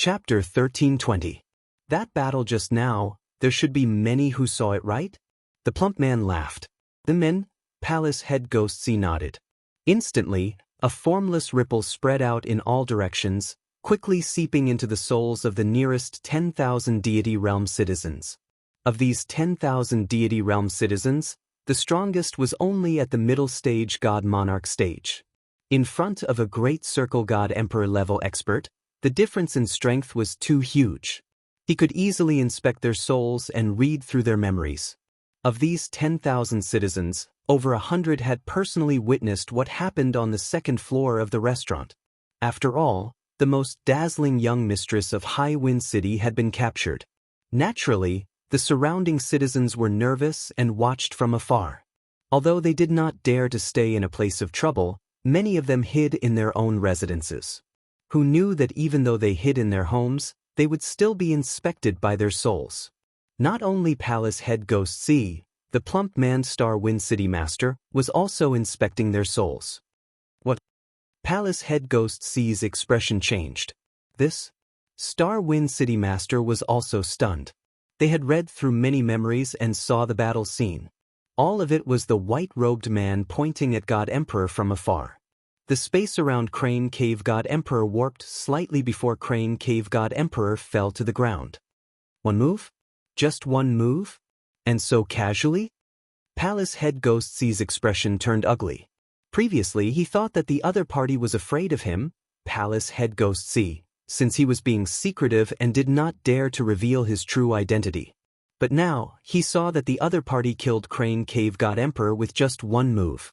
Chapter 1320. That battle just now, there should be many who saw it, right? The plump man laughed. The men, palace head ghost C nodded. Instantly, a formless ripple spread out in all directions, quickly seeping into the souls of the nearest 10,000 deity realm citizens. Of these 10,000 deity realm citizens, the strongest was only at the middle stage god monarch stage. In front of a great circle god emperor level expert, the difference in strength was too huge. He could easily inspect their souls and read through their memories. Of these 10,000 citizens, over 100 had personally witnessed what happened on the second floor of the restaurant. After all, the most dazzling young mistress of High Wind City had been captured. Naturally, the surrounding citizens were nervous and watched from afar. Although they did not dare to stay in a place of trouble, many of them hid in their own residences. Who knew that even though they hid in their homes, they would still be inspected by their souls. Not only Palace Head Ghost C, the plump man Star Wind City Master, was also inspecting their souls. What? Palace Head Ghost C's expression changed. This? Star Wind City Master was also stunned. They had read through many memories and saw the battle scene. All of it was the white-robed man pointing at God Emperor from afar. The space around Crane Cave God Emperor warped slightly before Crane Cave God Emperor fell to the ground. One move? Just one move? And so casually? Palace Head Ghost C's expression turned ugly. Previously he thought that the other party was afraid of him, Palace Head Ghost C, since he was being secretive and did not dare to reveal his true identity. But now, he saw that the other party killed Crane Cave God Emperor with just one move.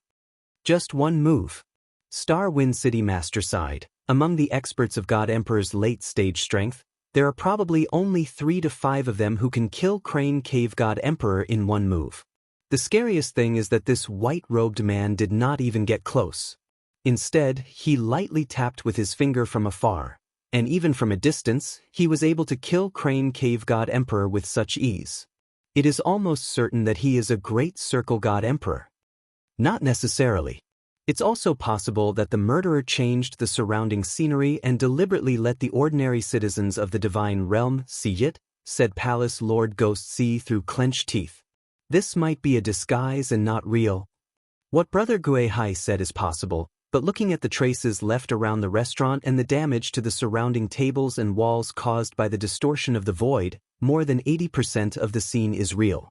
Just one move. Star Wind City Master sighed. Among the experts of God Emperor's late-stage strength, there are probably only 3 to 5 of them who can kill Crane Cave God Emperor in one move. The scariest thing is that this white-robed man did not even get close. Instead, he lightly tapped with his finger from afar, and even from a distance, he was able to kill Crane Cave God Emperor with such ease. It is almost certain that he is a great circle God Emperor. Not necessarily. It's also possible that the murderer changed the surrounding scenery and deliberately let the ordinary citizens of the divine realm see it, said Palace Lord Ghost C through clenched teeth. This might be a disguise and not real. What Brother Guehai said is possible, but looking at the traces left around the restaurant and the damage to the surrounding tables and walls caused by the distortion of the void, more than 80% of the scene is real.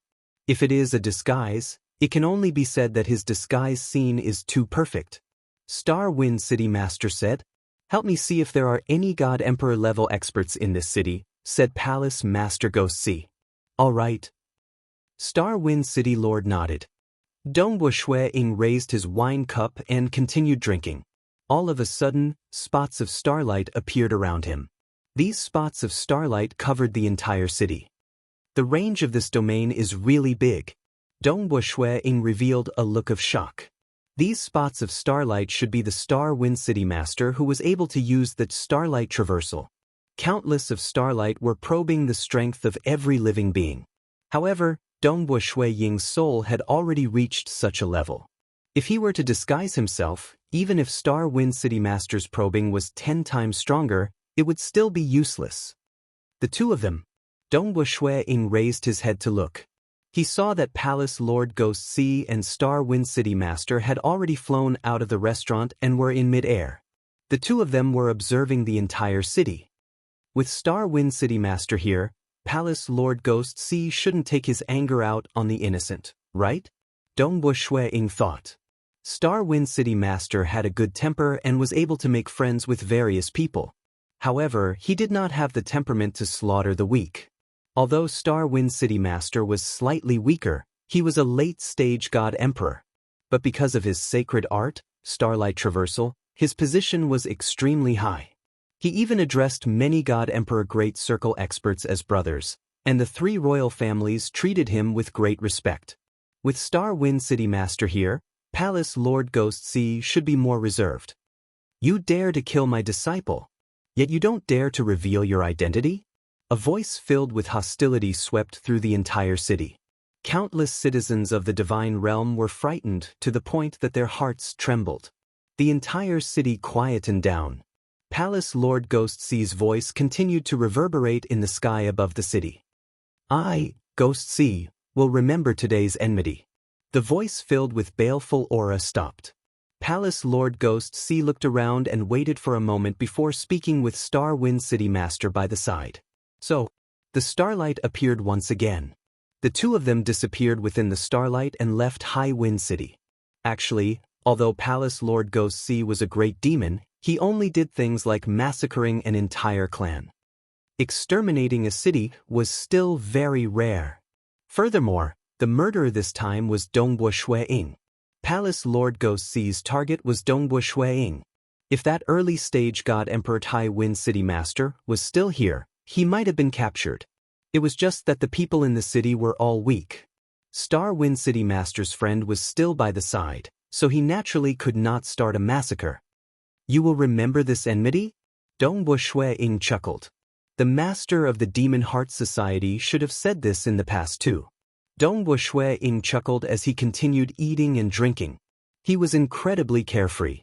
If it is a disguise, it can only be said that his disguise scene is too perfect. Star Wind City Master said, "Help me see if there are any God Emperor level experts in this city," said Palace Master Ghost C. All right. Star Wind City Lord nodded. Dongbo Shui Ying raised his wine cup and continued drinking. All of a sudden, spots of starlight appeared around him. These spots of starlight covered the entire city. The range of this domain is really big. Dongbo Shui Ying revealed a look of shock. These spots of starlight should be the Star Wind City Master who was able to use the starlight traversal. Countless of starlight were probing the strength of every living being. However, Dongbo Shui Ying's soul had already reached such a level. If he were to disguise himself, even if Star Wind City Master's probing was 10 times stronger, it would still be useless. The two of them. Dongbo Shui Ying raised his head to look. He saw that Palace Lord Ghost C and Star Wind City Master had already flown out of the restaurant and were in mid-air. The two of them were observing the entire city. With Star Wind City Master here, Palace Lord Ghost C shouldn't take his anger out on the innocent, right? Dongbo Shui Ying thought. Star Wind City Master had a good temper and was able to make friends with various people. However, he did not have the temperament to slaughter the weak. Although Star Wind City Master was slightly weaker, he was a late-stage God Emperor. But because of his sacred art, Starlight Traversal, his position was extremely high. He even addressed many God Emperor Great Circle experts as brothers, and the 3 royal families treated him with great respect. With Star Wind City Master here, Palace Lord Ghost C should be more reserved. You dare to kill my disciple, yet you don't dare to reveal your identity? A voice filled with hostility swept through the entire city. Countless citizens of the divine realm were frightened to the point that their hearts trembled. The entire city quietened down. Palace Lord Ghost Sea's voice continued to reverberate in the sky above the city. I, Ghost Sea, will remember today's enmity. The voice filled with baleful aura stopped. Palace Lord Ghost Sea looked around and waited for a moment before speaking with Star Wind City Master by the side. So, the starlight appeared once again. The two of them disappeared within the starlight and left High Wind City. Actually, although Palace Lord Ghost Sea was a great demon, he only did things like massacring an entire clan. Exterminating a city was still very rare. Furthermore, the murderer this time was Dongbo Shui-Ying. Palace Lord Ghost Sea's target was Dongbo Shui-Ying. If that early-stage God Emperor High Wind City Master was still here, he might have been captured. It was just that the people in the city were all weak. Star Wind City Master's friend was still by the side, so he naturally could not start a massacre. You will remember this enmity? Dongbo Shui-Ying chuckled. The master of the Demon Heart Society should have said this in the past too. Dongbo Shui-Ying chuckled as he continued eating and drinking. He was incredibly carefree.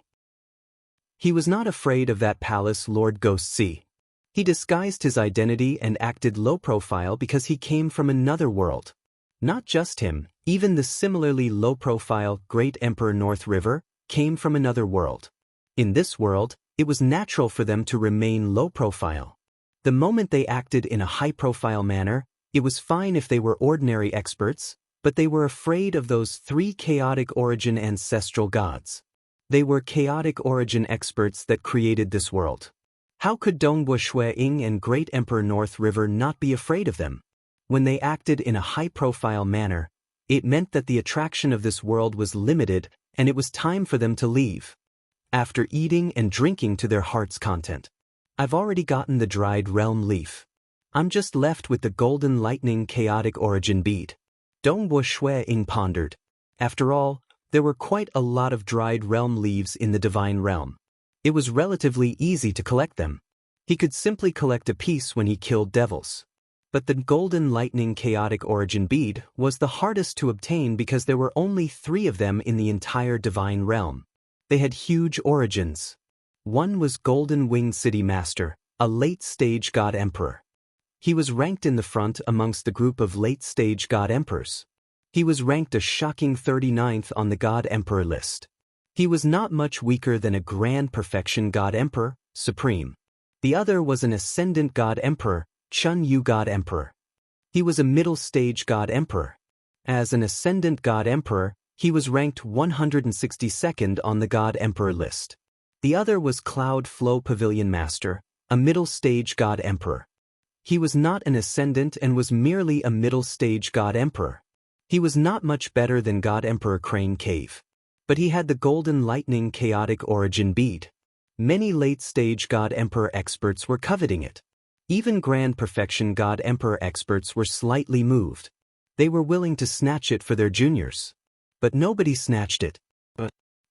He was not afraid of that Palace Lord Ghost Sea. He disguised his identity and acted low profile because he came from another world. Not just him, even the similarly low-profile Great Emperor North River came from another world. In this world, it was natural for them to remain low-profile. The moment they acted in a high-profile manner, it was fine if they were ordinary experts, but they were afraid of those three chaotic origin ancestral gods. They were chaotic origin experts that created this world. How could Dongbo Shui-Ying and Great Emperor North River not be afraid of them? When they acted in a high-profile manner, it meant that the attraction of this world was limited and it was time for them to leave. After eating and drinking to their heart's content, I've already gotten the dried realm leaf. I'm just left with the golden lightning chaotic origin bead. Dongbo Shui-Ying pondered. After all, there were quite a lot of dried realm leaves in the divine realm. It was relatively easy to collect them. He could simply collect a piece when he killed devils. But the golden lightning chaotic origin bead was the hardest to obtain because there were only 3 of them in the entire divine realm. They had huge origins. One was Golden Winged City Master, a late-stage God Emperor. He was ranked in the front amongst the group of late-stage God Emperors. He was ranked a shocking 39th on the God Emperor list. He was not much weaker than a Grand Perfection God Emperor, Supreme. The other was an Ascendant God Emperor, Chun Yu God Emperor. He was a middle-stage God Emperor. As an Ascendant God Emperor, he was ranked 162nd on the God Emperor list. The other was Cloud Flow Pavilion Master, a middle-stage God Emperor. He was not an Ascendant and was merely a middle-stage God Emperor. He was not much better than God Emperor Crane Cave. But he had the Golden Lightning Chaotic Origin Bead. Many late-stage God Emperor experts were coveting it. Even Grand Perfection God Emperor experts were slightly moved. They were willing to snatch it for their juniors. But nobody snatched it.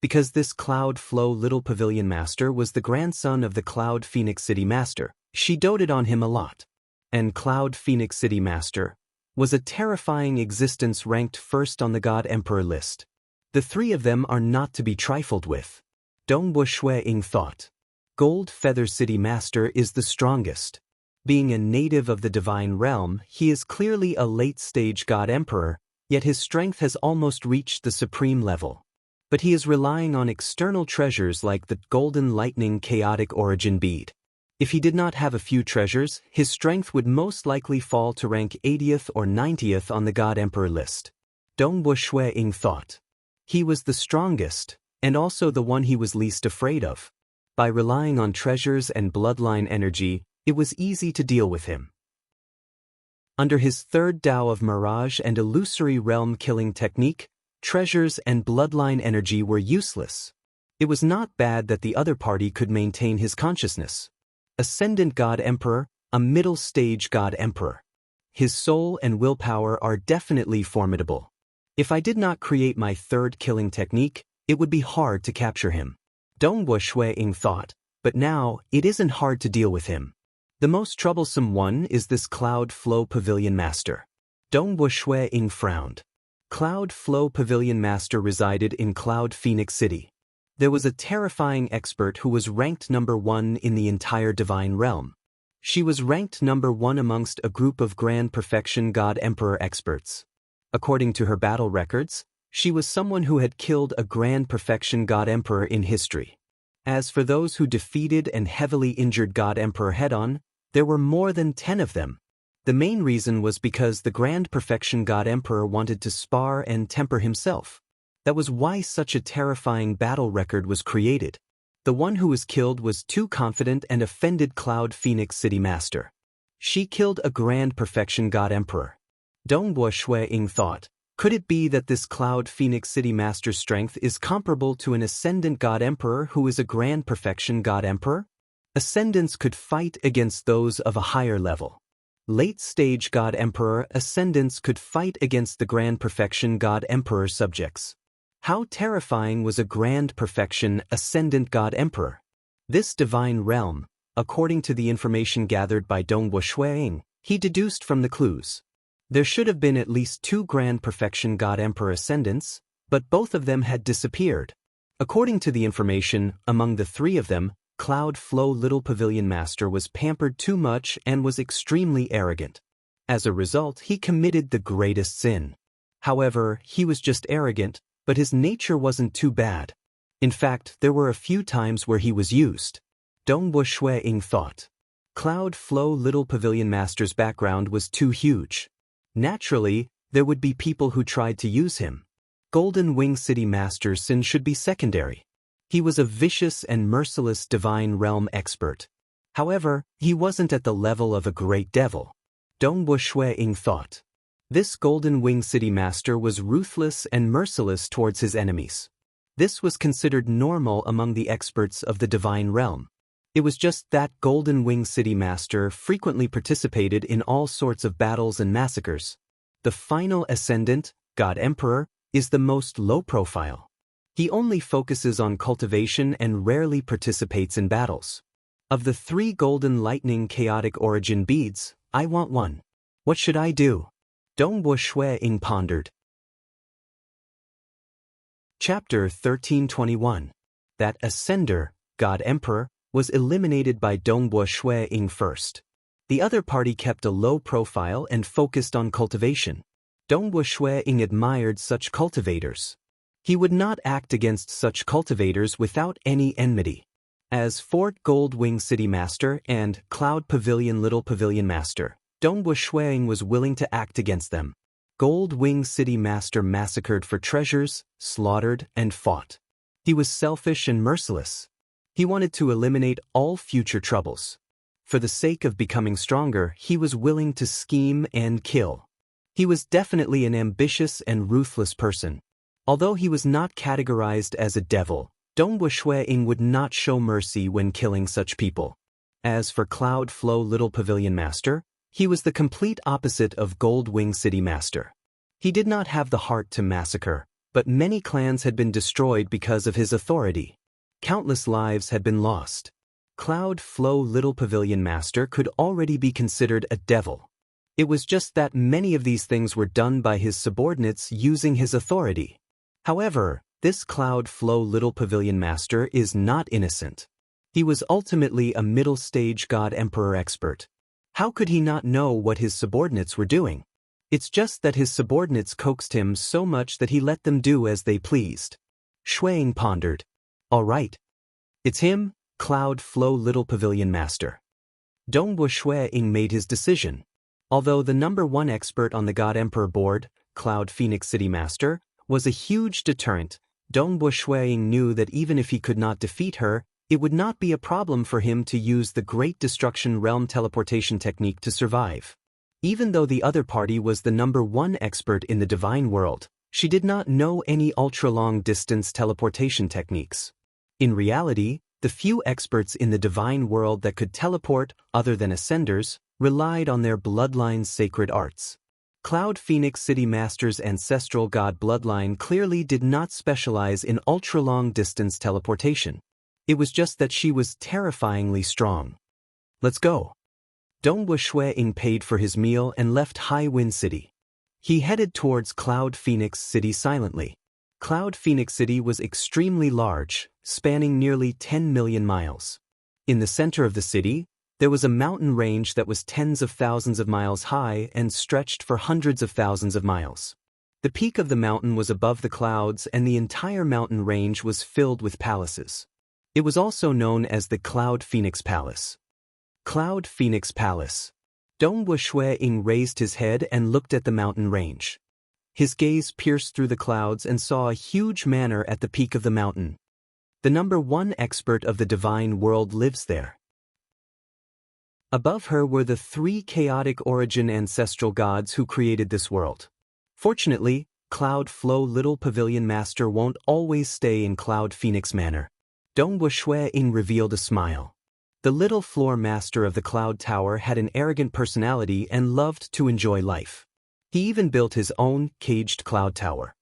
Because this Cloud Flow Little Pavilion Master was the grandson of the Cloud Phoenix City Master, she doted on him a lot. And Cloud Phoenix City Master was a terrifying existence ranked first on the God Emperor list. The 3 of them are not to be trifled with. Dongbo Shui-Ying thought. Gold Feather City Master is the strongest. Being a native of the divine realm, he is clearly a late-stage God Emperor, yet his strength has almost reached the supreme level. But he is relying on external treasures like the Golden Lightning Chaotic Origin Bead. If he did not have a few treasures, his strength would most likely fall to rank 80th or 90th on the God Emperor list. Dongbo Shui-Ying thought. He was the strongest, and also the one he was least afraid of. By relying on treasures and bloodline energy, it was easy to deal with him. Under his 3rd Tao of Mirage and Illusory Realm Killing Technique, treasures and bloodline energy were useless. It was not bad that the other party could maintain his consciousness. Ascendant God Emperor, a middle-stage God Emperor. His soul and willpower are definitely formidable. If I did not create my 3rd killing technique, it would be hard to capture him. Dongbo Shui-Ying thought, but now, it isn't hard to deal with him. The most troublesome one is this Cloud Flow Pavilion Master. Dongbo Shui-Ying frowned. Cloud Flow Pavilion Master resided in Cloud Phoenix City. There was a terrifying expert who was ranked number 1 in the entire divine realm. She was ranked number 1 amongst a group of Grand Perfection God Emperor experts. According to her battle records, she was someone who had killed a Grand Perfection God Emperor in history. As for those who defeated and heavily injured God Emperor head-on, there were more than 10 of them. The main reason was because the Grand Perfection God Emperor wanted to spar and temper himself. That was why such a terrifying battle record was created. The one who was killed was too confident and offended Cloud Phoenix City Master. She killed a Grand Perfection God Emperor. Dongbo Shui-Ying thought, could it be that this Cloud Phoenix City Master's strength is comparable to an Ascendant God Emperor who is a Grand Perfection God Emperor? Ascendants could fight against those of a higher level. Late-stage God Emperor Ascendants could fight against the Grand Perfection God Emperor subjects. How terrifying was a Grand Perfection Ascendant God Emperor? This divine realm, according to the information gathered by Dongbo Shui-Ying, he deduced from the clues. There should have been at least 2 Grand Perfection God Emperor Ascendants, but both of them had disappeared. According to the information, among the 3 of them, Cloud Flow Little Pavilion Master was pampered too much and was extremely arrogant. As a result, he committed the greatest sin. However, he was just arrogant, but his nature wasn't too bad. In fact, there were a few times where he was used. Dongbo Shui-Ying thought. Cloud Flow Little Pavilion Master's background was too huge. Naturally, there would be people who tried to use him. Golden Wing City Master's sin should be secondary. He was a vicious and merciless divine realm expert. However, he wasn't at the level of a great devil. Dongbo Shui-Ying thought. This Golden Wing City Master was ruthless and merciless towards his enemies. This was considered normal among the experts of the divine realm. It was just that Golden Wing City Master frequently participated in all sorts of battles and massacres. The final Ascendant, God Emperor, is the most low-profile. He only focuses on cultivation and rarely participates in battles. Of the 3 Golden Lightning Chaotic Origin beads, I want one. What should I do? Dongbo Shui-Ying pondered. Chapter 1321. That Ascender, God Emperor, was eliminated by Dongbo Shui-Ying first. The other party kept a low profile and focused on cultivation. Dongbo Shui-Ying admired such cultivators. He would not act against such cultivators without any enmity. As Fort Gold Wing City Master and Cloud Pavilion Little Pavilion Master, Dongbo Shui-Ying was willing to act against them. Gold Wing City Master massacred for treasures, slaughtered, and fought. He was selfish and merciless. He wanted to eliminate all future troubles. For the sake of becoming stronger, he was willing to scheme and kill. He was definitely an ambitious and ruthless person. Although he was not categorized as a devil, Dongbo Shui-Ying would not show mercy when killing such people. As for Cloud Flow Little Pavilion Master, he was the complete opposite of Gold Wing City Master. He did not have the heart to massacre, but many clans had been destroyed because of his authority. Countless lives had been lost. Cloud Flow Little Pavilion Master could already be considered a devil. It was just that many of these things were done by his subordinates using his authority. However, this Cloud Flow Little Pavilion Master is not innocent. He was ultimately a middle-stage God Emperor expert. How could he not know what his subordinates were doing? It's just that his subordinates coaxed him so much that he let them do as they pleased. Shui-Ying pondered. All right. It's him, Cloud Flow Little Pavilion Master. Dongbo Shui-Ying made his decision. Although the number 1 expert on the God Emperor board, Cloud Phoenix City Master, was a huge deterrent, Dongbo Shui-Ying knew that even if he could not defeat her, it would not be a problem for him to use the Great Destruction Realm teleportation technique to survive. Even though the other party was the number 1 expert in the divine world, she did not know any ultra-long distance teleportation techniques. In reality, the few experts in the divine world that could teleport, other than Ascenders, relied on their bloodline's sacred arts. Cloud Phoenix City Master's ancestral god bloodline clearly did not specialize in ultra-long distance teleportation. It was just that she was terrifyingly strong. Let's go. Dongbo Shui-Ying paid for his meal and left High Wind City. He headed towards Cloud Phoenix City silently. Cloud Phoenix City was extremely large, spanning nearly 10 million miles. In the center of the city, there was a mountain range that was tens of thousands of miles high and stretched for hundreds of thousands of miles. The peak of the mountain was above the clouds, and the entire mountain range was filled with palaces. It was also known as the Cloud Phoenix Palace. Cloud Phoenix Palace. Dongwu Shui-ing raised his head and looked at the mountain range. His gaze pierced through the clouds and saw a huge manor at the peak of the mountain. The #1 expert of the divine world lives there. Above her were the 3 chaotic origin ancestral gods who created this world. Fortunately, Cloud Flow Little Pavilion Master won't always stay in Cloud Phoenix Manor. Dongwu Shui-ing revealed a smile. The little floor master of the Cloud Tower had an arrogant personality and loved to enjoy life. He even built his own caged cloud tower.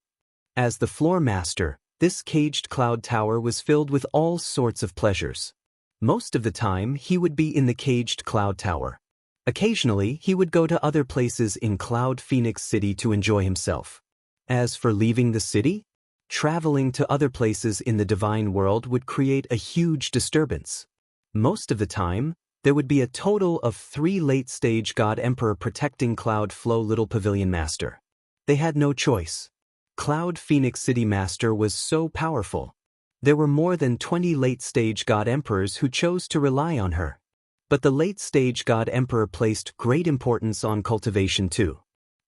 As the floor master, this caged cloud tower was filled with all sorts of pleasures. Most of the time, he would be in the caged cloud tower. Occasionally, he would go to other places in Cloud Phoenix City to enjoy himself. As for leaving the city, traveling to other places in the divine world would create a huge disturbance. Most of the time, there would be a total of 3 late-stage God Emperor protecting Cloud Flow Little Pavilion Master. They had no choice. Cloud Phoenix City Master was so powerful. There were more than 20 late-stage God Emperors who chose to rely on her. But the late-stage God Emperor placed great importance on cultivation too.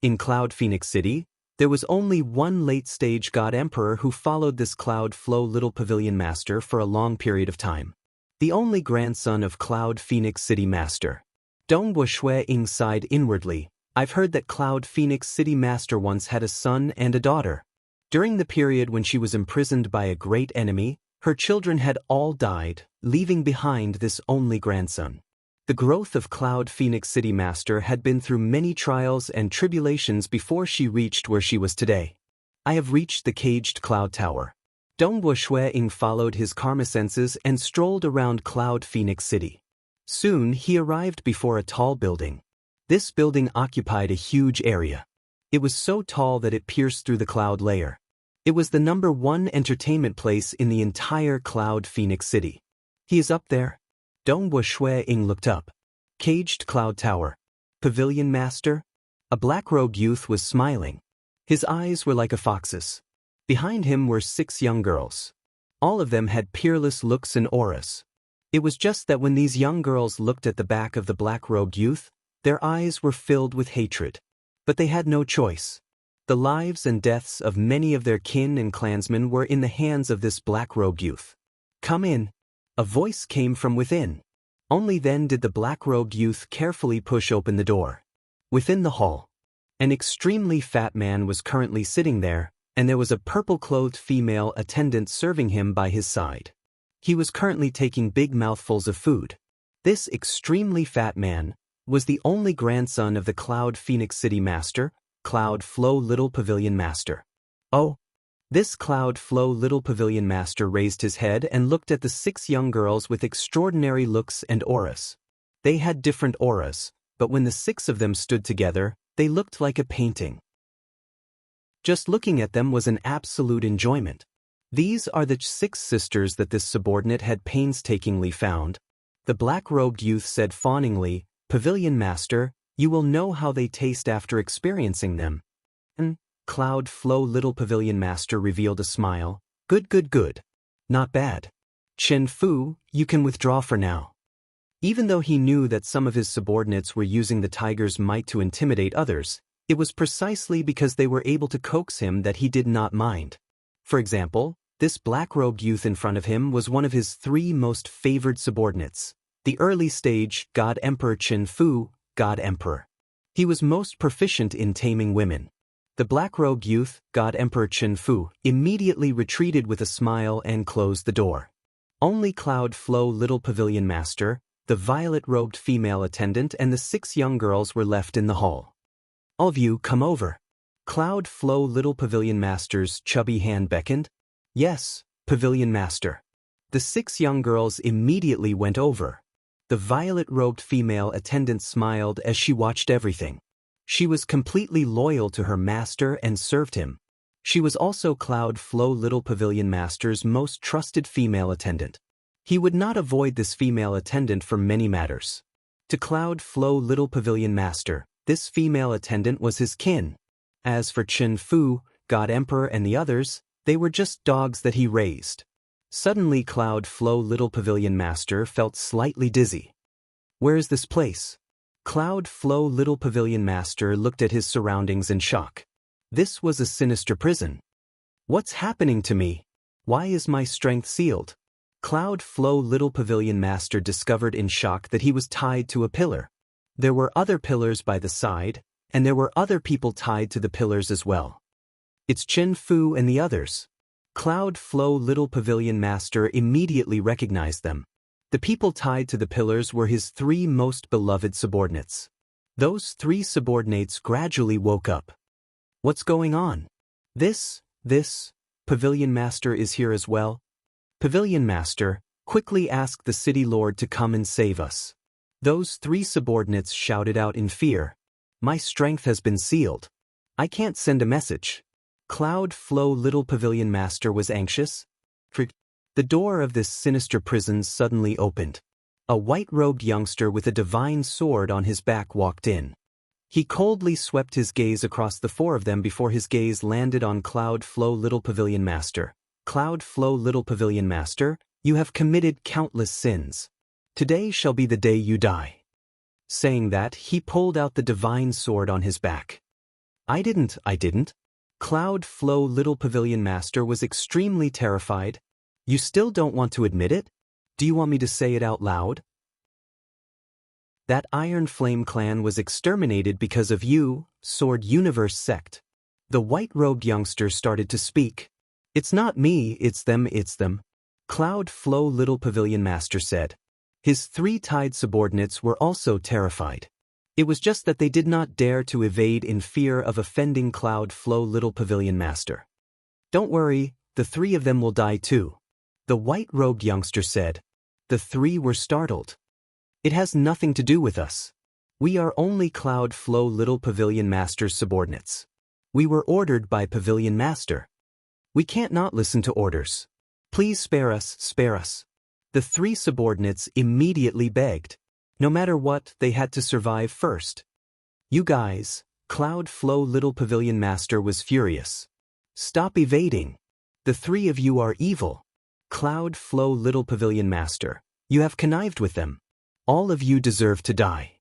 In Cloud Phoenix City, there was only one late-stage God Emperor who followed this Cloud Flow Little Pavilion Master for a long period of time. The only grandson of Cloud Phoenix City Master. Dongwu Shui-ing sighed inwardly. I've heard that Cloud Phoenix City Master once had a son and a daughter. During the period when she was imprisoned by a great enemy, her children had all died, leaving behind this only grandson. The growth of Cloud Phoenix City Master had been through many trials and tribulations before she reached where she was today. I have reached the caged cloud tower. Dongwu Shui-ing followed his karma senses and strolled around Cloud Phoenix City. Soon he arrived before a tall building. This building occupied a huge area. It was so tall that it pierced through the cloud layer. It was the #1 entertainment place in the entire Cloud Phoenix City. He is up there? Dongwu Shui-ing looked up. Caged Cloud Tower. Pavilion Master? A black-robed youth was smiling. His eyes were like a fox's. Behind him were 6 young girls. All of them had peerless looks and auras. It was just that when these young girls looked at the back of the black-robed youth, their eyes were filled with hatred. But they had no choice. The lives and deaths of many of their kin and clansmen were in the hands of this black-robed youth. Come in. A voice came from within. Only then did the black-robed youth carefully push open the door. Within the hall, an extremely fat man was currently sitting there, and there was a purple-clothed female attendant serving him by his side. He was currently taking big mouthfuls of food. This extremely fat man was the only grandson of the Cloud Phoenix City Master, Cloud Flow Little Pavilion Master. Oh! This Cloud Flow Little Pavilion Master raised his head and looked at the 6 young girls with extraordinary looks and auras. They had different auras, but when the 6 of them stood together, they looked like a painting. Just looking at them was an absolute enjoyment. These are the 6 sisters that this subordinate had painstakingly found. The black-robed youth said fawningly, Pavilion Master, you will know how they taste after experiencing them. And Cloud Flow Little Pavilion Master revealed a smile. Good, good, good. Not bad. Chen Fu, you can withdraw for now. Even though he knew that some of his subordinates were using the tiger's might to intimidate others, it was precisely because they were able to coax him that he did not mind. For example, this black-robed youth in front of him was one of his 3 most favored subordinates. The early-stage God Emperor Chen Fu, God Emperor. He was most proficient in taming women. The black-robed youth, God Emperor Chen Fu, immediately retreated with a smile and closed the door. Only Cloud Flow Little Pavilion Master, the violet-robed female attendant, and the 6 young girls were left in the hall. All of you come over. Cloud Flow Little Pavilion Master's chubby hand beckoned. Yes, Pavilion Master. The 6 young girls immediately went over. The violet-robed female attendant smiled as she watched everything. She was completely loyal to her master and served him. She was also Cloud Flow Little Pavilion Master's most trusted female attendant. He would not avoid this female attendant for many matters. To Cloud Flow Little Pavilion Master, this female attendant was his kin. As for Chen Fu, God Emperor and the others, they were just dogs that he raised. Suddenly Cloud Flow Little Pavilion Master felt slightly dizzy. Where is this place? Cloud Flow Little Pavilion Master looked at his surroundings in shock. This was a sinister prison. What's happening to me? Why is my strength sealed? Cloud Flow Little Pavilion Master discovered in shock that he was tied to a pillar. There were other pillars by the side, and there were other people tied to the pillars as well. It's Chen Fu and the others. Cloud Flow Little Pavilion Master immediately recognized them. The people tied to the pillars were his 3 most beloved subordinates. Those 3 subordinates gradually woke up. What's going on? This Pavilion Master is here as well? Pavilion Master, quickly ask the city lord to come and save us. Those 3 subordinates shouted out in fear. My strength has been sealed. I can't send a message. Cloud Flow Little Pavilion Master was anxious. The door of this sinister prison suddenly opened. A white-robed youngster with a divine sword on his back walked in. He coldly swept his gaze across the 4 of them before his gaze landed on Cloud Flow Little Pavilion Master. Cloud Flow Little Pavilion Master, you have committed countless sins. Today shall be the day you die. Saying that, he pulled out the divine sword on his back. I didn't. Cloud Flow Little Pavilion Master was extremely terrified. You still don't want to admit it? Do you want me to say it out loud? That Iron Flame clan was exterminated because of you, Sword Universe sect. The white-robed youngster started to speak. It's not me, it's them. Cloud Flow Little Pavilion Master said. His 3 tied subordinates were also terrified. It was just that they did not dare to evade in fear of offending Cloud Flow Little Pavilion Master. Don't worry, the 3 of them will die too. The white-robed youngster said. The 3 were startled. It has nothing to do with us. We are only Cloud Flow Little Pavilion Master's subordinates. We were ordered by Pavilion Master. We can't not listen to orders. Please spare us. The 3 subordinates immediately begged. No matter what, they had to survive first. You guys, Cloud Flow Little Pavilion Master was furious. Stop evading. The 3 of you are evil. Cloud Flow Little Pavilion Master, you have connived with them. All of you deserve to die.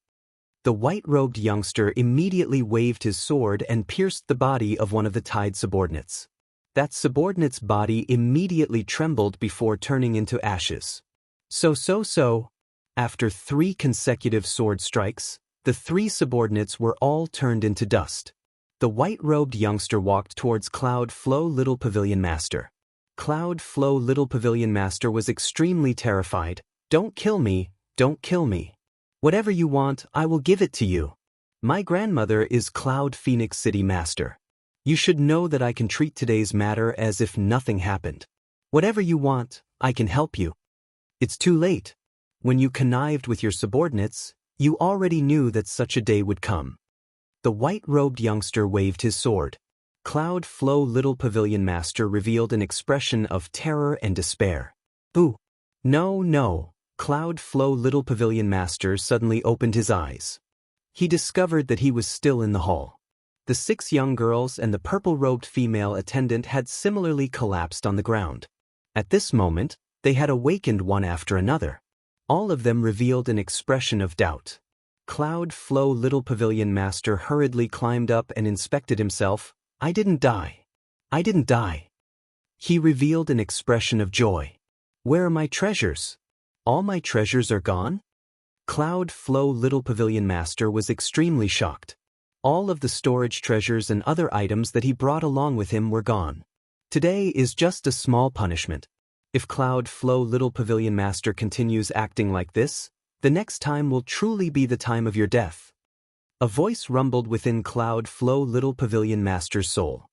The white-robed youngster immediately waved his sword and pierced the body of one of the tied subordinates. That subordinate's body immediately trembled before turning into ashes. So. After 3 consecutive sword strikes, the 3 subordinates were all turned into dust. The white-robed youngster walked towards Cloud Flow Little Pavilion Master. Cloud Flow Little Pavilion Master was extremely terrified. Don't kill me. Whatever you want, I will give it to you. My grandmother is Cloud Phoenix City Master. You should know that I can treat today's matter as if nothing happened. Whatever you want, I can help you. It's too late. When you connived with your subordinates, you already knew that such a day would come. The white-robed youngster waved his sword. Cloud Flow Little Pavilion Master revealed an expression of terror and despair. Boo! No. Cloud Flow Little Pavilion Master suddenly opened his eyes. He discovered that he was still in the hall. The 6 young girls and the purple-robed female attendant had similarly collapsed on the ground. At this moment, they had awakened one after another. All of them revealed an expression of doubt. Cloud Flow Little Pavilion Master hurriedly climbed up and inspected himself. I didn't die. He revealed an expression of joy. Where are my treasures? All my treasures are gone? Cloud Flow Little Pavilion Master was extremely shocked. All of the storage treasures and other items that he brought along with him were gone. Today is just a small punishment. If Cloud Flow Little Pavilion Master continues acting like this, the next time will truly be the time of your death. A voice rumbled within Cloud Flow Little Pavilion Master's soul.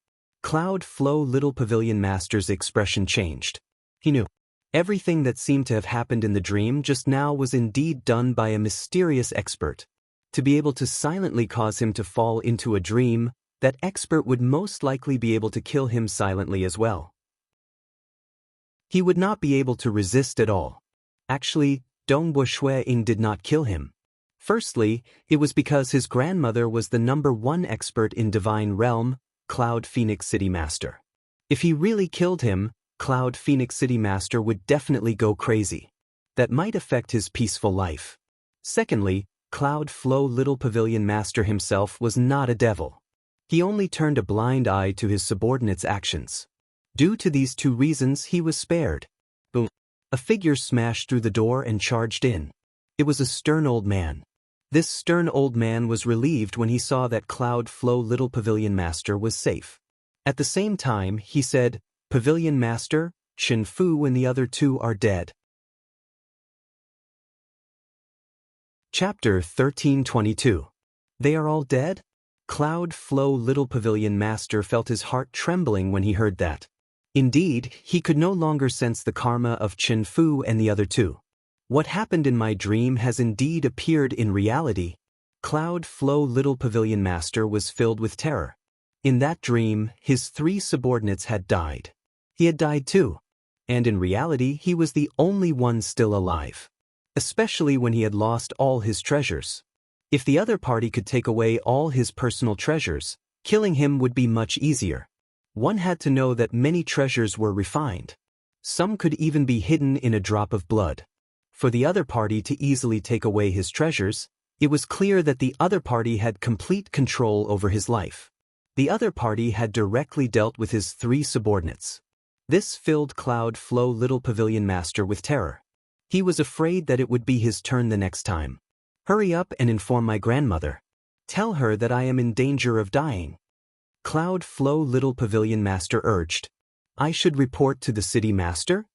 Cloud Flow Little Pavilion Master's expression changed. He knew. Everything that seemed to have happened in the dream just now was indeed done by a mysterious expert. To be able to silently cause him to fall into a dream, that expert would most likely be able to kill him silently as well. He would not be able to resist at all. Actually, Dongbo Shuiying did not kill him. Firstly, it was because his grandmother was the #1 expert in Divine Realm, Cloud Phoenix City Master. If he really killed him, Cloud Phoenix City Master would definitely go crazy. That might affect his peaceful life. Secondly, Cloud Flow Little Pavilion Master himself was not a devil. He only turned a blind eye to his subordinates' actions. Due to these two reasons, he was spared. Boom. A figure smashed through the door and charged in. It was a stern old man. This stern old man was relieved when he saw that Cloud Flow Little Pavilion Master was safe. At the same time, he said, "Pavilion Master, Chen Fu and the other two are dead." Chapter 1322. They are all dead? Cloud Flow Little Pavilion Master felt his heart trembling when he heard that. Indeed, he could no longer sense the karma of Chen Fu and the other two. What happened in my dream has indeed appeared in reality. Cloud Flow Little Pavilion Master was filled with terror. In that dream, his 3 subordinates had died. He had died too. And in reality, he was the only one still alive. Especially when he had lost all his treasures. If the other party could take away all his personal treasures, killing him would be much easier. One had to know that many treasures were refined. Some could even be hidden in a drop of blood. For the other party to easily take away his treasures, it was clear that the other party had complete control over his life. The other party had directly dealt with his 3 subordinates. This filled Cloud Flow Little Pavilion Master with terror. He was afraid that it would be his turn the next time. "Hurry up and inform my grandmother. Tell her that I am in danger of dying." Cloud Flow Little Pavilion Master urged. "I should report to the city master?"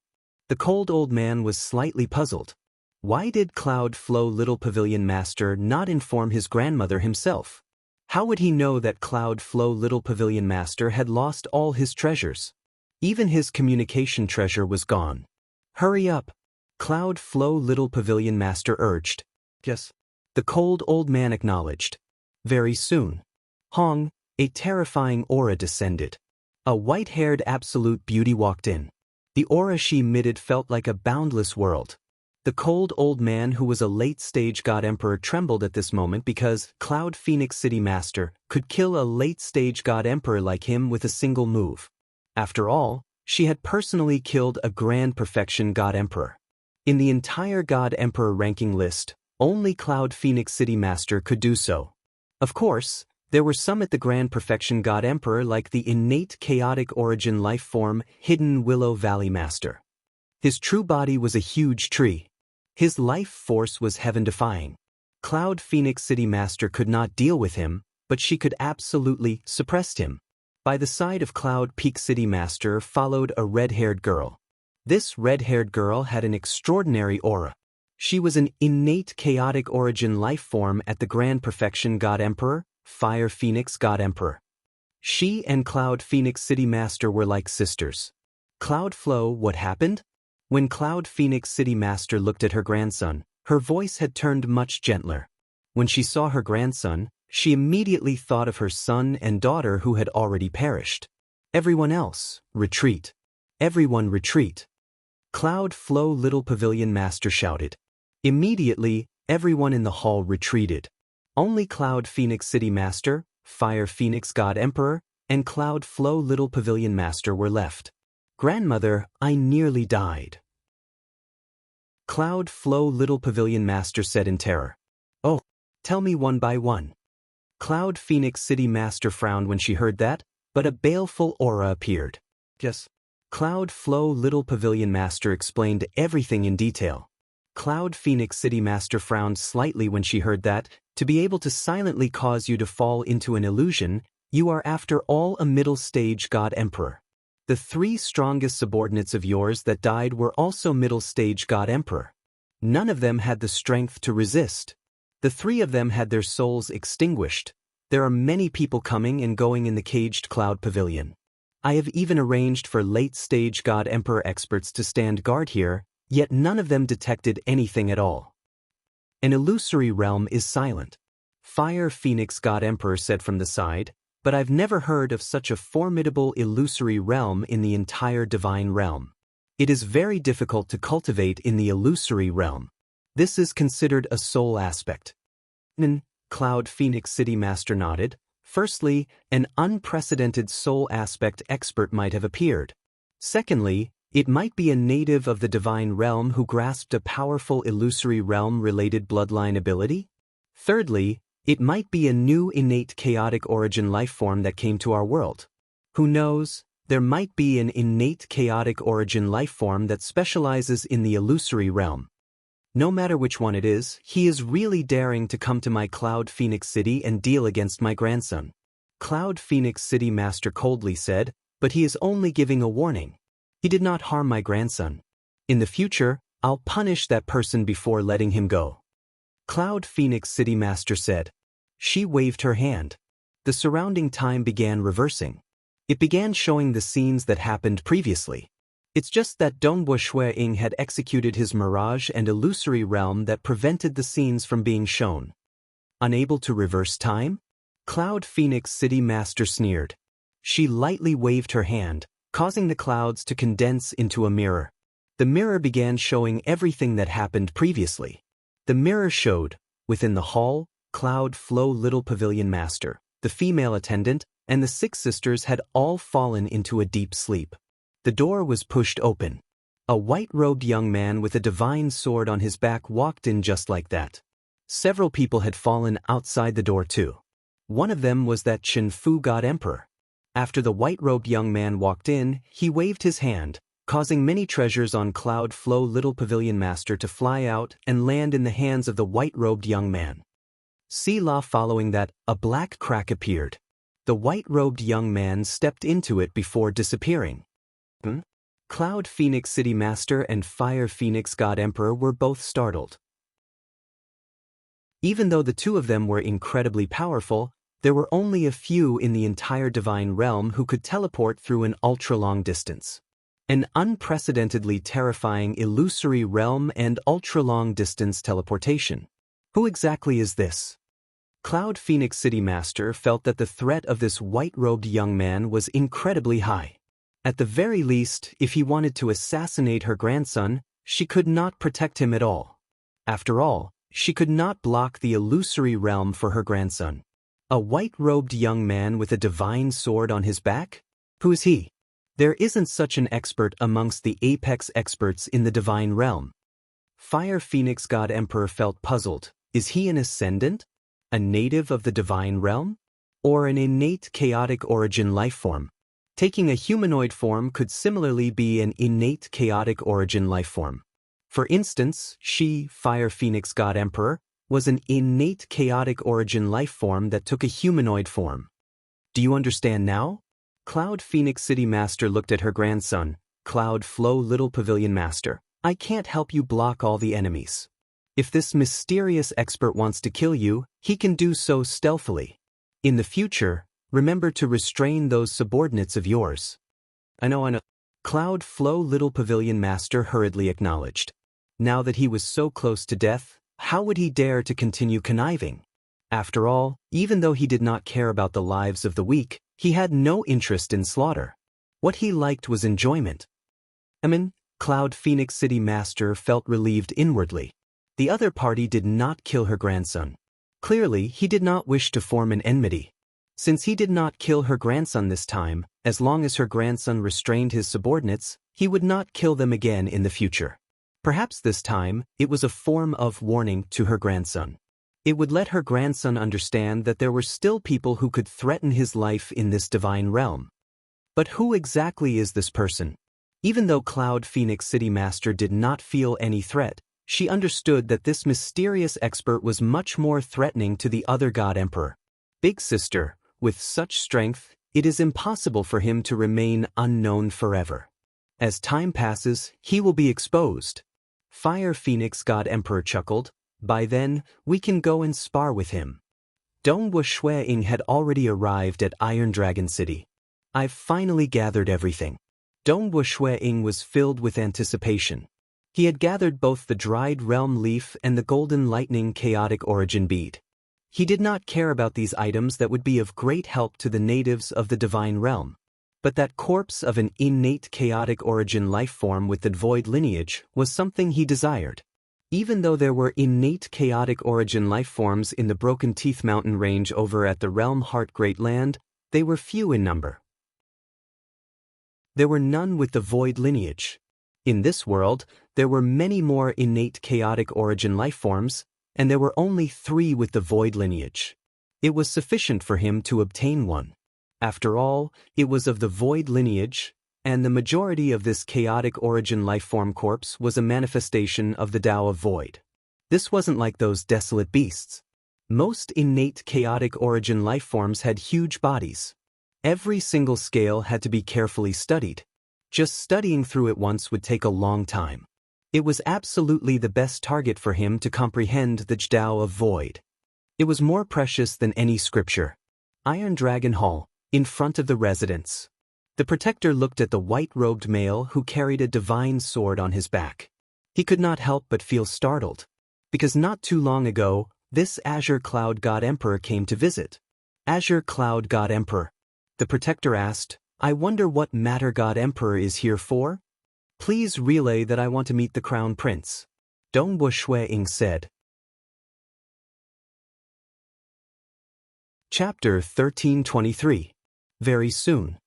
The cold old man was slightly puzzled. Why did Cloud Flow Little Pavilion Master not inform his grandmother himself? How would he know that Cloud Flow Little Pavilion Master had lost all his treasures? Even his communication treasure was gone. "Hurry up," Cloud Flow Little Pavilion Master urged. "Yes." The cold old man acknowledged. Very soon. Hong, a terrifying aura descended. A white-haired absolute beauty walked in. The aura she emitted felt like a boundless world. The cold old man who was a late-stage God Emperor trembled at this moment because Cloud Phoenix City Master could kill a late-stage God Emperor like him with a single move. After all, she had personally killed a Grand Perfection God Emperor. In the entire God Emperor ranking list, only Cloud Phoenix City Master could do so. Of course, there were some at the Grand Perfection God Emperor like the innate chaotic origin life form Hidden Willow Valley Master. His true body was a huge tree. His life force was heaven-defying. Cloud Phoenix City Master could not deal with him, but she could absolutely suppress him. By the side of Cloud Peak City Master followed a red-haired girl. This red-haired girl had an extraordinary aura. She was an innate chaotic origin life form at the Grand Perfection God Emperor, Fire Phoenix God Emperor. She and Cloud Phoenix City Master were like sisters. Cloud Flow, what happened? When Cloud Phoenix City Master looked at her grandson, her voice had turned much gentler. When she saw her grandson, she immediately thought of her son and daughter who had already perished. "Everyone else, retreat. Everyone retreat." Cloud Flow Little Pavilion Master shouted. Immediately, everyone in the hall retreated. Only Cloud Phoenix City Master, Fire Phoenix God Emperor, and Cloud Flow Little Pavilion Master were left. "Grandmother, I nearly died." Cloud Flow Little Pavilion Master said in terror. "Oh, tell me one by one." Cloud Phoenix City Master frowned when she heard that, but a baleful aura appeared. "Yes." Cloud Flow Little Pavilion Master explained everything in detail. Cloud Phoenix City Master frowned slightly when she heard that, to be able to silently cause you to fall into an illusion, you are after all a middle-stage God Emperor. The 3 strongest subordinates of yours that died were also middle-stage God Emperor. None of them had the strength to resist. The 3 of them had their souls extinguished. There are many people coming and going in the caged cloud pavilion. I have even arranged for late-stage God Emperor experts to stand guard here, yet none of them detected anything at all. An illusory realm is silent. Fire Phoenix God Emperor said from the side, but I've never heard of such a formidable illusory realm in the entire divine realm. It is very difficult to cultivate in the illusory realm. This is considered a soul aspect. Cloud Phoenix City Master nodded. Firstly, an unprecedented soul aspect expert might have appeared. Secondly, it might be a native of the divine realm who grasped a powerful illusory realm-related bloodline ability. Thirdly, it might be a new innate chaotic origin lifeform that came to our world. Who knows, there might be an innate chaotic origin lifeform that specializes in the illusory realm. No matter which one it is, he is really daring to come to my Cloud Phoenix City and deal against my grandson. Cloud Phoenix City Master coldly said, but he is only giving a warning. He did not harm my grandson. In the future, I'll punish that person before letting him go. Cloud Phoenix City Master said. She waved her hand. The surrounding time began reversing. It began showing the scenes that happened previously. It's just that Dongbua Shui-Ying had executed his mirage and illusory realm that prevented the scenes from being shown. Unable to reverse time? Cloud Phoenix City Master sneered. She lightly waved her hand, causing the clouds to condense into a mirror. The mirror began showing everything that happened previously. The mirror showed, within the hall, Cloud Flow Little Pavilion Master, the female attendant, and the 6 sisters had all fallen into a deep sleep. The door was pushed open. A white-robed young man with a divine sword on his back walked in just like that. Several people had fallen outside the door too. One of them was that Qin Fu God Emperor. After the white-robed young man walked in, he waved his hand, causing many treasures on Cloud Flow Little Pavilion Master to fly out and land in the hands of the white-robed young man. Selah following that, a black crack appeared. The white-robed young man stepped into it before disappearing. Cloud Phoenix City Master and Fire Phoenix God Emperor were both startled. Even though the two of them were incredibly powerful, there were only a few in the entire divine realm who could teleport through an ultra-long distance. An unprecedentedly terrifying illusory realm and ultra-long distance teleportation. Who exactly is this? Cloud Phoenix City Master felt that the threat of this white-robed young man was incredibly high. At the very least, if he wanted to assassinate her grandson, she could not protect him at all. After all, she could not block the illusory realm for her grandson. A white-robed young man with a divine sword on his back? Who is he? There isn't such an expert amongst the apex experts in the divine realm. Fire Phoenix God Emperor felt puzzled. Is he an ascendant? A native of the divine realm? Or an innate chaotic origin lifeform? Taking a humanoid form could similarly be an innate chaotic origin lifeform. For instance, she, Fire Phoenix God Emperor, was an innate chaotic origin lifeform that took a humanoid form. Do you understand now? Cloud Phoenix City Master looked at her grandson, Cloud Flow Little Pavilion Master. I can't help you block all the enemies. If this mysterious expert wants to kill you, he can do so stealthily. In the future, remember to restrain those subordinates of yours. I know. Cloud Flow Little Pavilion Master hurriedly acknowledged. Now that he was so close to death, how would he dare to continue conniving? After all, even though he did not care about the lives of the weak, he had no interest in slaughter. What he liked was enjoyment. Cloud Phoenix City Master felt relieved inwardly. The other party did not kill her grandson. Clearly, he did not wish to form an enmity. Since he did not kill her grandson this time, as long as her grandson restrained his subordinates, he would not kill them again in the future. Perhaps this time, it was a form of warning to her grandson. It would let her grandson understand that there were still people who could threaten his life in this divine realm. But who exactly is this person? Even though Cloud Phoenix City Master did not feel any threat, she understood that this mysterious expert was much more threatening to the other God Emperor. Big Sister, with such strength, it is impossible for him to remain unknown forever. As time passes, he will be exposed. Fire Phoenix God Emperor chuckled. By then, we can go and spar with him. Dongbua Shui-Ying had already arrived at Iron Dragon City. I've finally gathered everything. Dongbua Shui-Ying was filled with anticipation. He had gathered both the dried realm leaf and the golden lightning chaotic origin bead. He did not care about these items that would be of great help to the natives of the divine realm. But that corpse of an innate chaotic origin life form with the void lineage was something he desired. Even though there were innate chaotic origin life forms in the Broken Teeth mountain range over at the Realm Heart Great Land, they were few in number. There were none with the void lineage. In this world, there were many more innate chaotic origin life forms, and there were only 3 with the void lineage. It was sufficient for him to obtain one. After all, it was of the void lineage, and the majority of this chaotic origin life form corpse was a manifestation of the Tao of Void. This wasn't like those desolate beasts. Most innate chaotic origin life forms had huge bodies. Every single scale had to be carefully studied. Just studying through it once would take a long time. It was absolutely the best target for him to comprehend the Tao of Void. It was more precious than any scripture. Iron Dragon Hall, in front of the residence. The protector looked at the white-robed male who carried a divine sword on his back. He could not help but feel startled, because not too long ago, this Azure Cloud God Emperor came to visit. Azure Cloud God Emperor. The protector asked, "I wonder what Matter God Emperor is here for? Please relay that I want to meet the Crown Prince." Dongbo Shui-ing said. Chapter 1323. Very soon,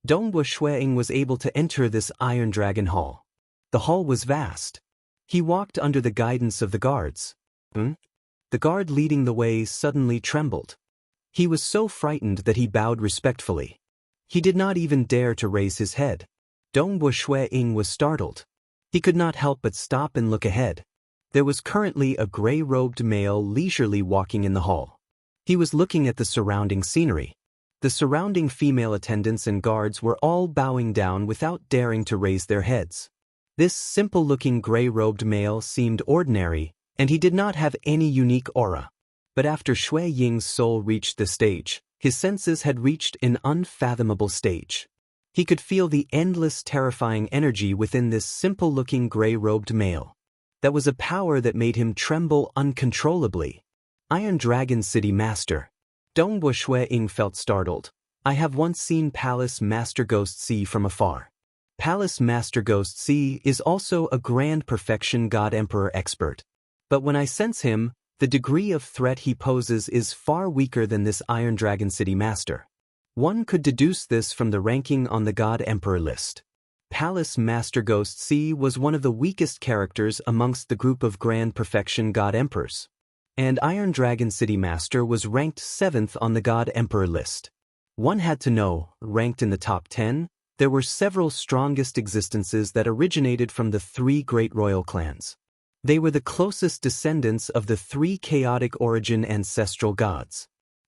Dongbo Shui-ing was able to enter this Iron Dragon Hall. The hall was vast. He walked under the guidance of the guards. The guard leading the way suddenly trembled. He was so frightened that he bowed respectfully. He did not even dare to raise his head. Dongbo Shui-ing was startled. He could not help but stop and look ahead. There was currently a gray-robed male leisurely walking in the hall. He was looking at the surrounding scenery. The surrounding female attendants and guards were all bowing down without daring to raise their heads. This simple-looking gray-robed male seemed ordinary, and he did not have any unique aura. But after Shui Ying's soul reached the stage, his senses had reached an unfathomable stage. He could feel the endless terrifying energy within this simple-looking gray-robed male. That was a power that made him tremble uncontrollably. Iron Dragon City Master. Dongbo Shui-ing felt startled. I have once seen Palace Master Ghost C from afar. Palace Master Ghost C is also a Grand Perfection God Emperor expert. But when I sense him, the degree of threat he poses is far weaker than this Iron Dragon City Master. One could deduce this from the ranking on the God Emperor list. Palace Master Ghost C was one of the weakest characters amongst the group of Grand Perfection God Emperors. And Iron Dragon City Master was ranked 7th on the God Emperor list. One had to know, ranked in the top 10, there were several strongest existences that originated from the 3 great royal clans. They were the closest descendants of the 3 chaotic origin ancestral gods.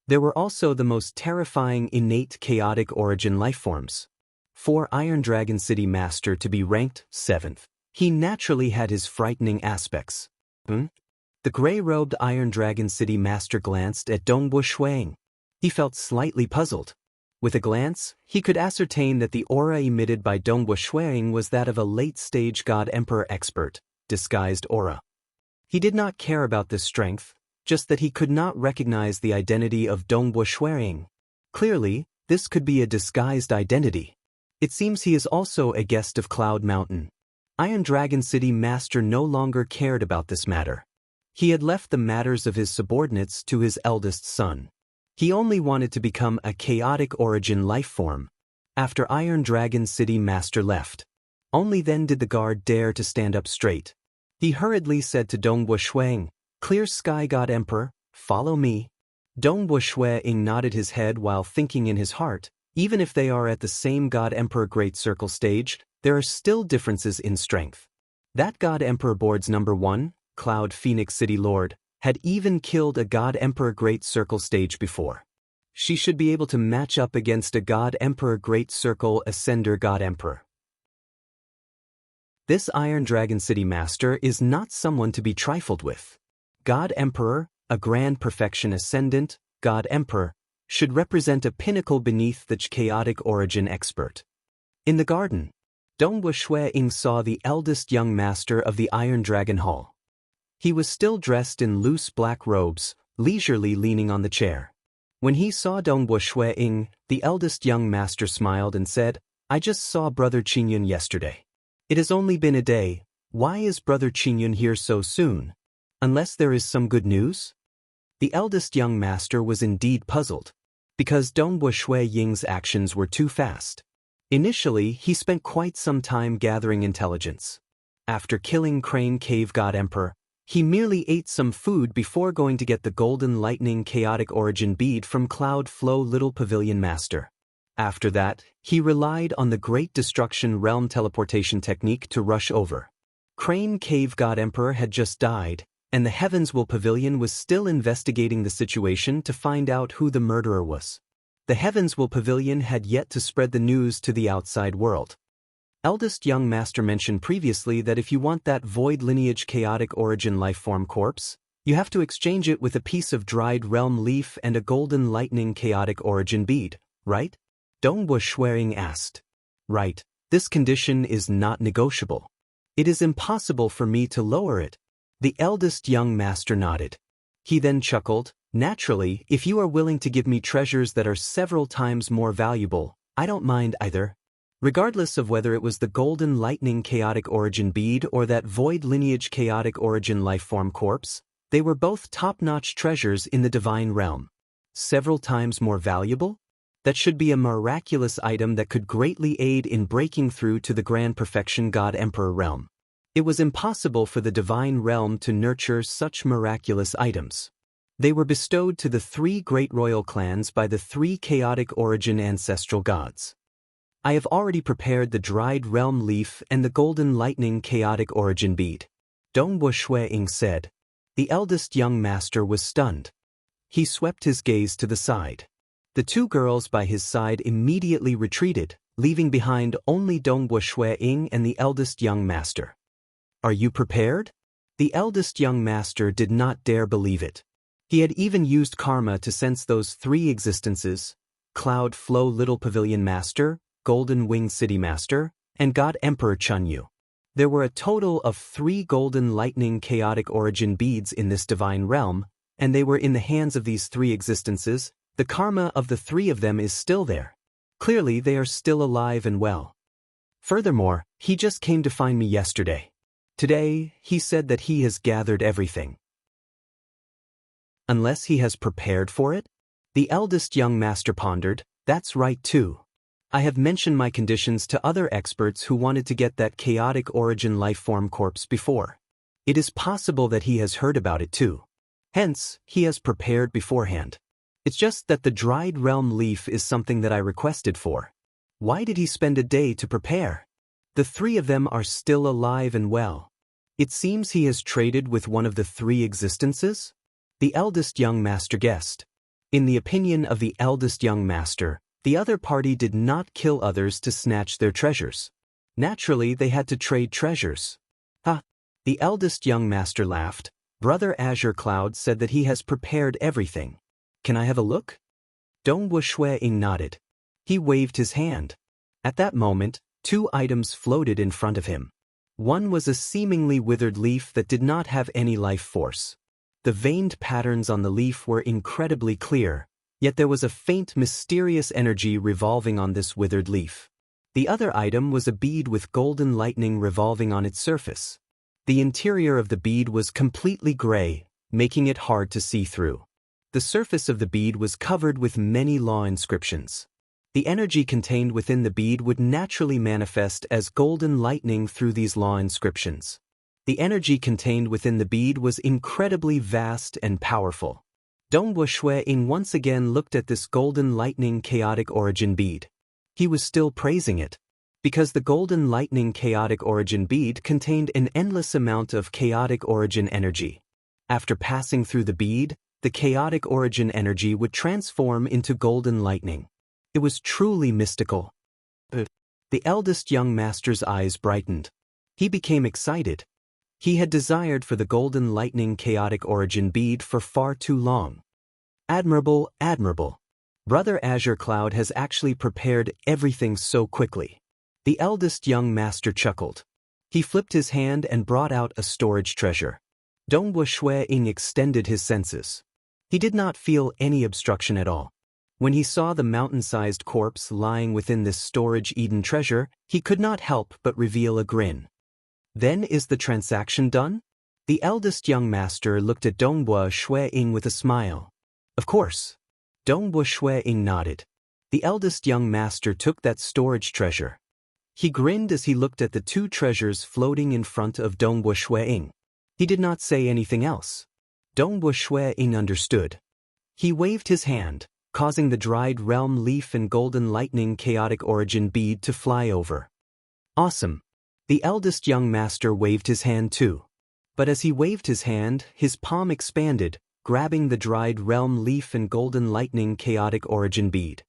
There were also the most terrifying innate chaotic origin lifeforms. For Iron Dragon City Master to be ranked 7th, he naturally had his frightening aspects. The gray-robed Iron Dragon City Master glanced at Dongbo Shui-ing. He felt slightly puzzled. With a glance, he could ascertain that the aura emitted by Dongbo Shui-ing was that of a late-stage God Emperor expert, disguised aura. He did not care about this strength, just that he could not recognize the identity of Dongbo Shui-ing. Clearly, this could be a disguised identity. It seems he is also a guest of Cloud Mountain. Iron Dragon City Master no longer cared about this matter. He had left the matters of his subordinates to his eldest son. He only wanted to become a chaotic origin life form. After Iron Dragon City Master left, only then did the guard dare to stand up straight. He hurriedly said to Dongbo Shui-ing, "Clear Sky God Emperor, follow me." Dongbo Shui-ing nodded his head while thinking in his heart, even if they are at the same God Emperor Great Circle stage, there are still differences in strength. That God Emperor Board's number 1, Cloud Phoenix City Lord, had even killed a God Emperor Great Circle stage before. She should be able to match up against a God Emperor Great Circle Ascender God Emperor. This Iron Dragon City Master is not someone to be trifled with. God Emperor, a Grand Perfection Ascendant, God Emperor, should represent a pinnacle beneath the chaotic origin expert. In the garden, Dongbo Shui-ing saw the eldest young master of the Iron Dragon Hall. He was still dressed in loose black robes, leisurely leaning on the chair. When he saw Dongbo Shui-ing, the eldest young master smiled and said, "I just saw Brother Qingyun yesterday. It has only been a day. Why is Brother Qingyun here so soon? Unless there is some good news?" The eldest young master was indeed puzzled, because Dongbo Shui-ying's actions were too fast. Initially, he spent quite some time gathering intelligence. After killing Crane Cave God Emperor, he merely ate some food before going to get the Golden Lightning Chaotic Origin bead from Cloud Flow Little Pavilion Master. After that, he relied on the Great Destruction Realm teleportation technique to rush over. Crane Cave God Emperor had just died, and the Heavens Will Pavilion was still investigating the situation to find out who the murderer was. The Heavens Will Pavilion had yet to spread the news to the outside world. Eldest young master mentioned previously that if you want that Void Lineage Chaotic Origin Lifeform Corpse, you have to exchange it with a piece of dried realm leaf and a Golden Lightning Chaotic Origin bead, right? Dongbo Shui-ing asked. Right, this condition is not negotiable. It is impossible for me to lower it. The eldest young master nodded. He then chuckled, "Naturally, if you are willing to give me treasures that are several times more valuable, I don't mind either." Regardless of whether it was the Golden Lightning Chaotic Origin bead or that Void Lineage Chaotic Origin Lifeform Corpse, they were both top-notch treasures in the Divine Realm. Several times more valuable? That should be a miraculous item that could greatly aid in breaking through to the Grand Perfection God Emperor realm. It was impossible for the Divine Realm to nurture such miraculous items. They were bestowed to the 3 great royal clans by the 3 chaotic origin ancestral gods. I have already prepared the dried realm leaf and the Golden Lightning Chaotic Origin bead. Dongbo Shui-ing said. The eldest young master was stunned. He swept his gaze to the side. The 2 girls by his side immediately retreated, leaving behind only Dongbo Shui-ing and the eldest young master. Are you prepared? The eldest young master did not dare believe it. He had even used karma to sense those 3 existences, Cloud Flow Little Pavilion Master, Golden Wing City Master, and God Emperor Chunyu. There were a total of 3 Golden Lightning Chaotic Origin beads in this divine realm, and they were in the hands of these 3 existences. The karma of the 3 of them is still there. Clearly they are still alive and well. Furthermore, he just came to find me yesterday. Today, he said that he has gathered everything. Unless he has prepared for it? The eldest young master pondered. That's right too. I have mentioned my conditions to other experts who wanted to get that chaotic origin lifeform corpse before. It is possible that he has heard about it too. Hence, he has prepared beforehand. It's just that the dried realm leaf is something that I requested for. Why did he spend a day to prepare? The 3 of them are still alive and well. It seems he has traded with one of the 3 existences? The eldest young master guessed. In the opinion of the eldest young master, the other party did not kill others to snatch their treasures. Naturally, they had to trade treasures. Ha! The eldest young master laughed. Brother Azure Cloud said that he has prepared everything. Can I have a look? Dongbo Shui-ing nodded. He waved his hand. At that moment, 2 items floated in front of him. One was a seemingly withered leaf that did not have any life force. The veined patterns on the leaf were incredibly clear, yet there was a faint mysterious energy revolving on this withered leaf. The other item was a bead with golden lightning revolving on its surface. The interior of the bead was completely gray, making it hard to see through. The surface of the bead was covered with many law inscriptions. The energy contained within the bead would naturally manifest as golden lightning through these law inscriptions. The energy contained within the bead was incredibly vast and powerful. Dongbo Shui-ing once again looked at this golden lightning chaotic origin bead. He was still praising it, because the golden lightning chaotic origin bead contained an endless amount of chaotic origin energy. After passing through the bead, the chaotic origin energy would transform into golden lightning. It was truly mystical. The eldest young master's eyes brightened. He became excited. He had desired for the golden lightning chaotic origin bead for far too long. Admirable, admirable. Brother Azure Cloud has actually prepared everything so quickly. The eldest young master chuckled. He flipped his hand and brought out a storage treasure. Dongbo Shui-ing extended his senses. He did not feel any obstruction at all. When he saw the mountain-sized corpse lying within this storage Eden treasure, he could not help but reveal a grin. Then is the transaction done? The eldest young master looked at Dongbua Shui-ing with a smile. Of course. Dongbua Shui-ing nodded. The eldest young master took that storage treasure. He grinned as he looked at the two treasures floating in front of Dongbua Shui-ing. He did not say anything else. Dongbua Shui-ing understood. He waved his hand, causing the dried realm leaf and golden lightning chaotic origin bead to fly over. Awesome. The eldest young master waved his hand too. But as he waved his hand, his palm expanded, grabbing the dried realm leaf and golden lightning chaotic origin bead.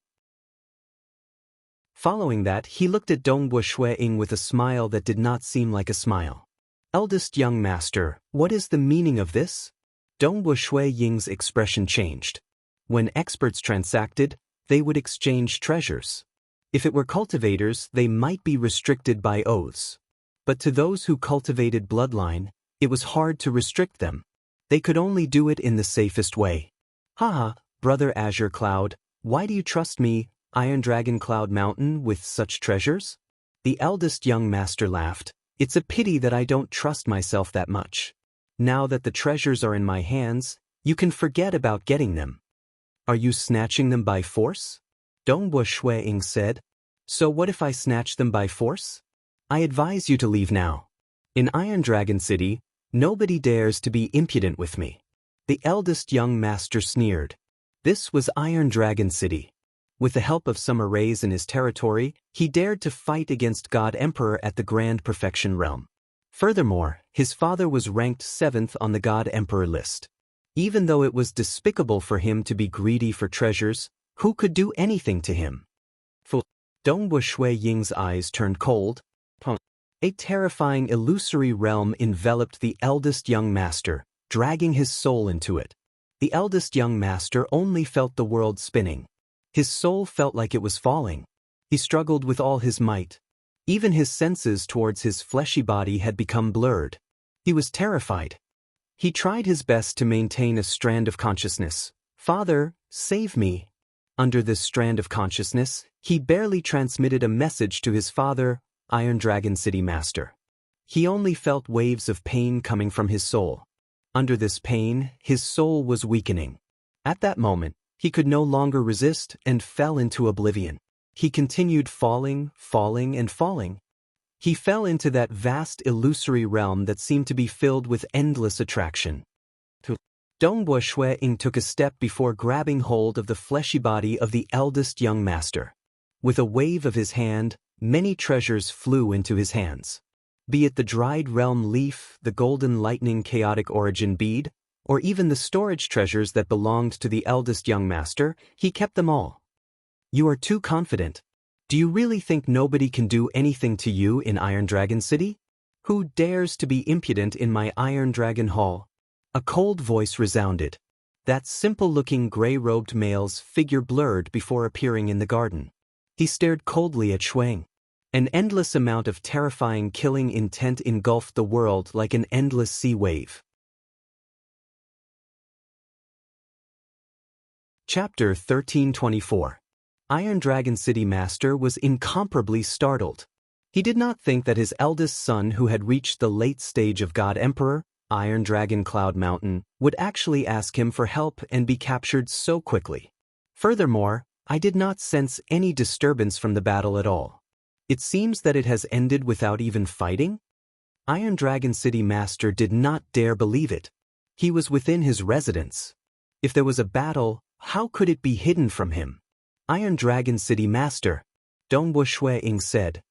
Following that, he looked at Dongbua Shui-ing with a smile that did not seem like a smile. Eldest young master, what is the meaning of this? Dongbua Shui-ying's expression changed. When experts transacted, they would exchange treasures. If it were cultivators, they might be restricted by oaths. But to those who cultivated bloodline, it was hard to restrict them. They could only do it in the safest way. Haha, brother Azure Cloud, why do you trust me, Iron Dragon Cloud Mountain, with such treasures? The eldest young master laughed. It's a pity that I don't trust myself that much. Now that the treasures are in my hands, you can forget about getting them. Are you snatching them by force? Dongbua Shui-ing said. So what if I snatch them by force? I advise you to leave now. In Iron Dragon City, nobody dares to be impudent with me. The eldest young master sneered. This was Iron Dragon City. With the help of some arrays in his territory, he dared to fight against God Emperor at the Grand Perfection Realm. Furthermore, his father was ranked 7th on the God Emperor list. Even though it was despicable for him to be greedy for treasures, who could do anything to him? Dongbua Shui-ying's eyes turned cold. A terrifying illusory realm enveloped the eldest young master, dragging his soul into it. The eldest young master only felt the world spinning. His soul felt like it was falling. He struggled with all his might. Even his senses towards his fleshy body had become blurred. He was terrified. He tried his best to maintain a strand of consciousness. Father, save me. Under this strand of consciousness, he barely transmitted a message to his father, Iron Dragon City Master. He only felt waves of pain coming from his soul. Under this pain, his soul was weakening. At that moment, he could no longer resist and fell into oblivion. He continued falling, and falling. He fell into that vast illusory realm that seemed to be filled with endless attraction. Dongbua Shui-ing took a step before grabbing hold of the fleshy body of the eldest young master. With a wave of his hand, many treasures flew into his hands. Be it the dried realm leaf, the golden lightning chaotic origin bead, or even the storage treasures that belonged to the eldest young master, he kept them all. You are too confident. Do you really think nobody can do anything to you in Iron Dragon City? Who dares to be impudent in my Iron Dragon Hall? A cold voice resounded. That simple-looking gray-robed male's figure blurred before appearing in the garden. He stared coldly at Shuang. An endless amount of terrifying killing intent engulfed the world like an endless sea wave. Chapter 1324. Iron Dragon City Master was incomparably startled. He did not think that his eldest son, who had reached the late stage of God Emperor, Iron Dragon Cloud Mountain, would actually ask him for help and be captured so quickly. Furthermore, I did not sense any disturbance from the battle at all. It seems that it has ended without even fighting? Iron Dragon City Master did not dare believe it. He was within his residence. If there was a battle, how could it be hidden from him? Iron Dragon City Master, Dongbua Shui-ing said.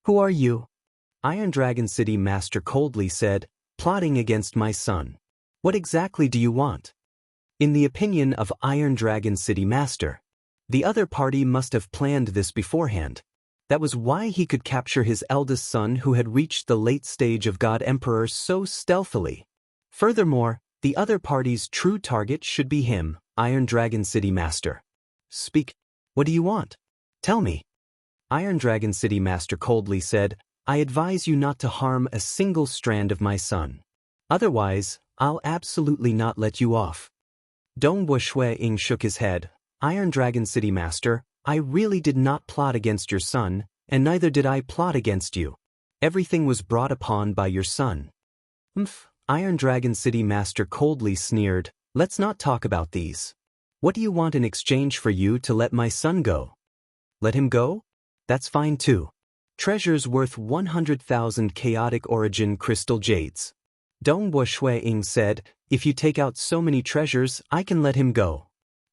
Who are you? Iron Dragon City Master coldly said, plotting against my son. What exactly do you want? In the opinion of Iron Dragon City Master, the other party must have planned this beforehand. That was why he could capture his eldest son who had reached the late stage of God Emperor so stealthily. Furthermore, the other party's true target should be him, Iron Dragon City Master. Speak. What do you want? Tell me. Iron Dragon City Master coldly said, I advise you not to harm a single strand of my son. Otherwise, I'll absolutely not let you off. Dongwu Shui-ing shook his head. Iron Dragon City Master, I really did not plot against your son, and neither did I plot against you. Everything was brought upon by your son. Iron Dragon City Master coldly sneered. Let's not talk about these. What do you want in exchange for you to let my son go? Let him go? That's fine too. Treasures worth 100,000 chaotic origin crystal jades. Dongwu Shui-ing said, if you take out so many treasures, I can let him go.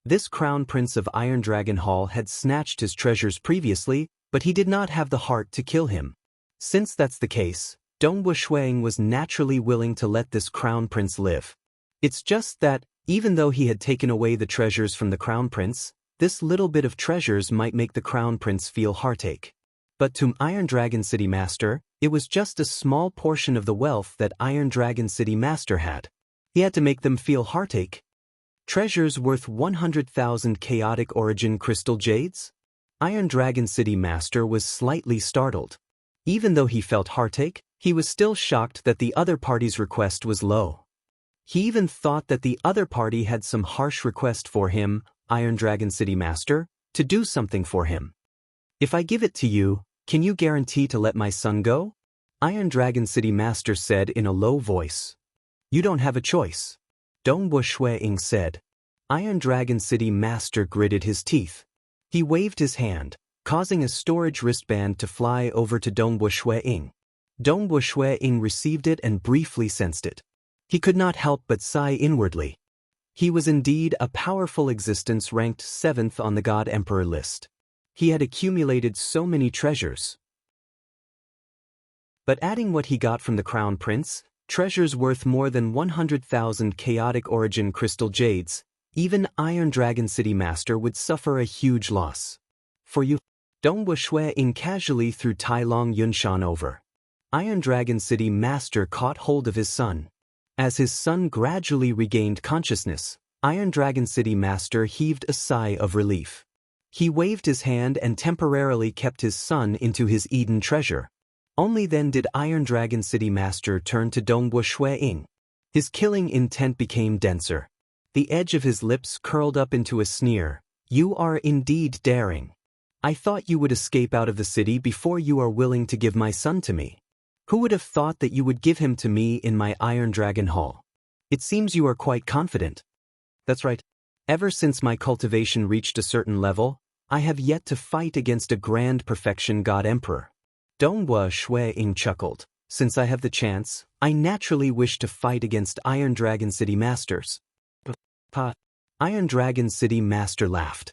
This Crown Prince of Iron Dragon Hall had snatched his treasures previously, but he did not have the heart to kill him. Since that's the case, Dongwu Shui-ing was naturally willing to let this Crown Prince live. It's just that, even though he had taken away the treasures from the Crown Prince, this little bit of treasures might make the Crown Prince feel heartache. But to Iron Dragon City Master, it was just a small portion of the wealth that Iron Dragon City Master had. He had to make them feel heartache. Treasures worth 100,000 chaotic origin crystal jades? Iron Dragon City Master was slightly startled. Even though he felt heartache, he was still shocked that the other party's request was low. He even thought that the other party had some harsh request for him, Iron Dragon City Master, to do something for him. If I give it to you, can you guarantee to let my son go? Iron Dragon City Master said in a low voice. You don't have a choice. Dongwu Shui-ing said. Iron Dragon City Master gritted his teeth. He waved his hand, causing a storage wristband to fly over to Dongwu Shui-ing. Dongwu Shui-ing received it and briefly sensed it. He could not help but sigh inwardly. He was indeed a powerful existence ranked 7th on the God Emperor list. He had accumulated so many treasures. But adding what he got from the Crown Prince, treasures worth more than 100,000 chaotic origin crystal jades, even Iron Dragon City Master would suffer a huge loss. For you, Dongwu Shui-ing casually threw Tai Long Yunshan over. Iron Dragon City Master caught hold of his son. As his son gradually regained consciousness, Iron Dragon City Master heaved a sigh of relief. He waved his hand and temporarily kept his son into his Eden treasure. Only then did Iron Dragon City Master turn to Dongwu Shui-ing. His killing intent became denser. The edge of his lips curled up into a sneer. You are indeed daring. I thought you would escape out of the city before you are willing to give my son to me. Who would have thought that you would give him to me in my Iron Dragon Hall? It seems you are quite confident. That's right. Ever since my cultivation reached a certain level, I have yet to fight against a grand perfection God Emperor. Dongwu Shui-ing chuckled. Since I have the chance, I naturally wish to fight against Iron Dragon City Masters. Iron Dragon City Master laughed.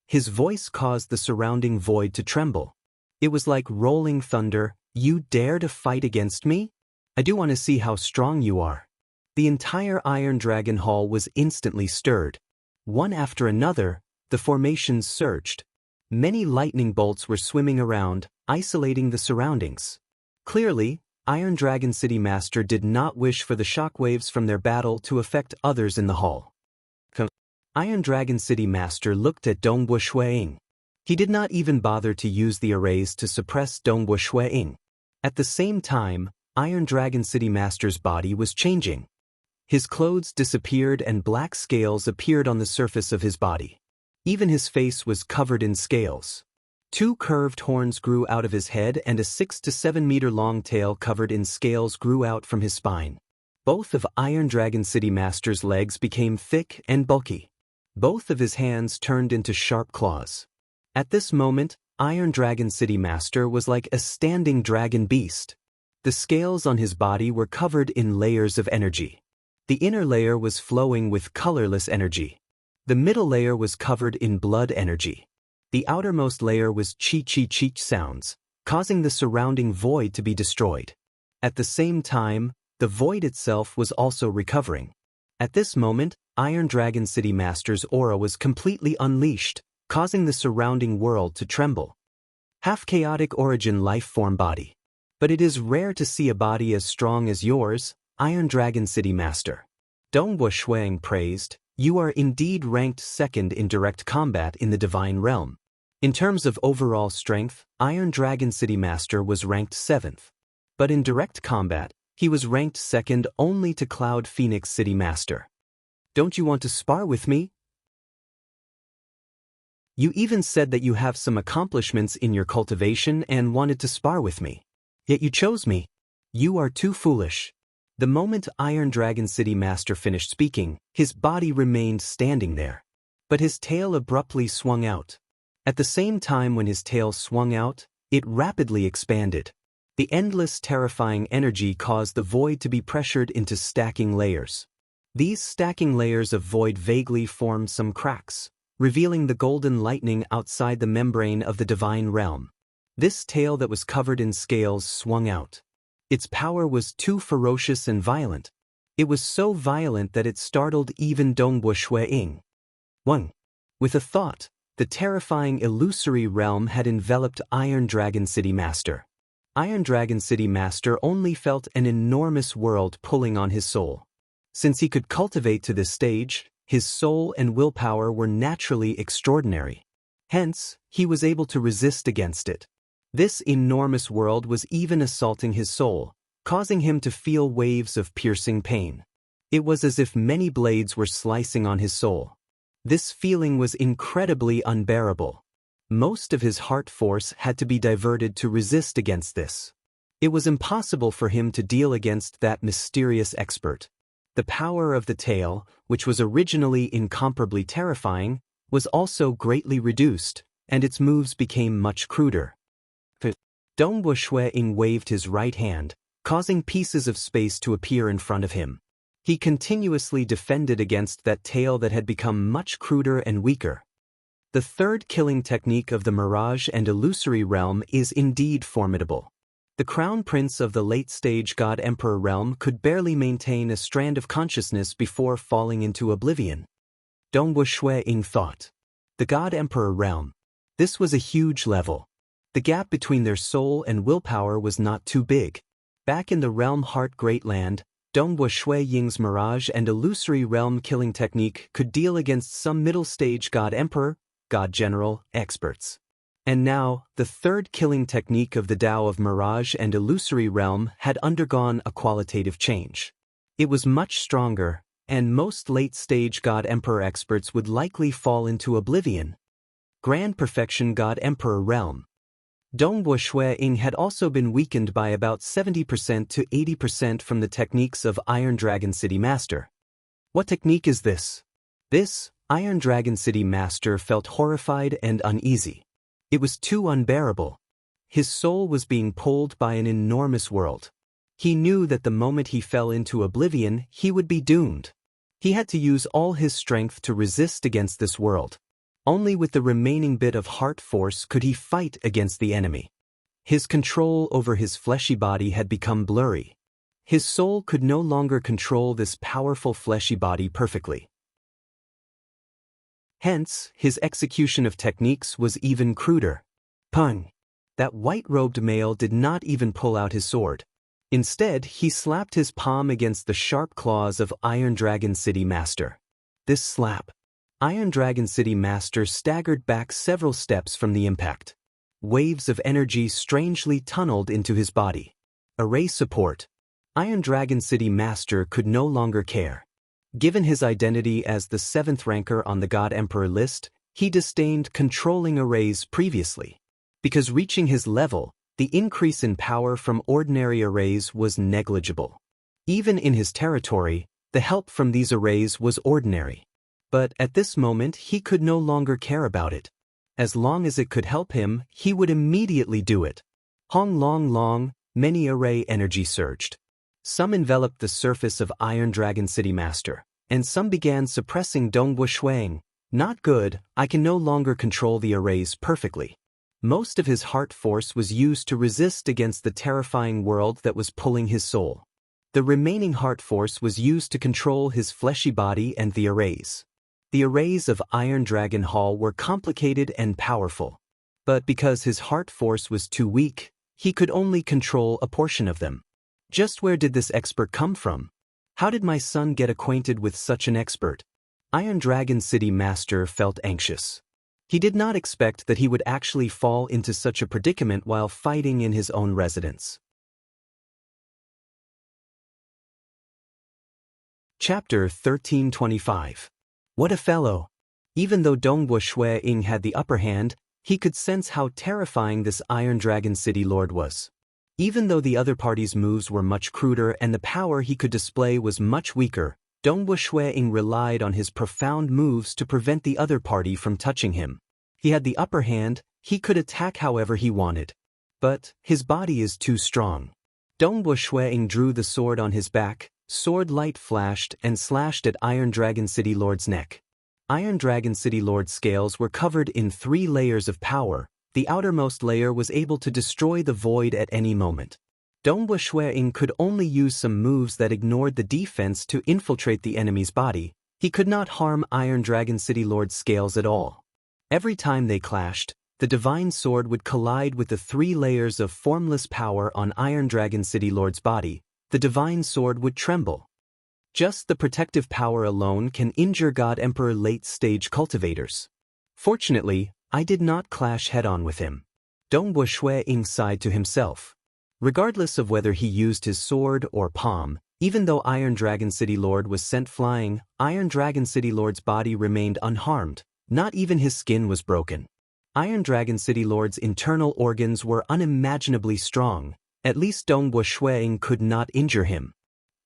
His voice caused the surrounding void to tremble. It was like rolling thunder. You dare to fight against me? I do want to see how strong you are. The entire Iron Dragon Hall was instantly stirred. One after another, the formations surged. Many lightning bolts were swimming around, isolating the surroundings. Clearly, Iron Dragon City Master did not wish for the shockwaves from their battle to affect others in the hall. Iron Dragon City Master looked at Dongwu Shui-ing. He did not even bother to use the arrays to suppress Dongwu Shui-ing. At the same time, Iron Dragon City Master's body was changing. His clothes disappeared and black scales appeared on the surface of his body. Even his face was covered in scales. 2 curved horns grew out of his head and a 6 to 7 meter long tail covered in scales grew out from his spine. Both of Iron Dragon City Master's legs became thick and bulky. Both of his hands turned into sharp claws. At this moment, Iron Dragon City Master was like a standing dragon beast. The scales on his body were covered in layers of energy. The inner layer was flowing with colorless energy. The middle layer was covered in blood energy. The outermost layer was chi-chi-chi sounds, causing the surrounding void to be destroyed. At the same time, the void itself was also recovering. At this moment, Iron Dragon City Master's aura was completely unleashed, causing the surrounding world to tremble. Half-chaotic origin life-form body. But it is rare to see a body as strong as yours, Iron Dragon City Master. Dongwu Shui-ing praised. You are indeed ranked 2nd in direct combat in the Divine Realm. In terms of overall strength, Iron Dragon City Master was ranked 7th. But in direct combat, he was ranked 2nd only to Cloud Phoenix City Master. Don't you want to spar with me? You even said that you have some accomplishments in your cultivation and wanted to spar with me. Yet you chose me. You are too foolish. The moment Iron Dragon City Master finished speaking, his body remained standing there. But his tail abruptly swung out. At the same time when his tail swung out, it rapidly expanded. The endless terrifying energy caused the void to be pressured into stacking layers. These stacking layers of void vaguely formed some cracks, revealing the golden lightning outside the membrane of the divine realm. This tail that was covered in scales swung out. Its power was too ferocious and violent. It was so violent that it startled even Dongbo Shui-Ying. 1. With a thought, the terrifying illusory realm had enveloped Iron Dragon City Master. Iron Dragon City Master only felt an enormous world pulling on his soul. Since he could cultivate to this stage, his soul and willpower were naturally extraordinary. Hence, he was able to resist against it. This enormous world was even assaulting his soul, causing him to feel waves of piercing pain. It was as if many blades were slicing on his soul. This feeling was incredibly unbearable. Most of his heart force had to be diverted to resist against this. It was impossible for him to deal against that mysterious expert. The power of the tail, which was originally incomparably terrifying, was also greatly reduced, and its moves became much cruder. Dongbo Shui-Ying waved his right hand, causing pieces of space to appear in front of him. He continuously defended against that tail that had become much cruder and weaker. The third killing technique of the Mirage and Illusory realm is indeed formidable. The Crown Prince of the late-stage God Emperor realm could barely maintain a strand of consciousness before falling into oblivion. Dongbo Shui-Ying thought. The God Emperor realm. This was a huge level. The gap between their soul and willpower was not too big. Back in the realm Heart Great Land, Dongbo Shui-Ying's Mirage and Illusory realm killing technique could deal against some middle-stage God Emperor, God General, experts. And now, the third killing technique of the Tao of Mirage and Illusory realm had undergone a qualitative change. It was much stronger, and most late-stage God Emperor experts would likely fall into oblivion. Grand Perfection God Emperor realm. Dongbo Shui-Ying had also been weakened by about 70% to 80% from the techniques of Iron Dragon City Master. What technique is this? This, Iron Dragon City Master felt horrified and uneasy. It was too unbearable. His soul was being pulled by an enormous world. He knew that the moment he fell into oblivion, he would be doomed. He had to use all his strength to resist against this world. Only with the remaining bit of heart force could he fight against the enemy. His control over his fleshy body had become blurry. His soul could no longer control this powerful fleshy body perfectly. Hence, his execution of techniques was even cruder. Pung! That white-robed male did not even pull out his sword. Instead, he slapped his palm against the sharp claws of Iron Dragon City Master. This slap. Iron Dragon City Master staggered back several steps from the impact. Waves of energy strangely tunneled into his body. Array support. Iron Dragon City Master could no longer care. Given his identity as the 7th ranker on the God Emperor list, he disdained controlling arrays previously. Because reaching his level, the increase in power from ordinary arrays was negligible. Even in his territory, the help from these arrays was ordinary. But at this moment he could no longer care about it. As long as it could help him, he would immediately do it. Hong long long, many array energy surged. Some enveloped the surface of Iron Dragon City Master, and some began suppressing Dongbo Shui-Ying. Not good, I can no longer control the arrays perfectly. Most of his heart force was used to resist against the terrifying world that was pulling his soul. The remaining heart force was used to control his fleshy body and the arrays. The arrays of Iron Dragon Hall were complicated and powerful. But because his heart force was too weak, he could only control a portion of them. Just where did this expert come from? How did my son get acquainted with such an expert? Iron Dragon City Master felt anxious. He did not expect that he would actually fall into such a predicament while fighting in his own residence. Chapter 1325. What a fellow! Even though Dongwu Shui Ying had the upper hand, he could sense how terrifying this Iron Dragon City Lord was. Even though the other party's moves were much cruder and the power he could display was much weaker, Dongwu Shui Ying relied on his profound moves to prevent the other party from touching him. He had the upper hand, he could attack however he wanted. But his body is too strong. Dongwu Shui Ying drew the sword on his back, sword light flashed and slashed at Iron Dragon City Lord's neck. Iron Dragon City Lord's scales were covered in 3 layers of power. The outermost layer was able to destroy the void at any moment. Dongwu Shui Ying could only use some moves that ignored the defense to infiltrate the enemy's body. He could not harm Iron Dragon City Lord's scales at all. Every time they clashed, the divine sword would collide with the 3 layers of formless power on Iron Dragon City Lord's body. The divine sword would tremble. Just the protective power alone can injure God Emperor late-stage cultivators. Fortunately, I did not clash head-on with him. Dongwu Shui Ying sighed to himself. Regardless of whether he used his sword or palm, even though Iron Dragon City Lord was sent flying, Iron Dragon City Lord's body remained unharmed. Not even his skin was broken. Iron Dragon City Lord's internal organs were unimaginably strong. At least Dongwu Shui Ying could not injure him.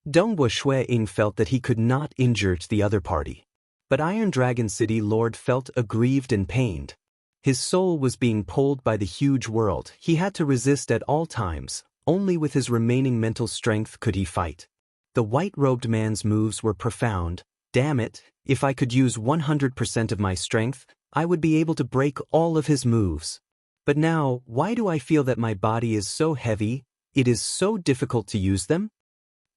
Dongwu Shui Ying felt that he could not injure the other party. But Iron Dragon City Lord felt aggrieved and pained. His soul was being pulled by the huge world. He had to resist at all times. Only with his remaining mental strength could he fight. The white-robed man's moves were profound. Damn it, if I could use 100% of my strength, I would be able to break all of his moves. But now, why do I feel that my body is so heavy? It is so difficult to use them?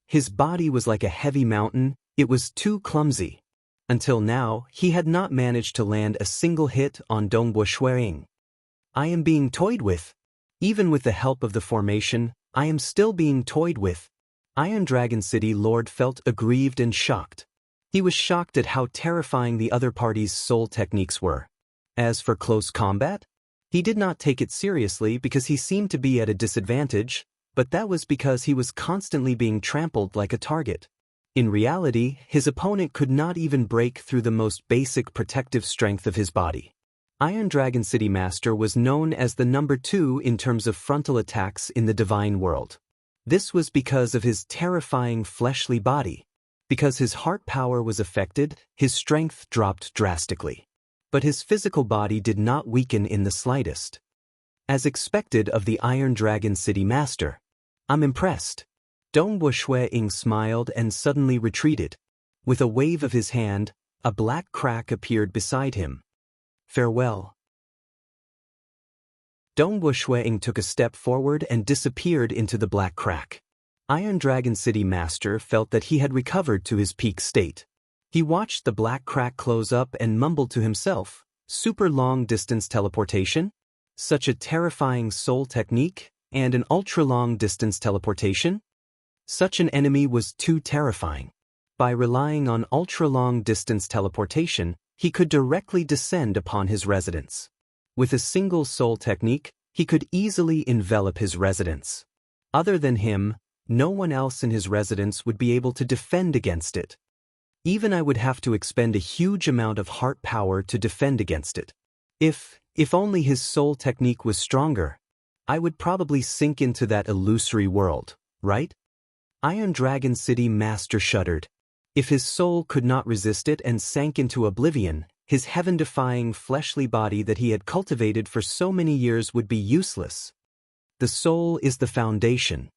His body was like a heavy mountain. It was too clumsy. Until now, he had not managed to land a single hit on Dongwu Shui Ying. I am being toyed with. Even with the help of the formation, I am still being toyed with. Iron Dragon City Lord felt aggrieved and shocked. He was shocked at how terrifying the other party's soul techniques were. As for close combat, he did not take it seriously because he seemed to be at a disadvantage, but that was because he was constantly being trampled like a target. In reality, his opponent could not even break through the most basic protective strength of his body. Iron Dragon City Master was known as the number 2 in terms of frontal attacks in the divine world. This was because of his terrifying fleshly body. Because his heart power was affected, his strength dropped drastically. But his physical body did not weaken in the slightest. As expected of the Iron Dragon City Master. I'm impressed. Dongwu Shui Ying smiled and suddenly retreated. With a wave of his hand, a black crack appeared beside him. Farewell. Dongwu Shui Ying took a step forward and disappeared into the black crack. Iron Dragon City Master felt that he had recovered to his peak state. He watched the black crack close up and mumbled to himself, super long-distance teleportation? Such a terrifying soul technique, and an ultra-long-distance teleportation? Such an enemy was too terrifying. By relying on ultra-long-distance teleportation, he could directly descend upon his residence. With a single soul technique, he could easily envelop his residence. Other than him, no one else in his residence would be able to defend against it. Even I would have to expend a huge amount of heart power to defend against it. If only his soul technique was stronger, I would probably sink into that illusory world, right? Iron Dragon City Master shuddered. If his soul could not resist it and sank into oblivion, his heaven-defying fleshly body that he had cultivated for so many years would be useless. The soul is the foundation.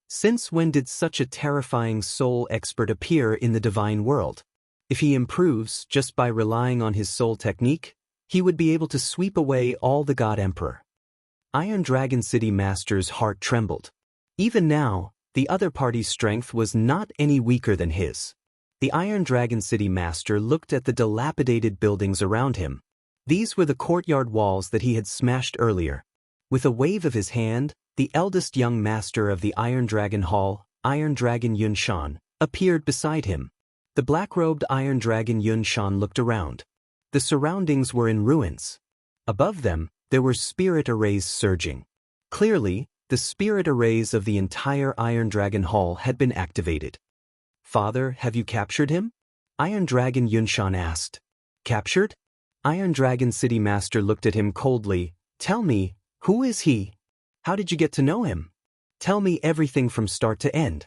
Since when did such a terrifying soul expert appear in the divine world? If he improves just by relying on his soul technique, he would be able to sweep away all the God Emperor. Iron Dragon City Master's heart trembled. Even now, the other party's strength was not any weaker than his. The Iron Dragon City Master looked at the dilapidated buildings around him. These were the courtyard walls that he had smashed earlier. With a wave of his hand, the eldest young master of the Iron Dragon Hall, Iron Dragon Yunshan, appeared beside him. The black-robed Iron Dragon Yunshan looked around. The surroundings were in ruins. Above them, there were spirit arrays surging. Clearly, the spirit arrays of the entire Iron Dragon Hall had been activated. Father, have you captured him? Iron Dragon Yunshan asked. Captured? Iron Dragon City Master looked at him coldly. Tell me, who is he? How did you get to know him? Tell me everything from start to end.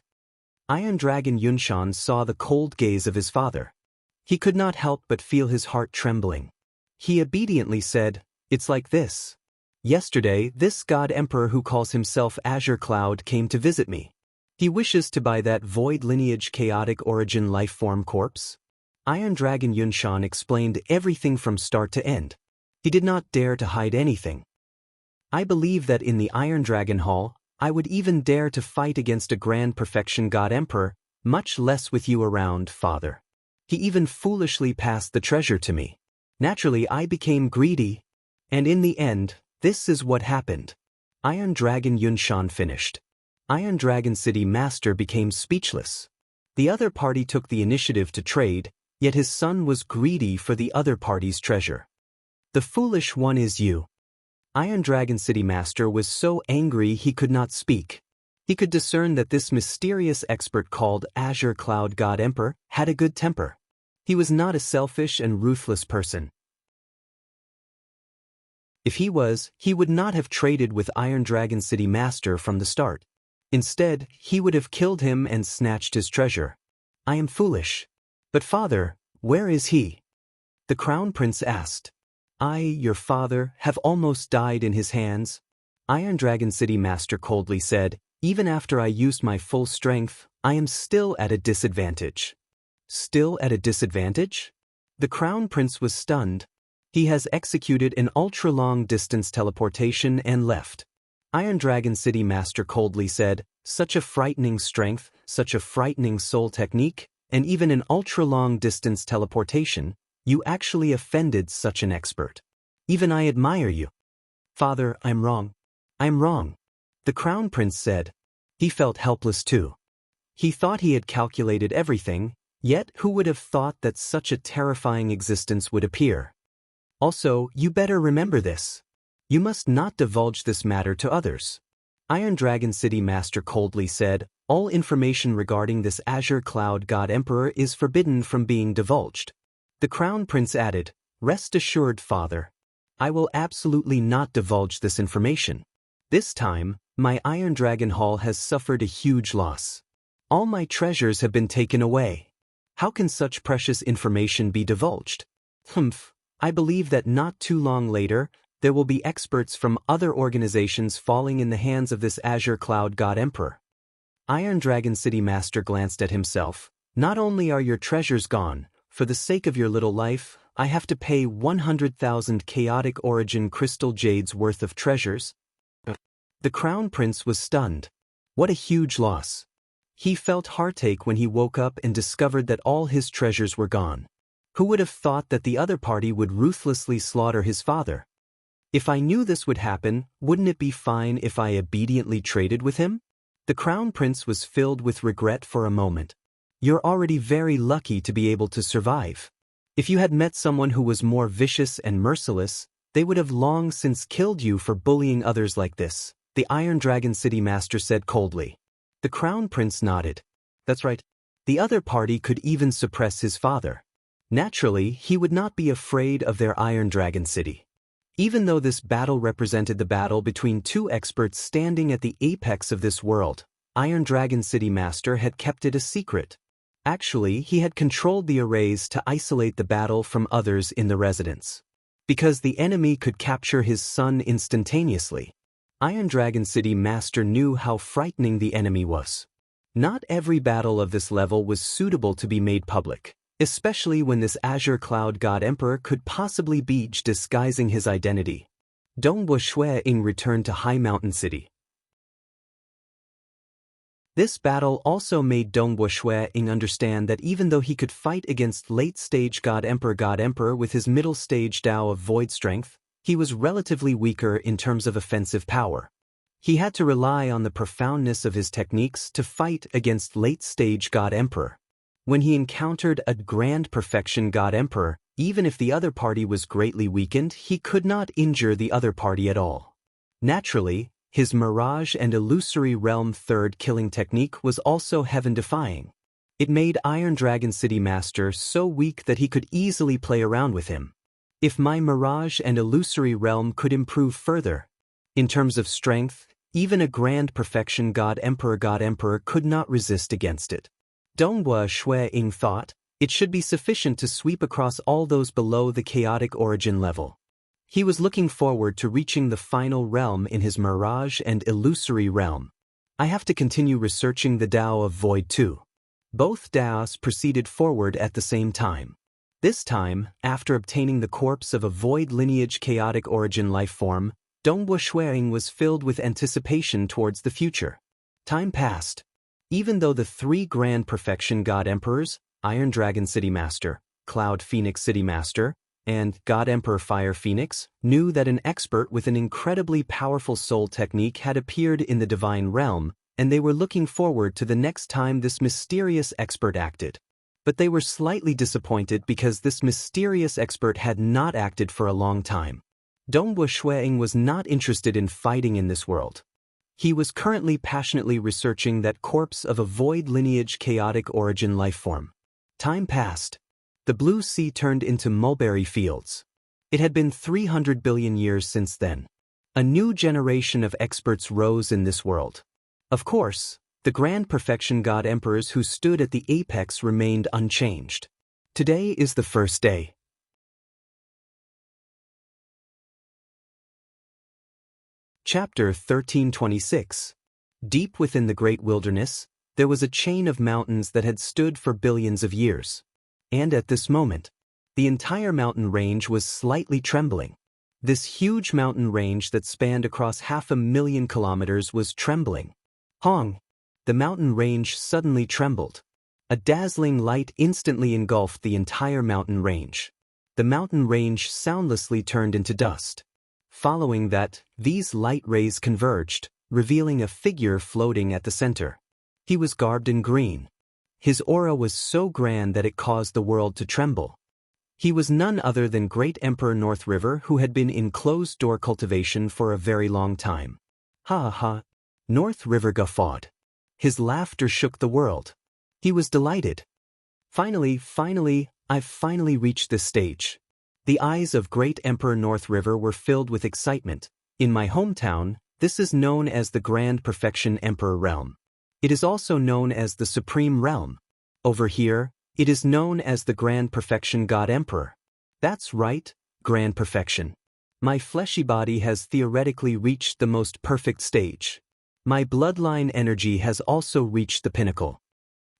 Iron Dragon Yunshan saw the cold gaze of his father. He could not help but feel his heart trembling. He obediently said, It's like this. Yesterday, this God Emperor who calls himself Azure Cloud came to visit me. He wishes to buy that void lineage chaotic origin life form corpse. Iron Dragon Yunshan explained everything from start to end. He did not dare to hide anything. I believe that in the Iron Dragon Hall, I would even dare to fight against a Grand Perfection God Emperor, much less with you around, Father. He even foolishly passed the treasure to me. Naturally, I became greedy. And in the end, this is what happened. Iron Dragon Yunshan finished. Iron Dragon City Master became speechless. The other party took the initiative to trade, yet his son was greedy for the other party's treasure. The foolish one is you. Iron Dragon City Master was so angry he could not speak. He could discern that this mysterious expert called Azure Cloud God Emperor had a good temper. He was not a selfish and ruthless person. If he was, he would not have traded with Iron Dragon City Master from the start. Instead, he would have killed him and snatched his treasure. I am foolish. But father, where is he? The Crown Prince asked. I, your father, have almost died in his hands. Iron Dragon City Master coldly said, Even after I used my full strength, I am still at a disadvantage. Still at a disadvantage? The Crown Prince was stunned. He has executed an ultra-long distance teleportation and left. Iron Dragon City Master coldly said, Such a frightening strength, such a frightening soul technique, and even an ultra-long distance teleportation, you actually offended such an expert. Even I admire you. Father, I'm wrong. I'm wrong. The Crown Prince said. He felt helpless too. He thought he had calculated everything, yet who would have thought that such a terrifying existence would appear? Also, you better remember this. You must not divulge this matter to others. Iron Dragon City Master coldly said, All information regarding this Azure Cloud God Emperor is forbidden from being divulged. The Crown Prince added, Rest assured, Father. I will absolutely not divulge this information. This time, my Iron Dragon Hall has suffered a huge loss. All my treasures have been taken away. How can such precious information be divulged? I believe that not too long later, there will be experts from other organizations falling in the hands of this Azure Cloud God Emperor. Iron Dragon City Master glanced at himself. Not only are your treasures gone, for the sake of your little life, I have to pay 100,000 chaotic origin crystal jades worth of treasures. The Crown Prince was stunned. What a huge loss. He felt heartache when he woke up and discovered that all his treasures were gone. Who would have thought that the other party would ruthlessly slaughter his father? If I knew this would happen, wouldn't it be fine if I obediently traded with him? The Crown Prince was filled with regret for a moment. You're already very lucky to be able to survive. If you had met someone who was more vicious and merciless, they would have long since killed you for bullying others like this, the Iron Dragon City Master said coldly. The Crown Prince nodded. That's right. The other party could even suppress his father. Naturally, he would not be afraid of their Iron Dragon City. Even though this battle represented the battle between two experts standing at the apex of this world, Iron Dragon City Master had kept it a secret. Actually, he had controlled the arrays to isolate the battle from others in the residence. Because the enemy could capture his son instantaneously. Iron Dragon City Master knew how frightening the enemy was. Not every battle of this level was suitable to be made public, especially when this Azure Cloud God Emperor could possibly be disguising his identity. Dongbo Shui-ing returned to High Mountain City. This battle also made Dongbo Shui-ing understand that even though he could fight against late-stage God Emperor with his middle-stage Dao of Void Strength, he was relatively weaker in terms of offensive power. He had to rely on the profoundness of his techniques to fight against late-stage God Emperor. When he encountered a Grand Perfection God Emperor, even if the other party was greatly weakened, he could not injure the other party at all. Naturally, his Mirage and Illusory Realm third killing technique was also heaven-defying. It made Iron Dragon City Master so weak that he could easily play around with him. If my Mirage and Illusory Realm could improve further, in terms of strength, even a Grand Perfection God Emperor could not resist against it. Donghua Shui Ying thought, it should be sufficient to sweep across all those below the chaotic origin level. He was looking forward to reaching the final realm in his Mirage and Illusory Realm. I have to continue researching the Tao of Void too. Both Daos proceeded forward at the same time. This time, after obtaining the corpse of a Void lineage chaotic origin life form, Donghua Shuiying was filled with anticipation towards the future. Time passed. Even though the 3 Grand Perfection God Emperors, Iron Dragon City Master, Cloud Phoenix City Master, and God Emperor Fire Phoenix, knew that an expert with an incredibly powerful soul technique had appeared in the Divine Realm, and they were looking forward to the next time this mysterious expert acted. But they were slightly disappointed because this mysterious expert had not acted for a long time. Donghua Shuiying was not interested in fighting in this world. He was currently passionately researching that corpse of a Void lineage chaotic origin lifeform. Time passed. The blue sea turned into mulberry fields. It had been 300 billion years since then. A new generation of experts rose in this world. Of course, the Grand Perfection God Emperors who stood at the apex remained unchanged. Today is the first day. Chapter 1326. Deep within the great wilderness, there was a chain of mountains that had stood for billions of years. And at this moment, the entire mountain range was slightly trembling. This huge mountain range that spanned across 500,000 kilometers was trembling. Hong! The mountain range suddenly trembled. A dazzling light instantly engulfed the entire mountain range. The mountain range soundlessly turned into dust. Following that, these light rays converged, revealing a figure floating at the center. He was garbed in green. His aura was so grand that it caused the world to tremble. He was none other than Great Emperor North River, who had been in closed-door cultivation for a very long time. Ha ha! North River guffawed. His laughter shook the world. He was delighted. Finally, I've finally reached this stage. The eyes of Great Emperor North River were filled with excitement. In my hometown, this is known as the Grand Perfection Emperor Realm. It is also known as the Supreme Realm. Over here, it is known as the Grand Perfection God Emperor. That's right, Grand Perfection. My fleshy body has theoretically reached the most perfect stage. My bloodline energy has also reached the pinnacle.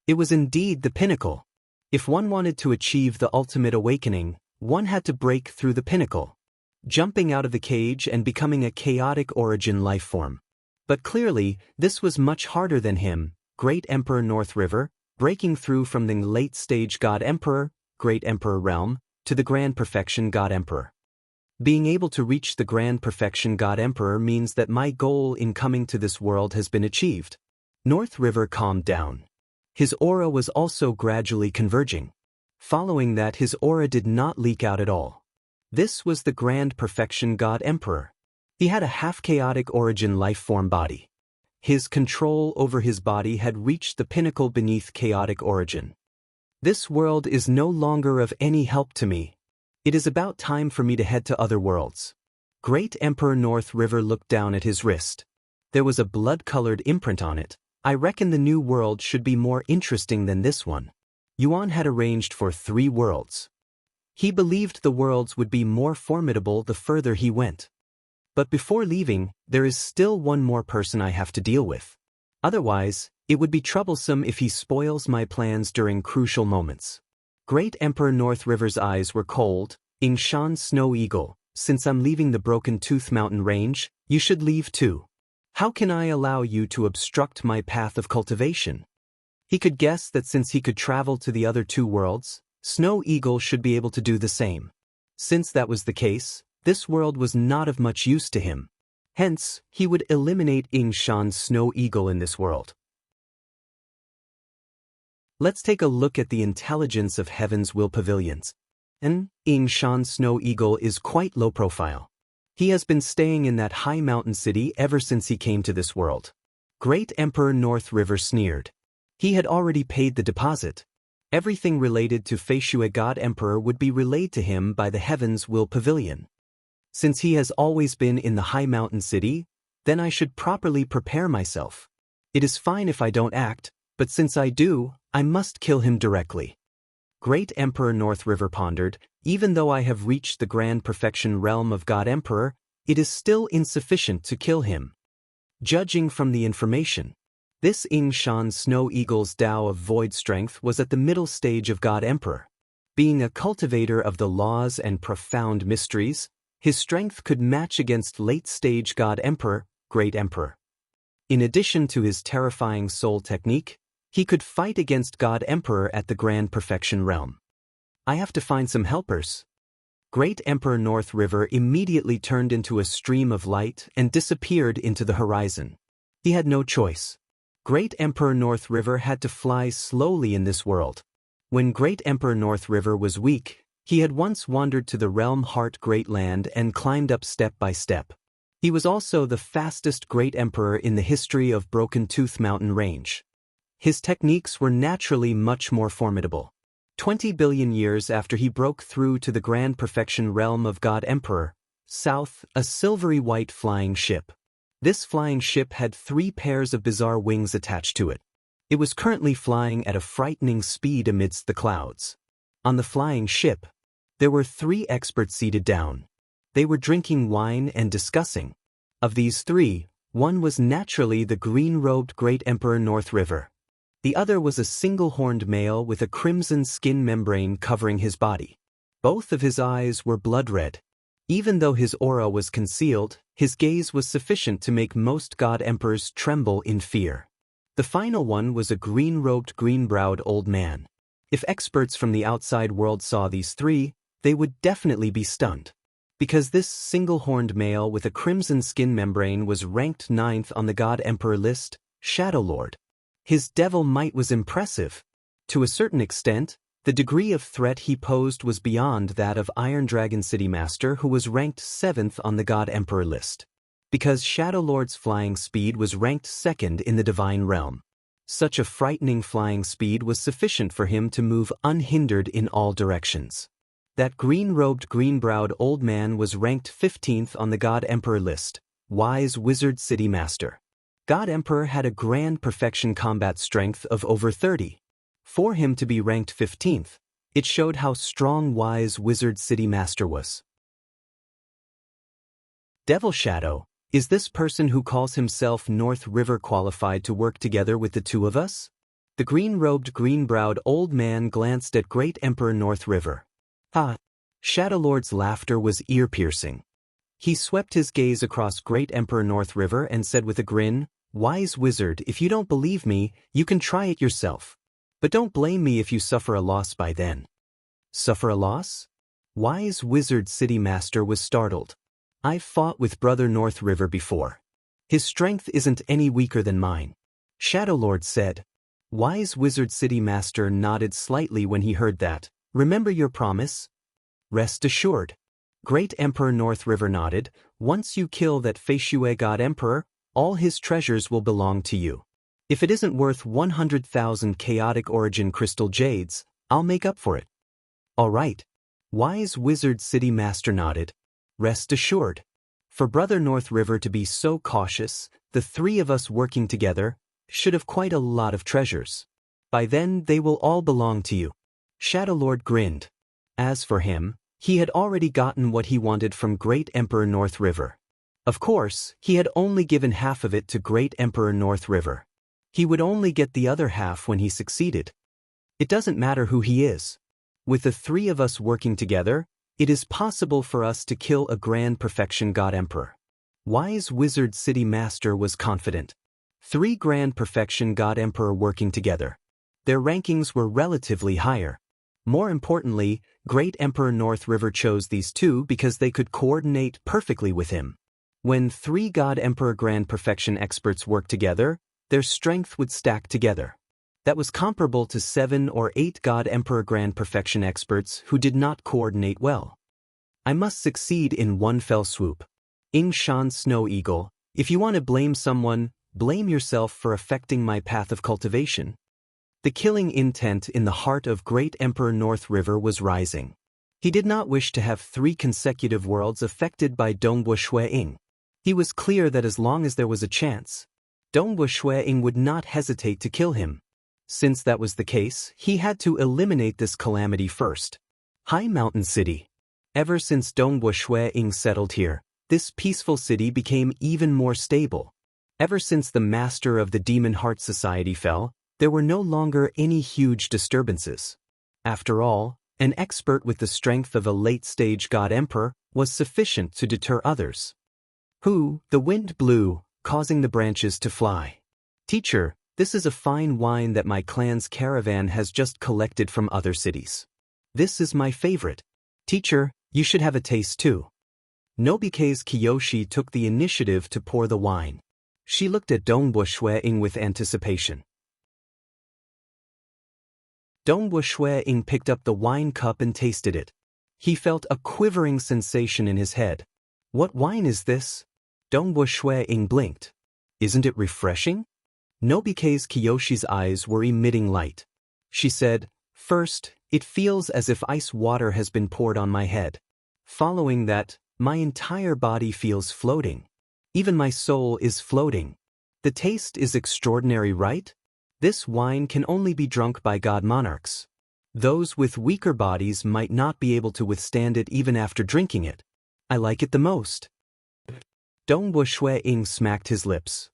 It was indeed the pinnacle. If one wanted to achieve the ultimate awakening, one had to break through the pinnacle, jumping out of the cage and becoming a chaotic origin lifeform. But clearly, this was much harder than him, Great Emperor North River, breaking through from the late-stage God Emperor, Great Emperor Realm, to the Grand Perfection God Emperor. Being able to reach the Grand Perfection God Emperor means that my goal in coming to this world has been achieved. North River calmed down. His aura was also gradually converging. Following that, his aura did not leak out at all. This was the Grand Perfection God Emperor. He had a half-chaotic origin life-form body. His control over his body had reached the pinnacle beneath chaotic origin. This world is no longer of any help to me. It is about time for me to head to other worlds. Great Emperor North River looked down at his wrist. There was a blood-colored imprint on it. I reckon the new world should be more interesting than this one. Yuan had arranged for 3 worlds. He believed the worlds would be more formidable the further he went. But before leaving, there is still one more person I have to deal with. Otherwise, it would be troublesome if he spoils my plans during crucial moments. Great Emperor North River's eyes were cold. Yingshan Snow Eagle, since I'm leaving the Broken Tooth Mountain Range, you should leave too. How can I allow you to obstruct my path of cultivation? He could guess that since he could travel to the other 2 worlds, Snow Eagle should be able to do the same. Since that was the case, this world was not of much use to him. Hence, he would eliminate Yingshan's Snow Eagle in this world. Let's take a look at the intelligence of Heaven's Will Pavilions. Yingshan's Snow Eagle is quite low profile. He has been staying in that high mountain city ever since he came to this world. Great Emperor North River sneered. He had already paid the deposit. Everything related to Fei Shui God Emperor would be relayed to him by the Heavens Will Pavilion. Since he has always been in the high mountain city, then I should properly prepare myself. It is fine if I don't act, but since I do, I must kill him directly. Great Emperor North River pondered, even though I have reached the grand perfection realm of God Emperor, it is still insufficient to kill him. Judging from the information, this Ying Shan Snow Eagle's Tao of Void Strength was at the middle stage of God Emperor. Being a cultivator of the laws and profound mysteries, his strength could match against late-stage God Emperor, Great Emperor. In addition to his terrifying soul technique, he could fight against God Emperor at the Grand Perfection realm. I have to find some helpers. Great Emperor North River immediately turned into a stream of light and disappeared into the horizon. He had no choice. Great Emperor North River had to fly slowly in this world. When Great Emperor North River was weak, he had once wandered to the realm Heart Great Land and climbed up step by step. He was also the fastest Great Emperor in the history of Broken Tooth Mountain Range. His techniques were naturally much more formidable. 20 billion years after he broke through to the Grand Perfection realm of God Emperor, south, a silvery white flying ship. This flying ship had 3 pairs of bizarre wings attached to it. It was currently flying at a frightening speed amidst the clouds. On the flying ship, there were 3 experts seated down. They were drinking wine and discussing. Of these 3, one was naturally the green-robed Great Emperor North River. The other was a single-horned male with a crimson skin membrane covering his body. Both of his eyes were blood red. Even though his aura was concealed, his gaze was sufficient to make most God Emperors tremble in fear. The final one was a green-robed, green-browed old man. If experts from the outside world saw these 3, they would definitely be stunned. Because this single-horned male with a crimson skin membrane was ranked 9th on the God Emperor list, Shadow Lord. His devil might was impressive. To a certain extent, the degree of threat he posed was beyond that of Iron Dragon City Master, who was ranked 7th on the God Emperor list. Because Shadow Lord's flying speed was ranked 2nd in the Divine Realm. Such a frightening flying speed was sufficient for him to move unhindered in all directions. That green-robed, green-browed old man was ranked 15th on the God Emperor list, Wise Wizard City Master. God Emperor had a grand perfection combat strength of over 30. For him to be ranked 15th, it showed how strong Wise Wizard City Master was. Devil Shadow, is this person who calls himself North River qualified to work together with the 2 of us? The green-robed, green-browed old man glanced at Great Emperor North River. Ha! Shadow Lord's laughter was ear-piercing. He swept his gaze across Great Emperor North River and said with a grin, "Wise wizard, if you don't believe me, you can try it yourself. But don't blame me if you suffer a loss by then." Suffer a loss? Wise Wizard City Master was startled. I've fought with Brother North River before. His strength isn't any weaker than mine. Shadow Lord said. Wise Wizard City Master nodded slightly when he heard that. Remember your promise? Rest assured. Great Emperor North River nodded. Once you kill that Fei Shui God Emperor, all his treasures will belong to you. If it isn't worth 100,000 chaotic origin crystal jades, I'll make up for it. All right. Wise Wizard City Master nodded. Rest assured. For Brother North River to be so cautious, the 3 of us working together should have quite a lot of treasures. By then they will all belong to you. Shadow Lord grinned. As for him, he had already gotten what he wanted from Great Emperor North River. Of course, he had only given half of it to Great Emperor North River. He would only get the other half when he succeeded. It doesn't matter who he is. With the 3 of us working together, it is possible for us to kill a Grand Perfection God Emperor. Wise Wizard City Master was confident. 3 Grand Perfection God Emperor working together. Their rankings were relatively higher. More importantly, Great Emperor North River chose these 2 because they could coordinate perfectly with him. When 3 God Emperor Grand Perfection experts worked together, their strength would stack together. That was comparable to 7 or 8 God Emperor Grand Perfection experts who did not coordinate well. I must succeed in one fell swoop. Ying Shan Snow Eagle, if you want to blame someone, blame yourself for affecting my path of cultivation. The killing intent in the heart of Great Emperor North River was rising. He did not wish to have 3 consecutive worlds affected by Dongbu Shuiying. He was clear that as long as there was a chance, Dongbu Shuiying would not hesitate to kill him. Since that was the case, he had to eliminate this calamity first. High Mountain City. Ever since Dongbu Shuiying settled here, this peaceful city became even more stable. Ever since the master of the Demon Heart Society fell, there were no longer any huge disturbances. After all, an expert with the strength of a late-stage god emperor was sufficient to deter others. The wind blew, causing the branches to fly. Teacher, this is a fine wine that my clan's caravan has just collected from other cities. This is my favorite. Teacher, you should have a taste too. Nobike's Kiyoshi took the initiative to pour the wine. She looked at Dongbu Shuiying with anticipation. Dongbu Shuiying picked up the wine cup and tasted it. He felt a quivering sensation in his head. What wine is this? Dongbu Shuiying blinked. Isn't it refreshing? Nobike's Kiyoshi's eyes were emitting light. She said, First, it feels as if ice water has been poured on my head. Following that, my entire body feels floating. Even my soul is floating. The taste is extraordinary, right? This wine can only be drunk by god monarchs. Those with weaker bodies might not be able to withstand it even after drinking it. I like it the most. Dongbu Shuiying smacked his lips.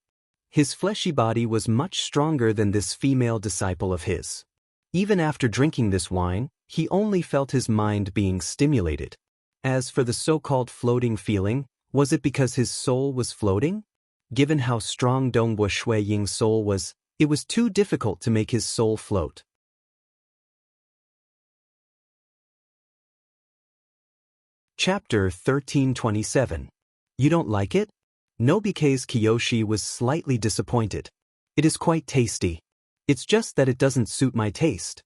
His fleshy body was much stronger than this female disciple of his. Even after drinking this wine, he only felt his mind being stimulated. As for the so-called floating feeling, was it because his soul was floating? Given how strong Dongbu Shuiying's soul was, it was too difficult to make his soul float. Chapter 1327. You don't like it? Nobike's Kiyoshi was slightly disappointed. It is quite tasty. It's just that it doesn't suit my taste.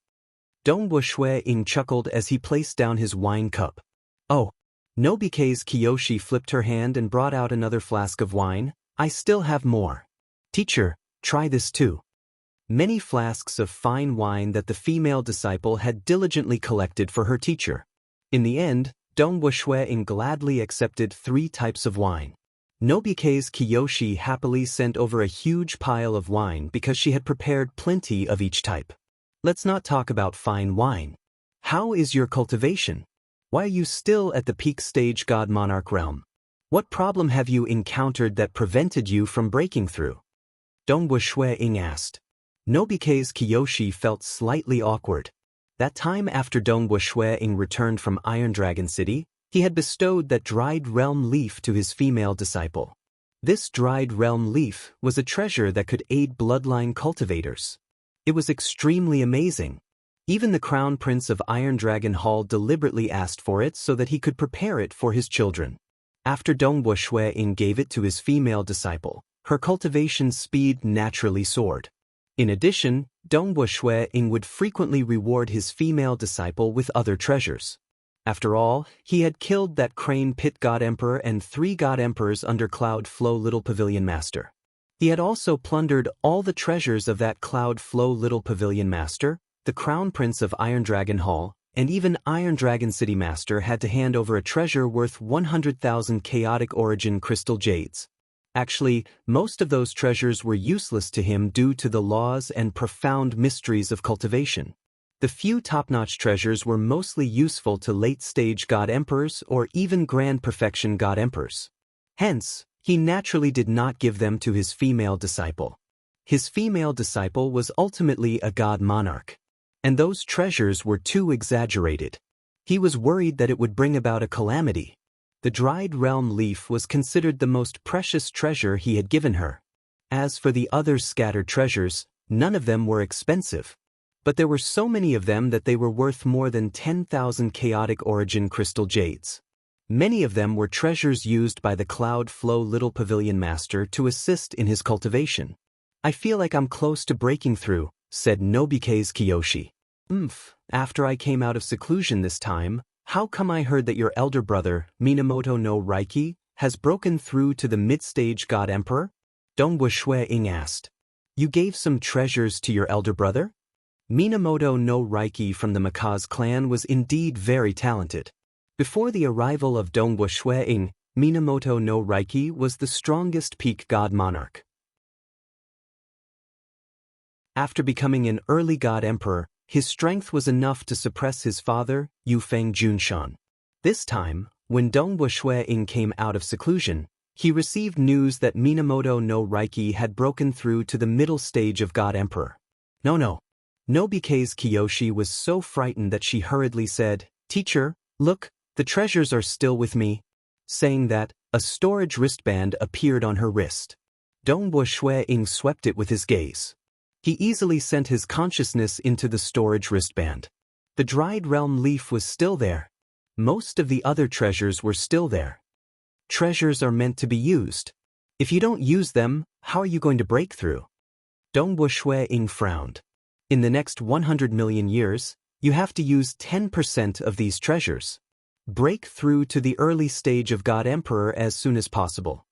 Dongbu Shuiying chuckled as he placed down his wine cup. Oh. Nobike's Kiyoshi flipped her hand and brought out another flask of wine. I still have more. Teacher, try this too. Many flasks of fine wine that the female disciple had diligently collected for her teacher. In the end, Dongbu Shuiying gladly accepted 3 types of wine. Nobike's Kiyoshi happily sent over a huge pile of wine because she had prepared plenty of each type. Let's not talk about fine wine. How is your cultivation? Why are you still at the peak stage god monarch realm? What problem have you encountered that prevented you from breaking through? Dongbu Shuiying asked. Nobike's Kiyoshi felt slightly awkward. That time after Dongbu Shuiying returned from Iron Dragon City, he had bestowed that dried realm leaf to his female disciple. This dried realm leaf was a treasure that could aid bloodline cultivators. It was extremely amazing. Even the Crown Prince of Iron Dragon Hall deliberately asked for it so that he could prepare it for his children. After Dongbu Shuiying gave it to his female disciple, her cultivation speed naturally soared. In addition, Dongbu Shuiying would frequently reward his female disciple with other treasures. After all, he had killed that Crane Pit God Emperor and 3 God Emperors under Cloud Flow Little Pavilion Master. He had also plundered all the treasures of that Cloud Flow Little Pavilion Master, the Crown Prince of Iron Dragon Hall, and even Iron Dragon City Master had to hand over a treasure worth 100,000 chaotic origin crystal jades. Actually, most of those treasures were useless to him due to the laws and profound mysteries of cultivation. The few top-notch treasures were mostly useful to late-stage God Emperors or even Grand Perfection God Emperors. Hence, he naturally did not give them to his female disciple. His female disciple was ultimately a God Monarch. And those treasures were too exaggerated. He was worried that it would bring about a calamity. The dried realm leaf was considered the most precious treasure he had given her. As for the other scattered treasures, none of them were expensive. But there were so many of them that they were worth more than 10,000 chaotic origin crystal jades. Many of them were treasures used by the Cloud Flow Little Pavilion Master to assist in his cultivation. I feel like I'm close to breaking through, said Nobike's Kiyoshi. After I came out of seclusion this time, how come I heard that your elder brother, Minamoto no Raiki, has broken through to the mid-stage God Emperor? Dongbu Shuiying asked. You gave some treasures to your elder brother? Minamoto no Reiki from the Makaze clan was indeed very talented. Before the arrival of Dongwu Shueing, Minamoto no Reiki was the strongest peak god monarch. After becoming an early god emperor, his strength was enough to suppress his father, Yufeng Junshan. This time, when Dongwu Shueing came out of seclusion, he received news that Minamoto no Reiki had broken through to the middle stage of god emperor. No. Nobike's Kiyoshi was so frightened that she hurriedly said, "Teacher, look, the treasures are still with me." Saying that, a storage wristband appeared on her wrist. Dongwu Shueing swept it with his gaze. He easily sent his consciousness into the storage wristband. The dried realm leaf was still there. Most of the other treasures were still there. Treasures are meant to be used. If you don't use them, how are you going to break through? Dongwu Shueing frowned. In the next 100 million years, you have to use 10% of these treasures. Break through to the early stage of God Emperor as soon as possible.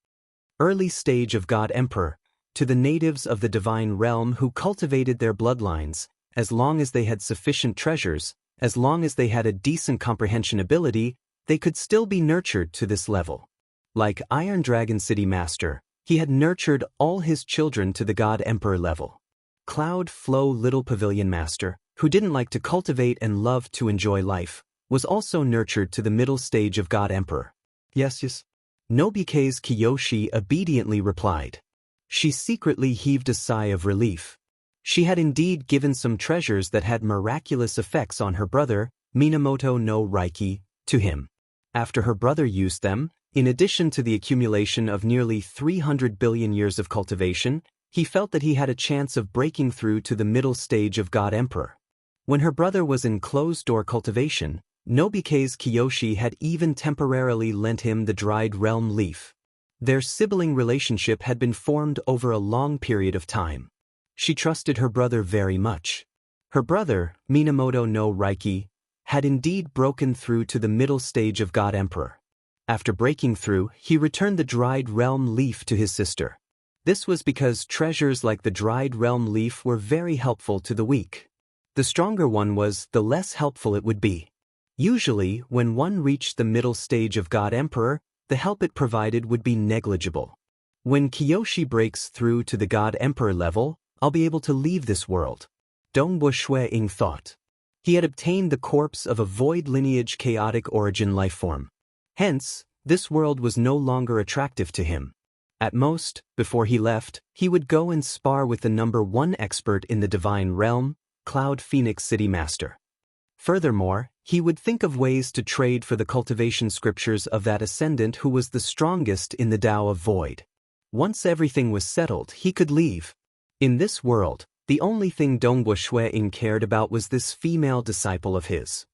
Early stage of God Emperor, to the natives of the divine realm who cultivated their bloodlines, as long as they had sufficient treasures, as long as they had a decent comprehension ability, they could still be nurtured to this level. Like Iron Dragon City Master, he had nurtured all his children to the God Emperor level. Cloud Flow Little Pavilion Master, who didn't like to cultivate and loved to enjoy life, was also nurtured to the middle stage of God Emperor. Yes. Nobike's Kiyoshi obediently replied. She secretly heaved a sigh of relief. She had indeed given some treasures that had miraculous effects on her brother, Minamoto no Reiki, to him. After her brother used them, in addition to the accumulation of nearly 300 billion years of cultivation, he felt that he had a chance of breaking through to the middle stage of God Emperor. When her brother was in closed-door cultivation, Nobike's Kiyoshi had even temporarily lent him the dried realm leaf. Their sibling relationship had been formed over a long period of time. She trusted her brother very much. Her brother, Minamoto no Reiki, had indeed broken through to the middle stage of God Emperor. After breaking through, he returned the dried realm leaf to his sister. This was because treasures like the dried realm leaf were very helpful to the weak. The stronger one was, the less helpful it would be. Usually, when one reached the middle stage of God Emperor, the help it provided would be negligible. When Kiyoshi breaks through to the God Emperor level, I'll be able to leave this world. Dongwu Shueing thought. He had obtained the corpse of a void lineage chaotic origin lifeform. Hence, this world was no longer attractive to him. At most, before he left, he would go and spar with the #1 expert in the divine realm, Cloud Phoenix City Master. Furthermore, he would think of ways to trade for the cultivation scriptures of that ascendant who was the strongest in the Tao of Void. Once everything was settled, he could leave. In this world, the only thing Dongwu Shueing cared about was this female disciple of his.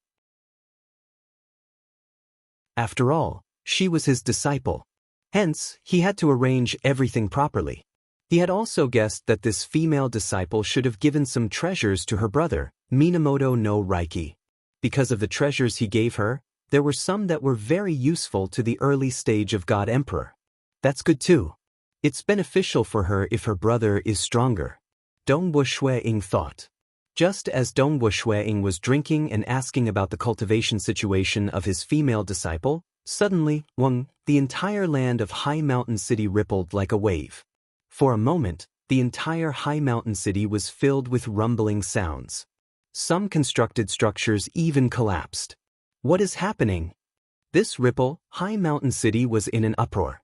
After all, she was his disciple. Hence, he had to arrange everything properly. He had also guessed that this female disciple should have given some treasures to her brother, Minamoto no Reiki. Because of the treasures he gave her, there were some that were very useful to the early stage of God Emperor. That's good too. It's beneficial for her if her brother is stronger. Dongwu Shueing thought. Just as Dongwu Shueing was drinking and asking about the cultivation situation of his female disciple, suddenly, the entire land of High Mountain City rippled like a wave. For a moment, the entire High Mountain City was filled with rumbling sounds. Some constructed structures even collapsed. What is happening? This ripple, High Mountain City was in an uproar.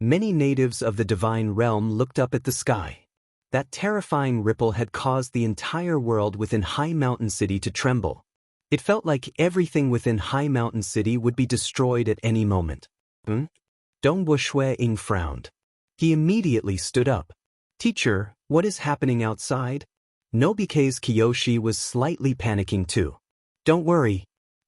Many natives of the divine realm looked up at the sky. That terrifying ripple had caused the entire world within High Mountain City to tremble. It felt like everything within High Mountain City would be destroyed at any moment. Dongwu Shueing frowned. He immediately stood up. Teacher, what is happening outside? Nobike's Kiyoshi was slightly panicking too. Don't worry,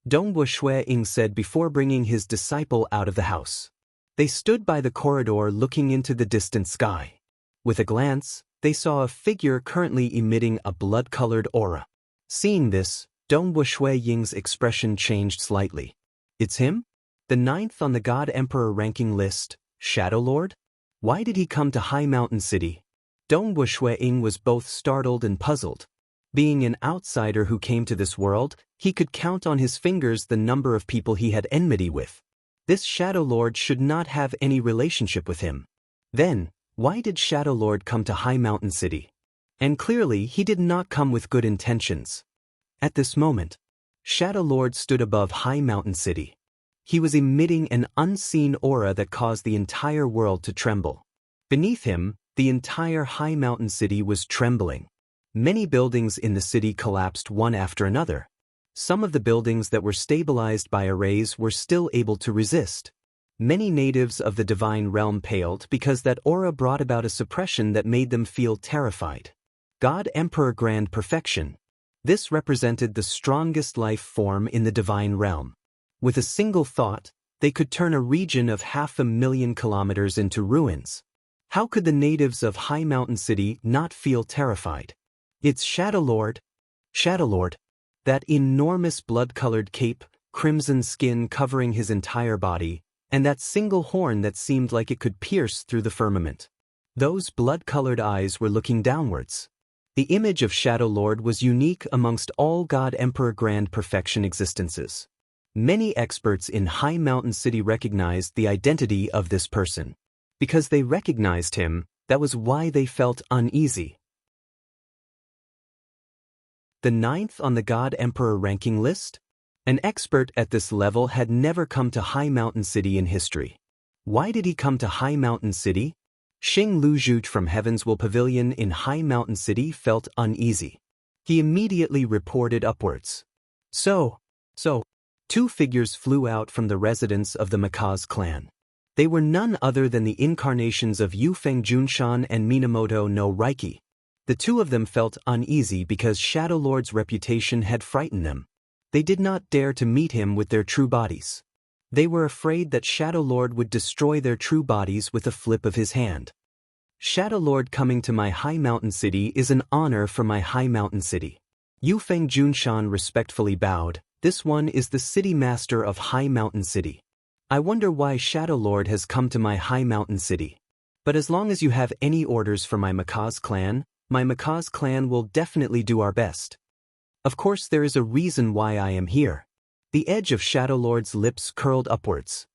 Dongwu Shueing said before bringing his disciple out of the house. They stood by the corridor looking into the distant sky. With a glance, they saw a figure currently emitting a blood-colored aura. Seeing this, Dongwu Shueing's expression changed slightly. It's him? The 9th on the God Emperor ranking list, Shadow Lord? Why did he come to High Mountain City? Dongwu Shueing was both startled and puzzled. Being an outsider who came to this world, he could count on his fingers the number of people he had enmity with. This Shadow Lord should not have any relationship with him. Then, why did Shadow Lord come to High Mountain City? And clearly he did not come with good intentions. At this moment, Shadow Lord stood above High Mountain City. He was emitting an unseen aura that caused the entire world to tremble. Beneath him, the entire High Mountain City was trembling. Many buildings in the city collapsed one after another. Some of the buildings that were stabilized by arrays were still able to resist. Many natives of the divine realm paled because that aura brought about a suppression that made them feel terrified. God Emperor Grand Perfection. This represented the strongest life form in the divine realm. With a single thought, they could turn a region of 500,000 kilometers into ruins. How could the natives of High Mountain City not feel terrified? It's Shadow Lord. Shadow Lord. That enormous blood-colored cape, crimson skin covering his entire body, and that single horn that seemed like it could pierce through the firmament. Those blood-colored eyes were looking downwards. The image of Shadow Lord was unique amongst all God Emperor Grand Perfection existences. Many experts in High Mountain City recognized the identity of this person. Because they recognized him, that was why they felt uneasy. The 9th on the God Emperor ranking list? An expert at this level had never come to High Mountain City in history. Why did he come to High Mountain City? Xing Luzhu from Heaven's Will Pavilion in High Mountain City felt uneasy. He immediately reported upwards. So, two figures flew out from the residence of the Macaws clan. They were none other than the incarnations of Yufeng Junshan and Minamoto no Reiki. The two of them felt uneasy because Shadow Lord's reputation had frightened them. They did not dare to meet him with their true bodies. They were afraid that Shadow Lord would destroy their true bodies with a flip of his hand. Shadow Lord coming to my High Mountain City is an honor for my High Mountain City. Yufeng Junshan respectfully bowed. This one is the city master of High Mountain City. I wonder why Shadow Lord has come to my High Mountain City. But as long as you have any orders for my Macaws clan, my Macaws clan will definitely do our best. Of course there is a reason why I am here. The edge of Shadow Lord's lips curled upwards.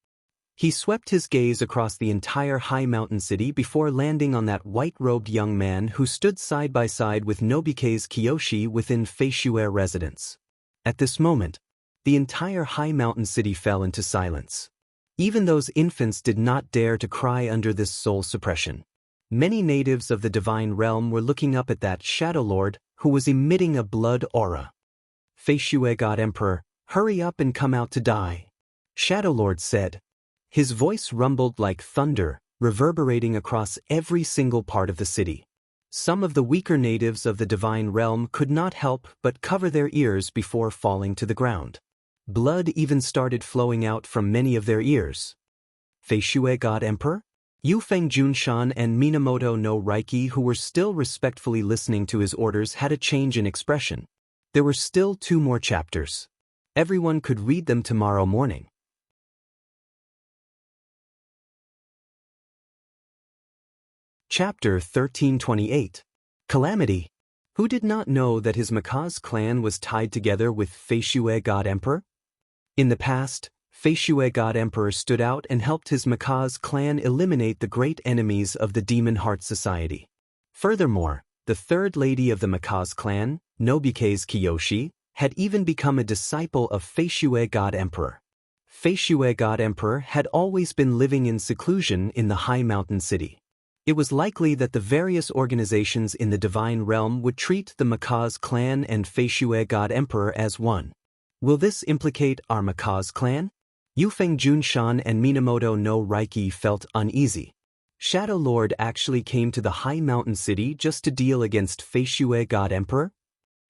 He swept his gaze across the entire High Mountain City before landing on that white-robed young man who stood side by side with Nobike's Kiyoshi within Feishue's residence. At this moment, the entire High Mountain City fell into silence. Even those infants did not dare to cry under this soul suppression. Many natives of the divine realm were looking up at that Shadow Lord who was emitting a blood aura. Feishue God Emperor, hurry up and come out to die. Shadow Lord said. His voice rumbled like thunder, reverberating across every single part of the city. Some of the weaker natives of the divine realm could not help but cover their ears before falling to the ground. Blood even started flowing out from many of their ears. Feishue God Emperor? Yufeng Junshan and Minamoto no Reiki, who were still respectfully listening to his orders, had a change in expression. There were still 2 more chapters. Everyone could read them tomorrow morning. Chapter 1328. Calamity. Who did not know that his Macaws clan was tied together with Feishue God Emperor? In the past, Feishue God Emperor stood out and helped his Macaws clan eliminate the great enemies of the Demon Heart Society. Furthermore, the third lady of the Macaws clan, Nobike's Kiyoshi, had even become a disciple of Feishue God Emperor. Feishue God Emperor had always been living in seclusion in the High Mountain City. It was likely that the various organizations in the divine realm would treat the Macaws clan and Feishue God Emperor as one. Will this implicate our Macaws clan? Yufeng Junshan and Minamoto no Reiki felt uneasy. Shadow Lord actually came to the High Mountain City just to deal against Feishue God Emperor?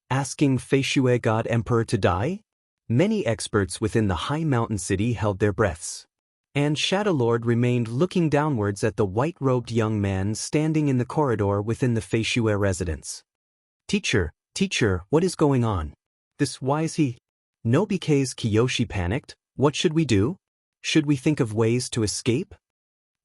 Asking Feishue God Emperor to die? Many experts within the High Mountain City held their breaths. And Shadow Lord remained looking downwards at the white-robed young man standing in the corridor within the Feishue residence. Teacher, what is going on? Why is he? Nobike's Kiyoshi panicked. What should we do? Should we think of ways to escape?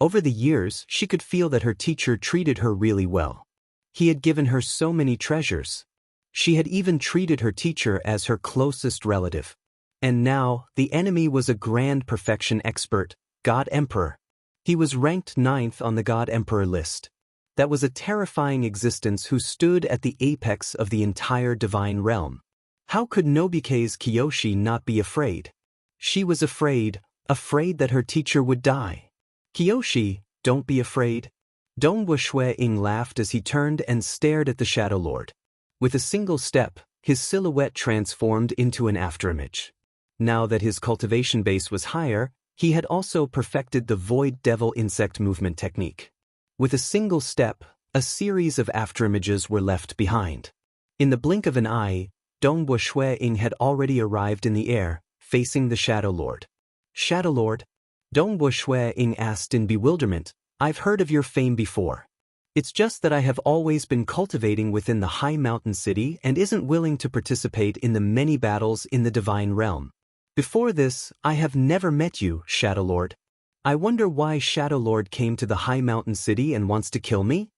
Over the years, she could feel that her teacher treated her really well. He had given her so many treasures. She had even treated her teacher as her closest relative. And now, the enemy was a grand perfection expert, God Emperor. He was ranked 9th on the God Emperor list. That was a terrifying existence who stood at the apex of the entire divine realm. How could Nobike's Kiyoshi not be afraid? She was afraid that her teacher would die. Kiyoshi, don't be afraid. Dongwu Shui-ing laughed as he turned and stared at the Shadow Lord. With a single step, his silhouette transformed into an afterimage. Now that his cultivation base was higher, he had also perfected the Void Devil insect movement technique. With a single step, a series of afterimages were left behind. In the blink of an eye, Dongwu Shui-ing had already arrived in the air, facing the Shadow Lord. Shadow Lord? Dongwu Shui-ing asked in bewilderment. I've heard of your fame before. It's just that I have always been cultivating within the high mountain city and isn't willing to participate in the many battles in the divine realm. Before this, I have never met you, Shadow Lord. I wonder why Shadow Lord came to the high mountain city and wants to kill me?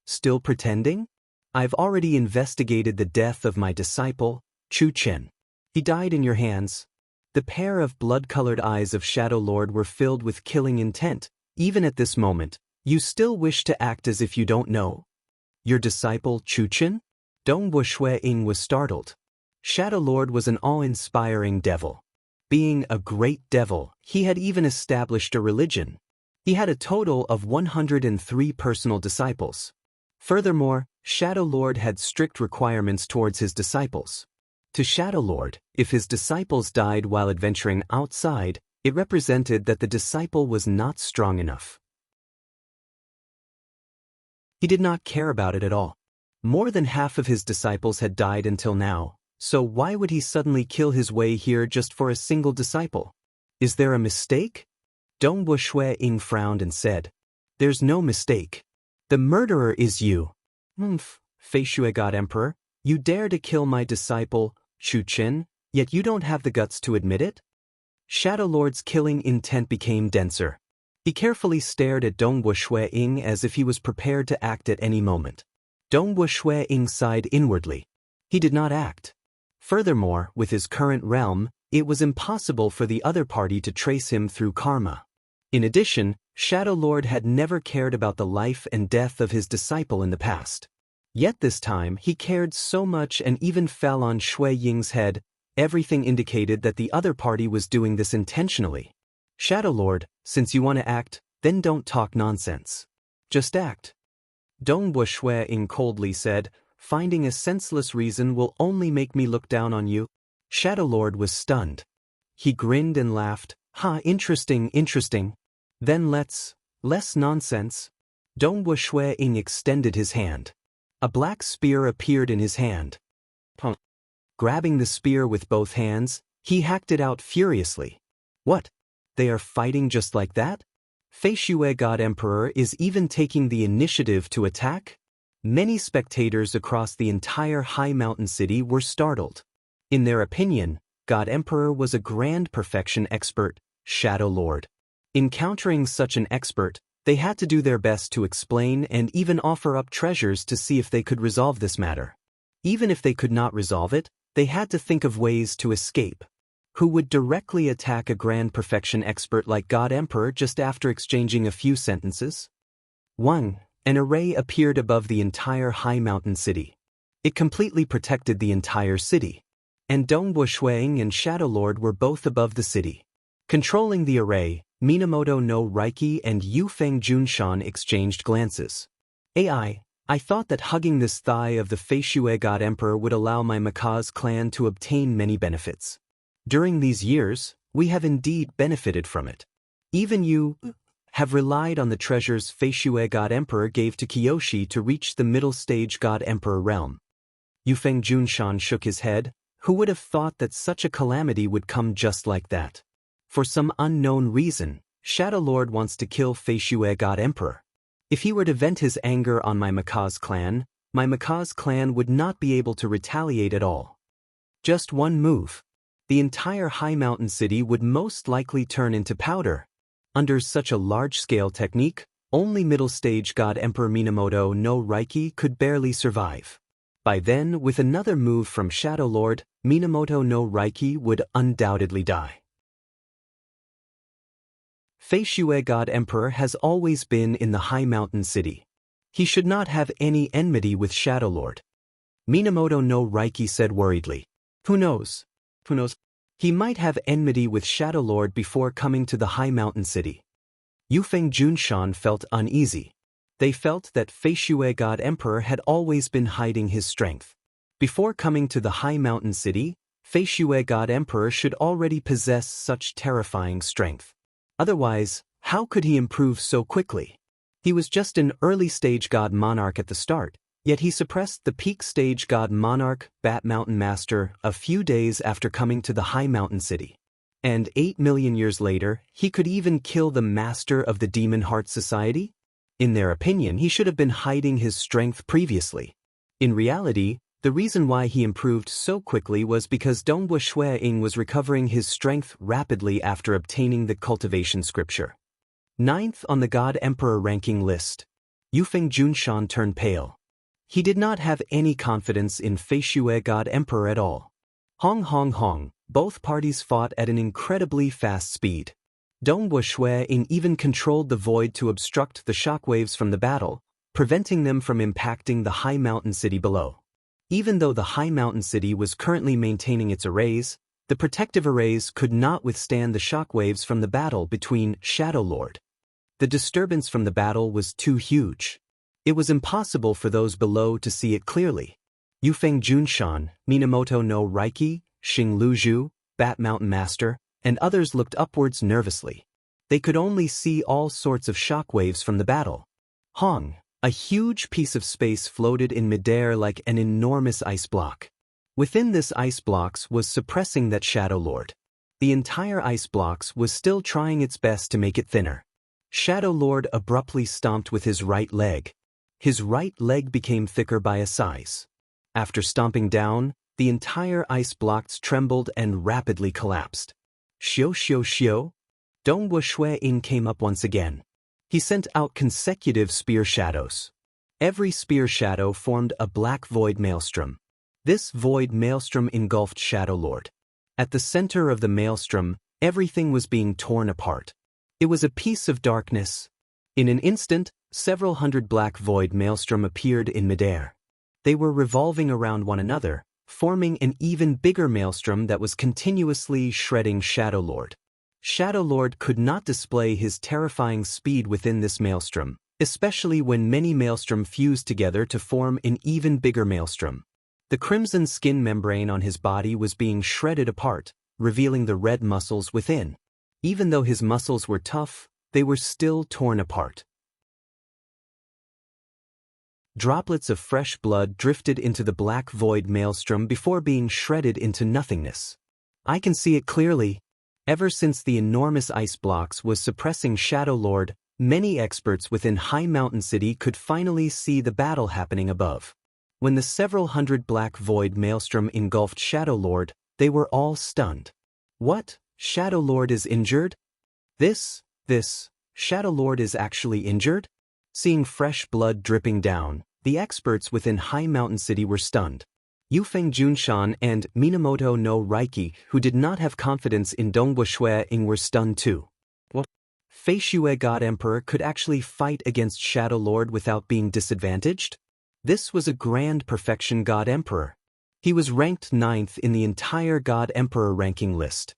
Still pretending? I've already investigated the death of my disciple, Chu Chen. He died in your hands. The pair of blood-colored eyes of Shadow Lord were filled with killing intent. Even at this moment, you still wish to act as if you don't know? Your disciple, Chu Chen? Dongwu Shui-ing was startled. Shadow Lord was an awe-inspiring devil. Being a great devil, he had even established a religion. He had a total of 103 personal disciples. Furthermore, Shadow Lord had strict requirements towards his disciples. To Shadow Lord, if his disciples died while adventuring outside, it represented that the disciple was not strong enough. He did not care about it at all. More than half of his disciples had died until now, so why would he suddenly kill his way here just for a single disciple? Is there a mistake? Dongwu Shui-ing frowned and said, There's no mistake. The murderer is you. Feishui God Emperor, you dare to kill my disciple, Chu Chen, yet you don't have the guts to admit it? Shadow Lord's killing intent became denser. He carefully stared at Dongwu Shui-ing as if he was prepared to act at any moment. Dongwu Shui-ing sighed inwardly. He did not act. Furthermore, with his current realm, it was impossible for the other party to trace him through karma. In addition, Shadow Lord had never cared about the life and death of his disciple in the past. Yet this time he cared so much and even fell on Shui Ying's head. Everything indicated that the other party was doing this intentionally. Shadow Lord, since you want to act, then don't talk nonsense. Just act. Dongwu Shui-ing coldly said, finding a senseless reason will only make me look down on you. Shadow Lord was stunned. He grinned and laughed. Interesting. Then less nonsense. Dongwu Shui-ing extended his hand. A black spear appeared in his hand. Grabbing the spear with both hands, he hacked it out furiously. What? They are fighting just like that? Feishui God Emperor is even taking the initiative to attack? Many spectators across the entire high mountain city were startled. In their opinion, God Emperor was a grand perfection expert, Shadow Lord. Encountering such an expert, they had to do their best to explain and even offer up treasures to see if they could resolve this matter. Even if they could not resolve it, they had to think of ways to escape. Who would directly attack a grand perfection expert like God Emperor just after exchanging a few sentences? 1. An array appeared above the entire high mountain city. It completely protected the entire city. And Dongwu Shui-ing and Shadow Lord were both above the city. Controlling the array, Minamoto no Reiki and Yufeng Junshan exchanged glances. I thought that hugging this thigh of the Feishui God Emperor would allow my Maca's clan to obtain many benefits. During these years, we have indeed benefited from it. Even you have relied on the treasures Feishui God Emperor gave to Kiyoshi to reach the middle stage God Emperor realm. Yufeng Junshan shook his head. Who would have thought that such a calamity would come just like that? For some unknown reason, Shadow Lord wants to kill Feishui God Emperor. If he were to vent his anger on my Maca's clan would not be able to retaliate at all. Just one move. The entire high mountain city would most likely turn into powder. Under such a large-scale technique, only middle-stage God Emperor Minamoto no Reiki could barely survive. By then, with another move from Shadow Lord, Minamoto no Reiki would undoubtedly die. Feishue God Emperor has always been in the High Mountain City. He should not have any enmity with Shadow Lord. Minamoto no Reiki said worriedly. Who knows? Who knows? He might have enmity with Shadow Lord before coming to the High Mountain City. Yufeng Junshan felt uneasy. They felt that Feishue God Emperor had always been hiding his strength. Before coming to the High Mountain City, Feishue God Emperor should already possess such terrifying strength. Otherwise, how could he improve so quickly? He was just an early-stage God Monarch at the start, yet he suppressed the peak-stage God Monarch, Bat Mountain Master, a few days after coming to the High Mountain City. And 8 million years later, he could even kill the Master of the Demon Heart Society? In their opinion, he should have been hiding his strength previously. In reality, the reason why he improved so quickly was because Dongbua Shui-Ying was recovering his strength rapidly after obtaining the cultivation scripture. 9th on the God Emperor ranking list. Yufeng Junshan turned pale. He did not have any confidence in Feishue God Emperor at all. Hong hong hong, both parties fought at an incredibly fast speed. Dongbua Shui-Ying even controlled the void to obstruct the shockwaves from the battle, preventing them from impacting the High Mountain City below. Even though the High Mountain City was currently maintaining its arrays, the protective arrays could not withstand the shockwaves from the battle between Shadow Lord. The disturbance from the battle was too huge. It was impossible for those below to see it clearly. Yufeng Junshan, Minamoto no Reiki, Xing Luzhu, Bat Mountain Master, and others looked upwards nervously. They could only see all sorts of shockwaves from the battle. Hong, a huge piece of space floated in midair like an enormous ice block. Within this ice blocks was suppressing that Shadow Lord. The entire ice blocks was still trying its best to make it thinner. Shadow Lord abruptly stomped with his right leg. His right leg became thicker by a size. After stomping down, the entire ice blocks trembled and rapidly collapsed. Xiu xiu xiu. Dongbua Shui-Ying came up once again. He sent out consecutive spear shadows. Every spear shadow formed a black void maelstrom. This void maelstrom engulfed Shadow Lord. At the center of the maelstrom, everything was being torn apart. It was a piece of darkness. In an instant, several hundred black void maelstrom appeared in midair. They were revolving around one another, forming an even bigger maelstrom that was continuously shredding Shadow Lord. Shadow Lord could not display his terrifying speed within this maelstrom, especially when many maelstrom fused together to form an even bigger maelstrom. The crimson skin membrane on his body was being shredded apart, revealing the red muscles within. Even though his muscles were tough, they were still torn apart. Droplets of fresh blood drifted into the black void maelstrom before being shredded into nothingness. I can see it clearly. Ever since the enormous ice blocks was suppressing Shadow Lord, many experts within High Mountain City could finally see the battle happening above. When the several hundred black void maelstrom engulfed Shadow Lord, they were all stunned. What? Shadow Lord is injured? This, Shadow Lord is actually injured? Seeing fresh blood dripping down, the experts within High Mountain City were stunned. Yufeng Junshan and Minamoto no Reiki, who did not have confidence in Dongbua Shui-Ying, were stunned too. What? Feishue God Emperor could actually fight against Shadow Lord without being disadvantaged? This was a grand perfection God Emperor. He was ranked 9th in the entire God Emperor ranking list.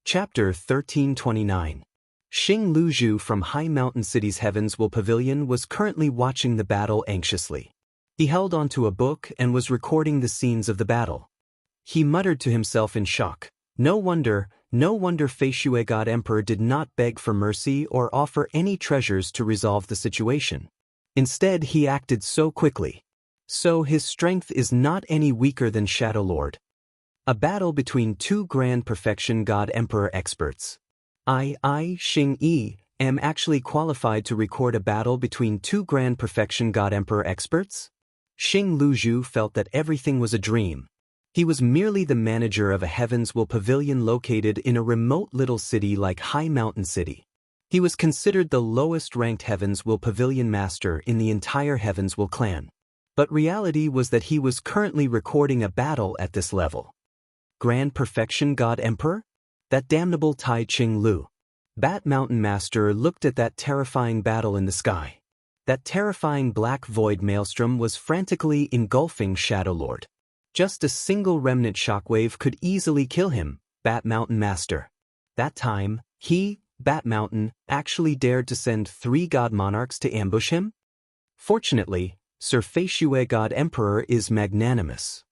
Chapter 1329. Xing Luzhu from High Mountain City's Heavens Will Pavilion was currently watching the battle anxiously. He held onto a book and was recording the scenes of the battle. He muttered to himself in shock. No wonder Feishue God Emperor did not beg for mercy or offer any treasures to resolve the situation. Instead, he acted so quickly. So his strength is not any weaker than Shadow Lord. A battle between two Grand Perfection God Emperor experts. Xing Yi, am actually qualified to record a battle between two Grand Perfection God Emperor experts? Xing Luzhu felt that everything was a dream. He was merely the manager of a Heavens Will Pavilion located in a remote little city like High Mountain City. He was considered the lowest-ranked Heavens Will Pavilion Master in the entire Heavens Will clan. But reality was that he was currently recording a battle at this level. Grand Perfection God Emperor? That damnable Tai Ching Lu. Bat Mountain Master looked at that terrifying battle in the sky. That terrifying black void maelstrom was frantically engulfing Shadow Lord. Just a single remnant shockwave could easily kill him, Bat Mountain Master. That time, he, Bat Mountain, actually dared to send 3 God Monarchs to ambush him? Fortunately, Sir Feishue God Emperor is magnanimous.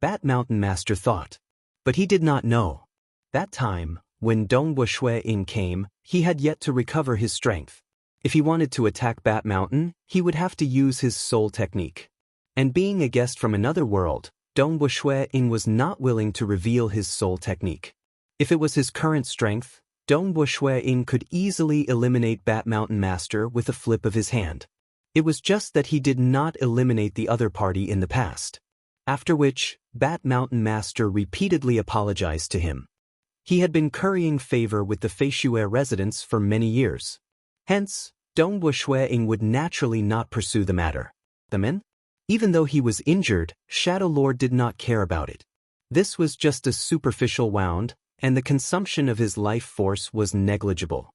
Bat Mountain Master thought. But he did not know. That time, when Dongbu Shui Ying came, he had yet to recover his strength. If he wanted to attack Bat Mountain, he would have to use his soul technique. And being a guest from another world, Dongbu Shui Ying was not willing to reveal his soul technique. If it was his current strength, Dongbu Shui Ying could easily eliminate Bat Mountain Master with a flip of his hand. It was just that he did not eliminate the other party in the past. After which, Bat Mountain Master repeatedly apologized to him. He had been currying favor with the Feishue residents for many years. Hence, Dongbu Shui Ying would naturally not pursue the matter. The men? Even though he was injured, Shadow Lord did not care about it. This was just a superficial wound, and the consumption of his life force was negligible.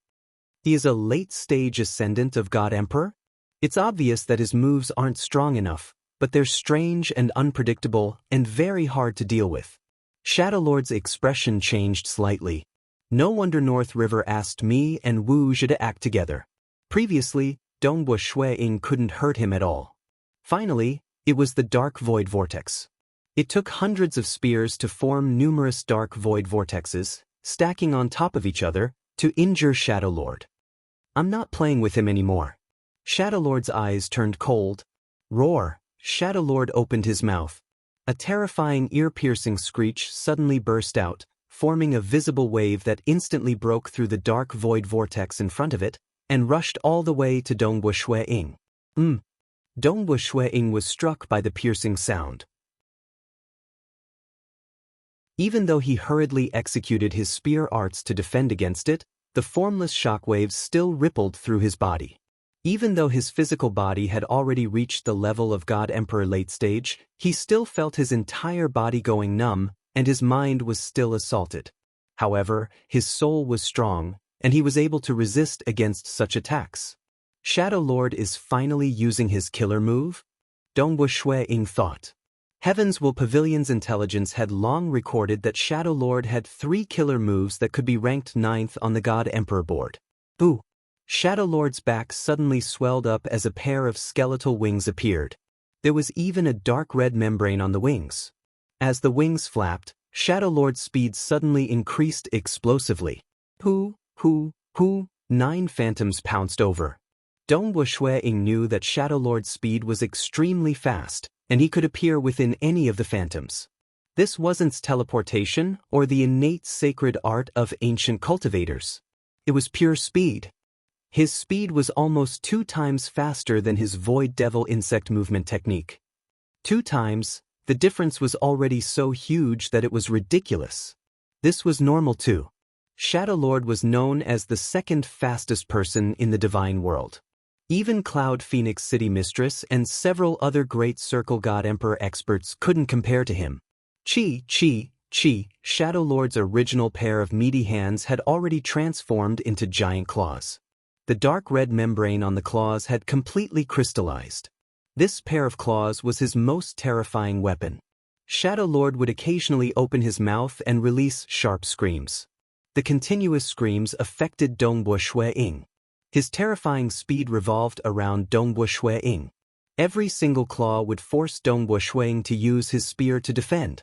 He is a late-stage ascendant of God Emperor? It's obvious that his moves aren't strong enough, but they're strange and unpredictable and very hard to deal with. Shadow Lord's expression changed slightly. No wonder North River asked me and Wu Zhi to act together. Previously, Dongbu Shui Ying couldn't hurt him at all. Finally, it was the Dark Void Vortex. It took hundreds of spears to form numerous Dark Void Vortexes, stacking on top of each other, to injure Shadow Lord. I'm not playing with him anymore. Shadow Lord's eyes turned cold. Roar! Shadow Lord opened his mouth. A terrifying ear-piercing screech suddenly burst out, forming a visible wave that instantly broke through the dark void vortex in front of it, and rushed all the way to Dongbu Shui Ying. Dongbu Shui Ying was struck by the piercing sound. Even though he hurriedly executed his spear arts to defend against it, the formless shockwaves still rippled through his body. Even though his physical body had already reached the level of God Emperor late stage, he still felt his entire body going numb, and his mind was still assaulted. However, his soul was strong, and he was able to resist against such attacks. Shadow Lord is finally using his killer move? Dongbu Shui Ying thought. Heavens Will Pavilion's intelligence had long recorded that Shadow Lord had 3 killer moves that could be ranked 9th on the God Emperor board. Boo! Shadow Lord's back suddenly swelled up as a pair of skeletal wings appeared. There was even a dark red membrane on the wings. As the wings flapped, Shadow Lord's speed suddenly increased explosively. 9 phantoms pounced over. Dongbu Shui Ying knew that Shadow Lord's speed was extremely fast, and he could appear within any of the phantoms. This wasn't teleportation or the innate sacred art of ancient cultivators. It was pure speed. His speed was almost 2 times faster than his Void Devil insect movement technique. 2 times, the difference was already so huge that it was ridiculous. This was normal too. Shadow Lord was known as the 2nd fastest person in the divine world. Even Cloud Phoenix City Mistress and several other Great Circle God Emperor experts couldn't compare to him. Shadow Lord's original pair of meaty hands had already transformed into giant claws. The dark red membrane on the claws had completely crystallized. This pair of claws was his most terrifying weapon. Shadow Lord would occasionally open his mouth and release sharp screams. The continuous screams affected Dongbu Shui Ying. His terrifying speed revolved around Dongbu Shui Ying. Every single claw would force Dongbu Shui Ying to use his spear to defend.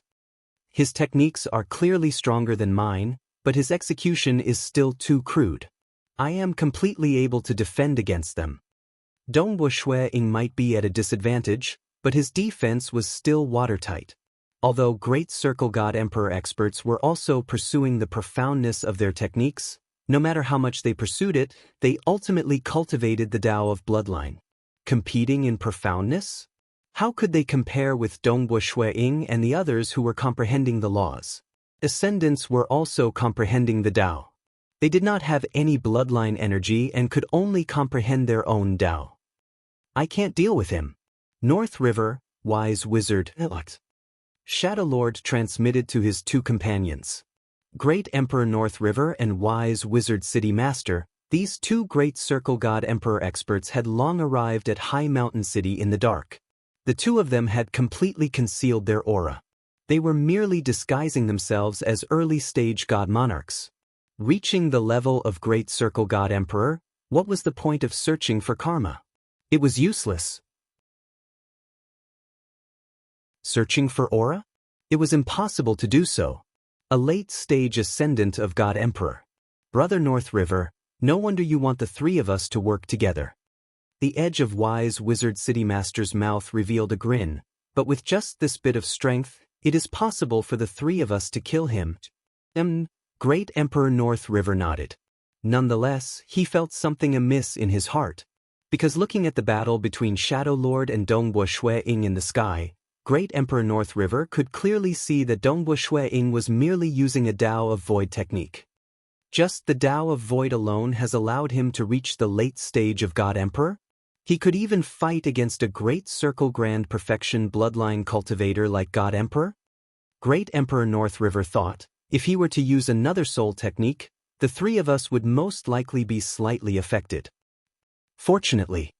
His techniques are clearly stronger than mine, but his execution is still too crude. I am completely able to defend against them. Dongbu Shui Ying might be at a disadvantage, but his defense was still watertight. Although Great Circle God Emperor experts were also pursuing the profoundness of their techniques, no matter how much they pursued it, they ultimately cultivated the Tao of Bloodline. Competing in profoundness? How could they compare with Dongbu Shui Ying and the others who were comprehending the laws? Ascendants were also comprehending the Tao. They did not have any bloodline energy and could only comprehend their own Tao. I can't deal with him. North River, wise wizard. Shadow Lord transmitted to his two companions. Great Emperor North River and wise wizard City Master, these two great Circle God Emperor experts had long arrived at High Mountain City in the dark. The two of them had completely concealed their aura. They were merely disguising themselves as early-stage God monarchs. Reaching the level of Great Circle God Emperor, what was the point of searching for karma? It was useless. Searching for aura? It was impossible to do so. A late-stage ascendant of God Emperor. Brother North River, no wonder you want the three of us to work together. The edge of wise wizard City Master's mouth revealed a grin, but with just this bit of strength, it is possible for the three of us to kill him. Great Emperor North River nodded. Nonetheless, he felt something amiss in his heart. Because looking at the battle between Shadow Lord and Dongbo Shui-Ying in the sky, Great Emperor North River could clearly see that Dongbo Shui-Ying was merely using a Tao of Void technique. Just the Tao of Void alone has allowed him to reach the late stage of God Emperor? He could even fight against a Great Circle Grand Perfection bloodline cultivator like God Emperor? Great Emperor North River thought, if he were to use another soul technique, the three of us would most likely be slightly affected. Fortunately,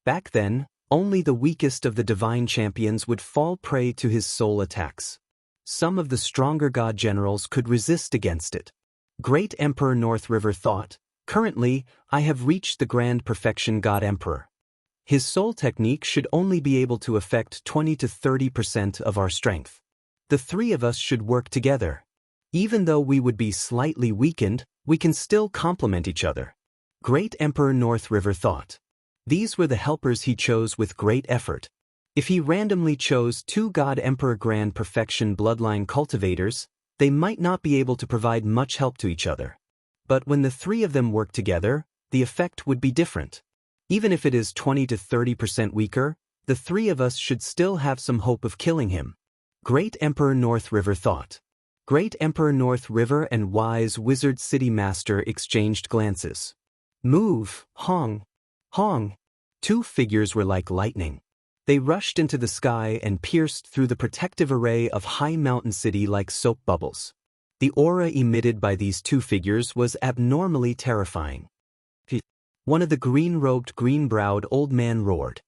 back then, only the weakest of the divine champions would fall prey to his soul attacks. Some of the stronger god generals could resist against it. Great Emperor North River thought, currently, I have reached the Grand Perfection God Emperor. His soul technique should only be able to affect 20 to 30% of our strength. The three of us should work together. Even though we would be slightly weakened, we can still complement each other. Great Emperor North River thought. These were the helpers he chose with great effort. If he randomly chose two God Emperor Grand Perfection bloodline cultivators, they might not be able to provide much help to each other. But when the three of them work together, the effect would be different. Even if it is 20 to 30% weaker, the three of us should still have some hope of killing him. Great Emperor North River thought. Great Emperor North River and wise wizard City Master exchanged glances. Move, Hong. Hong. Two figures were like lightning. They rushed into the sky and pierced through the protective array of High Mountain City like soap bubbles. The aura emitted by these two figures was abnormally terrifying. One of the green-robed, green-browed old man roared.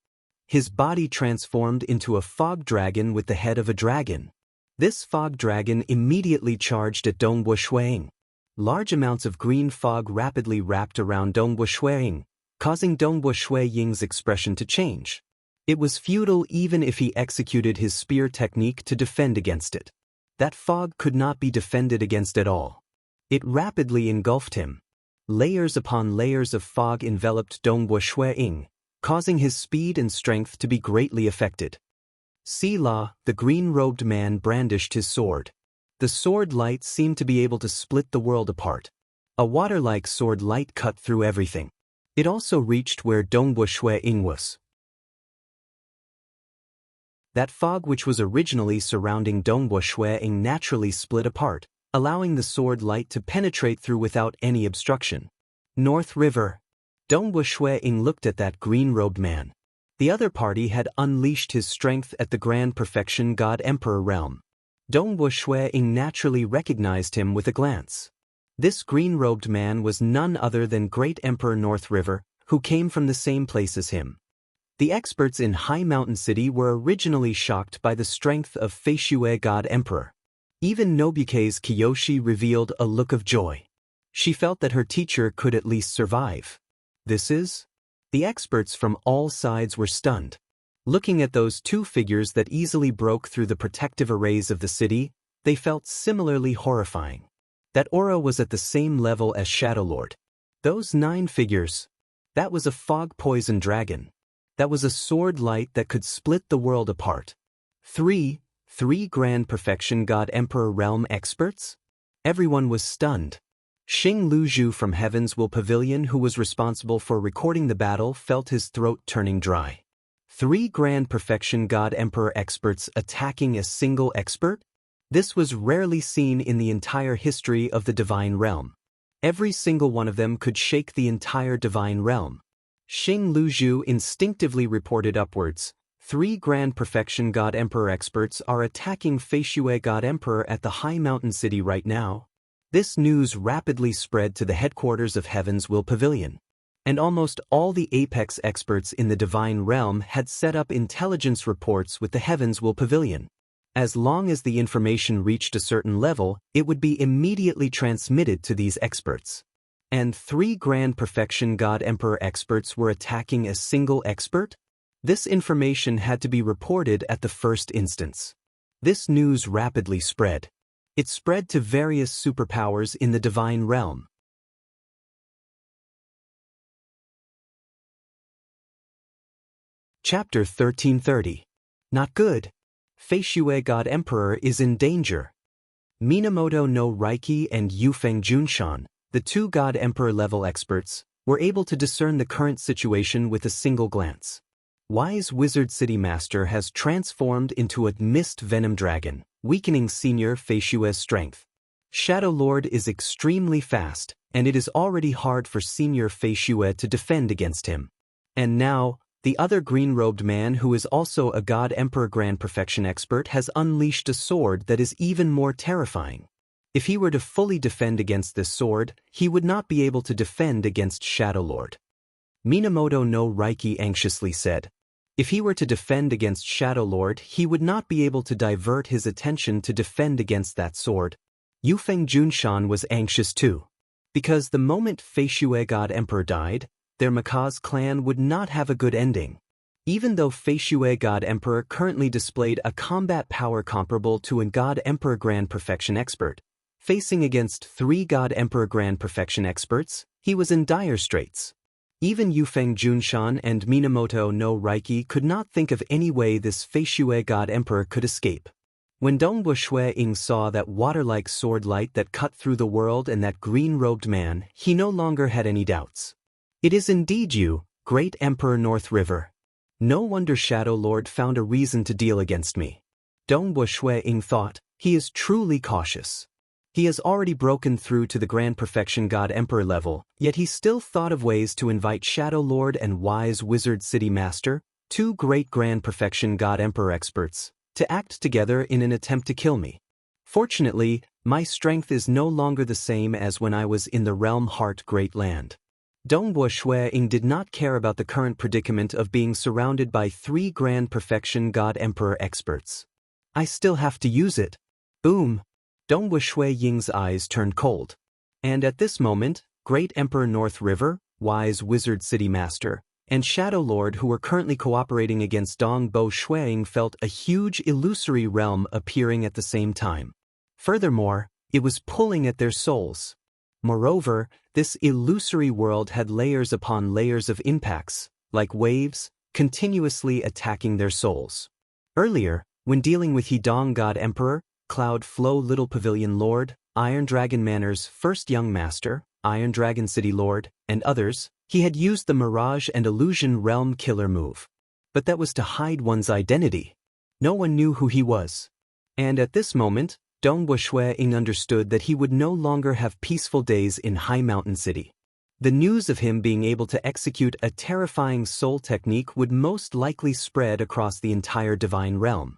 His body transformed into a fog dragon with the head of a dragon. This fog dragon immediately charged at Dongbo Shui-Ying. Large amounts of green fog rapidly wrapped around Dongbo Shui-Ying, causing Dongbo Shui-Ying's expression to change. It was futile even if he executed his spear technique to defend against it. That fog could not be defended against at all. It rapidly engulfed him. Layers upon layers of fog enveloped Dongbo Shui-Ying, causing his speed and strength to be greatly affected. Sila, the green-robed man, brandished his sword. The sword light seemed to be able to split the world apart. A water-like sword light cut through everything. It also reached where Dongbo Shui-Ying was. That fog which was originally surrounding Dongbo Shui-Ying naturally split apart, allowing the sword light to penetrate through without any obstruction. North River. Dongbo Shui-Ying looked at that green-robed man. The other party had unleashed his strength at the Grand Perfection God Emperor realm. Dongbo Shui-Ying naturally recognized him with a glance. This green-robed man was none other than Great Emperor North River, who came from the same place as him. The experts in High Mountain City were originally shocked by the strength of Feishui God Emperor. Even Nobuke's Kiyoshi revealed a look of joy. She felt that her teacher could at least survive. This is? The experts from all sides were stunned. Looking at those two figures that easily broke through the protective arrays of the city, they felt similarly horrifying. That aura was at the same level as Shadow Lord. Those 9 figures. That was a fog-poisoned dragon. That was a sword light that could split the world apart. Three Grand Perfection God Emperor realm experts? Everyone was stunned. Xing Luzhu from Heaven's Will Pavilion, who was responsible for recording the battle, felt his throat turning dry. 3 Grand Perfection God Emperor experts attacking a single expert? This was rarely seen in the entire history of the divine realm. Every single one of them could shake the entire divine realm. Xing Luzhu instinctively reported upwards. 3 Grand Perfection God Emperor experts are attacking Feishui God Emperor at the High Mountain City right now. This news rapidly spread to the headquarters of Heaven's Will Pavilion. And almost all the apex experts in the divine realm had set up intelligence reports with the Heaven's Will Pavilion. As long as the information reached a certain level, it would be immediately transmitted to these experts. And 3 Grand Perfection God Emperor experts were attacking a single expert? This information had to be reported at the first instance. This news rapidly spread. It spread to various superpowers in the divine realm. Chapter 1330. Not good. Feishui God Emperor is in danger. Minamoto no Reiki and Yufeng Junshan, the 2 God Emperor level experts, were able to discern the current situation with a single glance. Wise Wizard City Master has transformed into a mist venom dragon, weakening Senior Feishui's strength. Shadow Lord is extremely fast, and it is already hard for Senior Feishui to defend against him. And now, the other green-robed man who is also a God Emperor Grand Perfection expert has unleashed a sword that is even more terrifying. If he were to fully defend against this sword, he would not be able to defend against Shadow Lord. Minamoto no Reiki anxiously said. If he were to defend against Shadow Lord, he would not be able to divert his attention to defend against that sword. Yufeng Junshan was anxious too. Because the moment Feishui God Emperor died, their Maka's clan would not have a good ending. Even though Feishui God Emperor currently displayed a combat power comparable to a God Emperor Grand Perfection expert, facing against 3 God Emperor Grand Perfection experts, he was in dire straits. Even Yufeng Junshan and Minamoto no Reiki could not think of any way this Feishui God Emperor could escape. When Dongbu Shui-ing saw that water-like sword light that cut through the world and that green-robed man, he no longer had any doubts. It is indeed you, Great Emperor North River. No wonder Shadow Lord found a reason to deal against me. Dongbu Shui-ing thought, he is truly cautious. He has already broken through to the Grand Perfection God Emperor level, yet he still thought of ways to invite Shadow Lord and Wise Wizard City Master, 2 great Grand Perfection God Emperor experts, to act together in an attempt to kill me. Fortunately, my strength is no longer the same as when I was in the Realm Heart Great Land. Dongbu Shui-ing did not care about the current predicament of being surrounded by 3 Grand Perfection God Emperor experts. I still have to use it. Boom! Dongbu Shui-ing's eyes turned cold. And at this moment, Great Emperor North River, Wise Wizard City Master, and Shadow Lord who were currently cooperating against Dongbu Shui-ing felt a huge illusory realm appearing at the same time. Furthermore, it was pulling at their souls. Moreover, this illusory world had layers upon layers of impacts, like waves, continuously attacking their souls. Earlier, when dealing with Hedong God Emperor, Cloud Flow Little Pavilion Lord, Iron Dragon Manor's first young master, Iron Dragon City Lord, and others, he had used the Mirage and Illusion Realm Killer move. But that was to hide one's identity. No one knew who he was. And at this moment, Dongbu Shui-ing understood that he would no longer have peaceful days in High Mountain City. The news of him being able to execute a terrifying soul technique would most likely spread across the entire divine realm.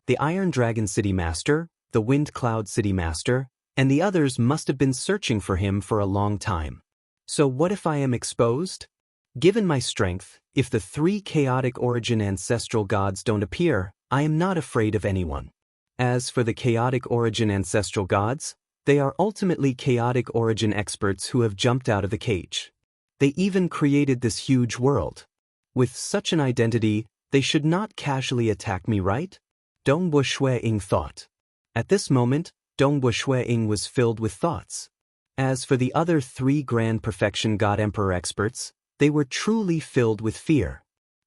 The Iron Dragon City Master, the Wind Cloud City Master, and the others must have been searching for him for a long time. So what if I am exposed? Given my strength, if the 3 chaotic origin ancestral gods don't appear, I am not afraid of anyone. As for the chaotic origin ancestral gods, they are ultimately chaotic origin experts who have jumped out of the cage. They even created this huge world. With such an identity, they should not casually attack me, right? Dongbu Shui-ing thought. At this moment, Dongbu Shui-ing was filled with thoughts. As for the other 3 Grand Perfection God Emperor experts, they were truly filled with fear.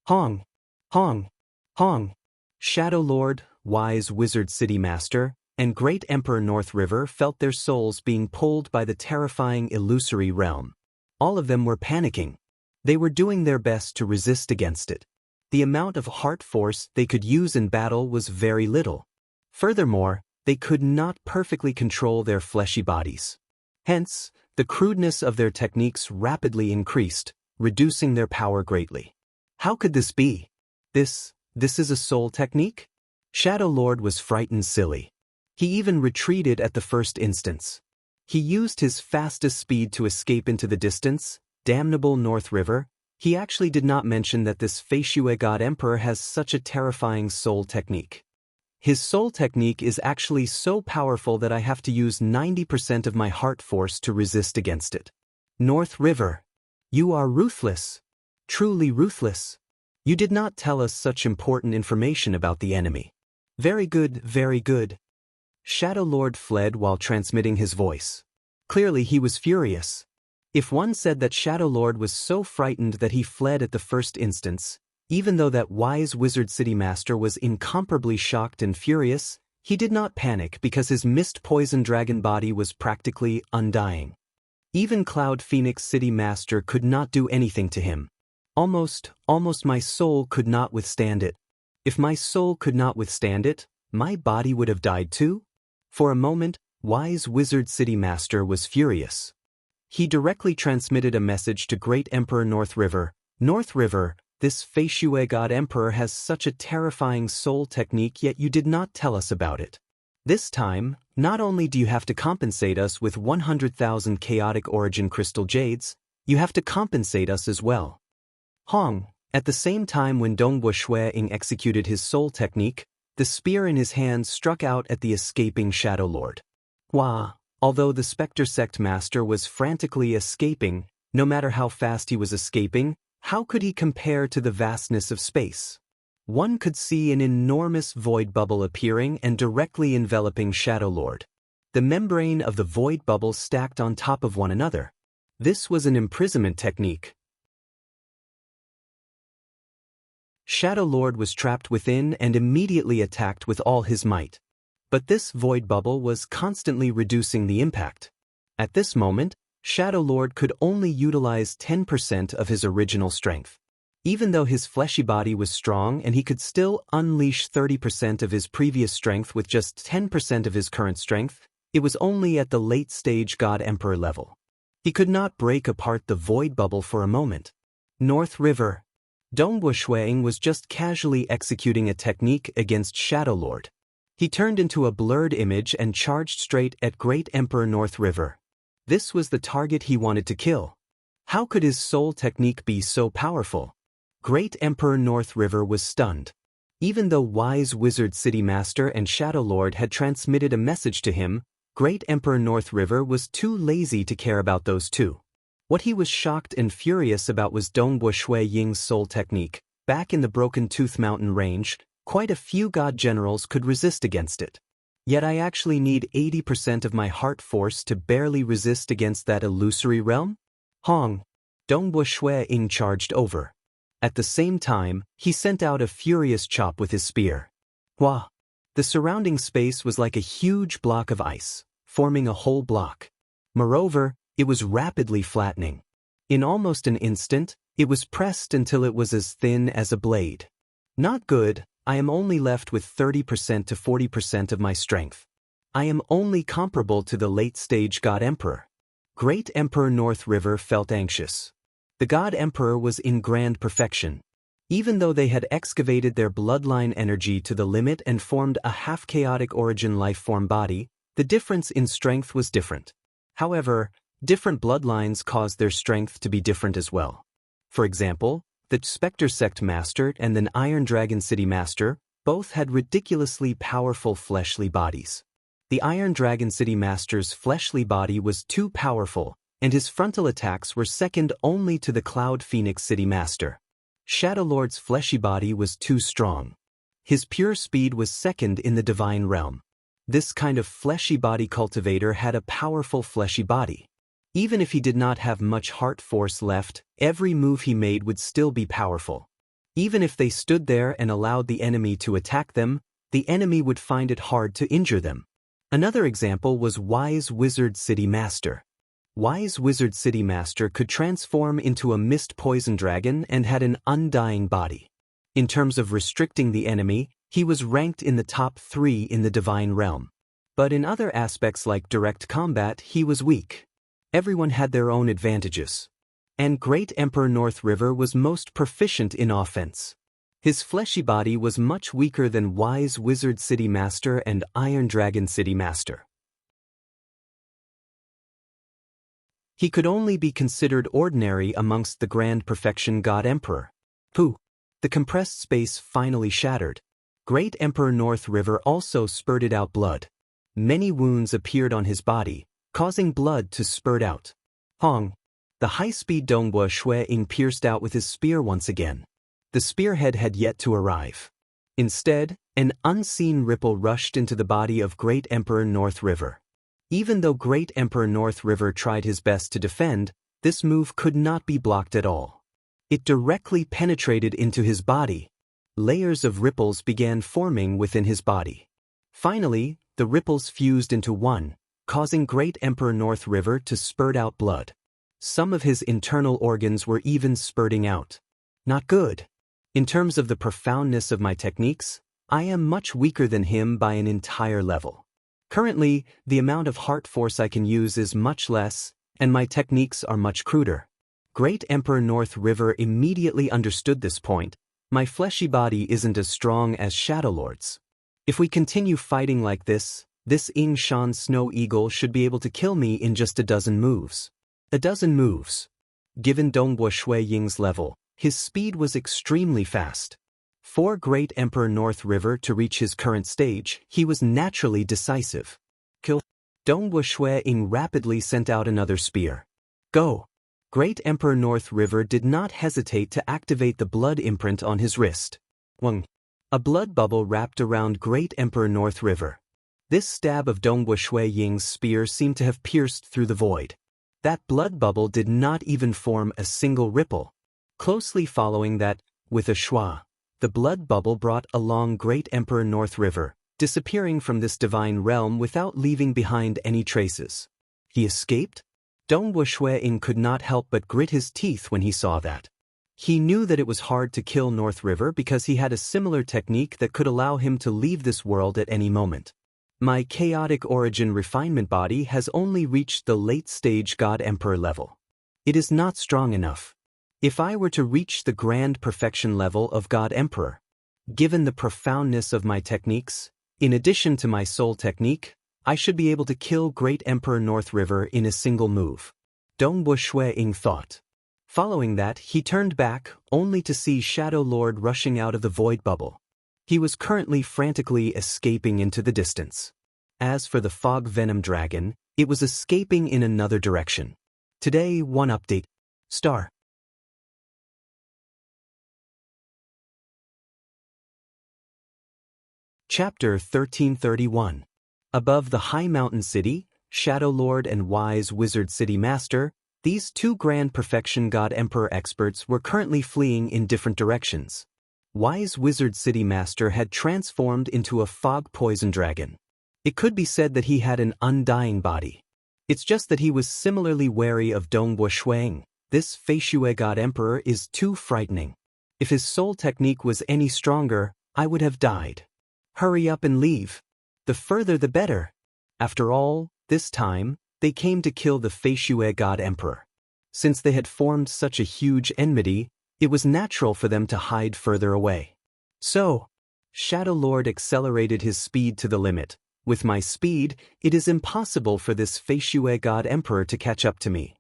Hong! Hong! Hong! Shadow Lord, Wise Wizard City Master, and Great Emperor North River felt their souls being pulled by the terrifying illusory realm. All of them were panicking. They were doing their best to resist against it. The amount of heart force they could use in battle was very little. Furthermore, they could not perfectly control their fleshy bodies. Hence, the crudeness of their techniques rapidly increased, reducing their power greatly. How could this be? This is a soul technique? Shadow Lord was frightened silly. He even retreated at the first instance. He used his fastest speed to escape into the distance, damnable North River. He actually did not mention that this Feisue God Emperor has such a terrifying soul technique. His soul technique is actually so powerful that I have to use 90% of my heart force to resist against it. North River, you are ruthless. Truly ruthless. You did not tell us such important information about the enemy. Very good, very good. Shadow Lord fled while transmitting his voice. Clearly he was furious. If one said that Shadow Lord was so frightened that he fled at the first instance, even though that wise wizard city master was incomparably shocked and furious, he did not panic because his mist poison dragon body was practically undying. Even Cloud Phoenix city master could not do anything to him. Almost my soul could not withstand it. If my soul could not withstand it, my body would have died too? For a moment, wise wizard city master was furious. He directly transmitted a message to Great Emperor North River. North River, this Feisue God Emperor has such a terrifying soul technique, yet you did not tell us about it. This time, not only do you have to compensate us with 100,000 chaotic origin crystal jades, you have to compensate us as well. Hong, at the same time when Dongbo Ying executed his soul technique, the spear in his hand struck out at the escaping Shadow Lord. Wah! Although the Spectre Sect Master was frantically escaping, no matter how fast he was escaping, how could he compare to the vastness of space? One could see an enormous void bubble appearing and directly enveloping Shadow Lord. The membrane of the void bubble stacked on top of one another. This was an imprisonment technique. Shadow Lord was trapped within and immediately attacked with all his might. But this void bubble was constantly reducing the impact. At this moment, Shadow Lord could only utilize 10% of his original strength. Even though his fleshy body was strong and he could still unleash 30% of his previous strength with just 10% of his current strength, it was only at the late-stage God Emperor level. He could not break apart the void bubble for a moment. North River. Dongbo Ying was just casually executing a technique against Shadow Lord. He turned into a blurred image and charged straight at Great Emperor North River. This was the target he wanted to kill. How could his soul technique be so powerful? Great Emperor North River was stunned. Even though Wise Wizard City Master and Shadow Lord had transmitted a message to him, Great Emperor North River was too lazy to care about those two. What he was shocked and furious about was Dongbo Ying's soul technique. Back in the Broken Tooth Mountain range, quite a few god generals could resist against it. Yet I actually need 80% of my heart force to barely resist against that illusory realm? Hong. Dongbo Ying charged over. At the same time, he sent out a furious chop with his spear. Wah! The surrounding space was like a huge block of ice, forming a whole block. Moreover, it was rapidly flattening. In almost an instant, it was pressed until it was as thin as a blade. Not good. I am only left with 30% to 40% of my strength. I am only comparable to the late-stage God Emperor. Great Emperor North River felt anxious. The God Emperor was in grand perfection. Even though they had excavated their bloodline energy to the limit and formed a half-chaotic origin life-form body, the difference in strength was different. However, different bloodlines caused their strength to be different as well. For example, the Spectre Sect Master and the Iron Dragon City Master both had ridiculously powerful fleshly bodies. The Iron Dragon City Master's fleshly body was too powerful, and his frontal attacks were second only to the Cloud Phoenix City Master. Shadow Lord's fleshy body was too strong. His pure speed was second in the divine realm. This kind of fleshy body cultivator had a powerful fleshy body. Even if he did not have much heart force left, every move he made would still be powerful. Even if they stood there and allowed the enemy to attack them, the enemy would find it hard to injure them. Another example was Wise Wizard City Master. Wise Wizard City Master could transform into a mist poison dragon and had an undying body. In terms of restricting the enemy, he was ranked in the top 3 in the divine realm. But in other aspects like direct combat, he was weak. Everyone had their own advantages. And Great Emperor North River was most proficient in offense. His fleshy body was much weaker than Wise Wizard City Master and Iron Dragon City Master. He could only be considered ordinary amongst the Grand Perfection God Emperor. Pooh! The compressed space finally shattered. Great Emperor North River also spurted out blood. Many wounds appeared on his body, causing blood to spurt out. Hong! The high-speed Dongbua Shui Ying pierced out with his spear once again. The spearhead had yet to arrive. Instead, an unseen ripple rushed into the body of Great Emperor North River. Even though Great Emperor North River tried his best to defend, this move could not be blocked at all. It directly penetrated into his body. Layers of ripples began forming within his body. Finally, the ripples fused into one, causing Great Emperor North River to spurt out blood. Some of his internal organs were even spurting out. Not good. In terms of the profoundness of my techniques, I am much weaker than him by an entire level. Currently, the amount of heart force I can use is much less, and my techniques are much cruder. Great Emperor North River immediately understood this point. My fleshy body isn't as strong as Shadow Lord's. If we continue fighting like this Ying Shan Snow Eagle should be able to kill me in just a dozen moves. A dozen moves. Given Dongbua Shui Ying's level, his speed was extremely fast. For Great Emperor North River to reach his current stage, he was naturally decisive. Kill. Dongbua Shui Ying rapidly sent out another spear. Go! Great Emperor North River did not hesitate to activate the blood imprint on his wrist. Wang. A blood bubble wrapped around Great Emperor North River. This stab of Dongbua Shui Ying's spear seemed to have pierced through the void. That blood bubble did not even form a single ripple. Closely following that, with a schwa, the blood bubble brought along Great Emperor North River, disappearing from this divine realm without leaving behind any traces. He escaped? Dongbua Shui Ying could not help but grit his teeth when he saw that. He knew that it was hard to kill North River because he had a similar technique that could allow him to leave this world at any moment. My chaotic origin refinement body has only reached the late-stage God Emperor level. It is not strong enough. If I were to reach the grand perfection level of God Emperor, given the profoundness of my techniques, in addition to my soul technique, I should be able to kill Great Emperor North River in a single move. Dongbua Shui Ying thought. Following that, he turned back, only to see Shadow Lord rushing out of the void bubble. He was currently frantically escaping into the distance. As for the Fog Venom Dragon, it was escaping in another direction. Today, one update. Star. Chapter 1331. Above the High Mountain City, Shadow Lord and Wise Wizard City Master, these two Grand Perfection God Emperor experts were currently fleeing in different directions. Wise Wizard City Master had transformed into a fog poison dragon. It could be said that he had an undying body. It's just that he was similarly wary of Dongbua Shui Ying. This Feishui God Emperor is too frightening. If his soul technique was any stronger, I would have died. Hurry up and leave. The further the better. After all, this time, they came to kill the Feishui God Emperor. Since they had formed such a huge enmity, it was natural for them to hide further away. So, Shadow Lord accelerated his speed to the limit. With my speed, it is impossible for this Feishui God Emperor to catch up to me.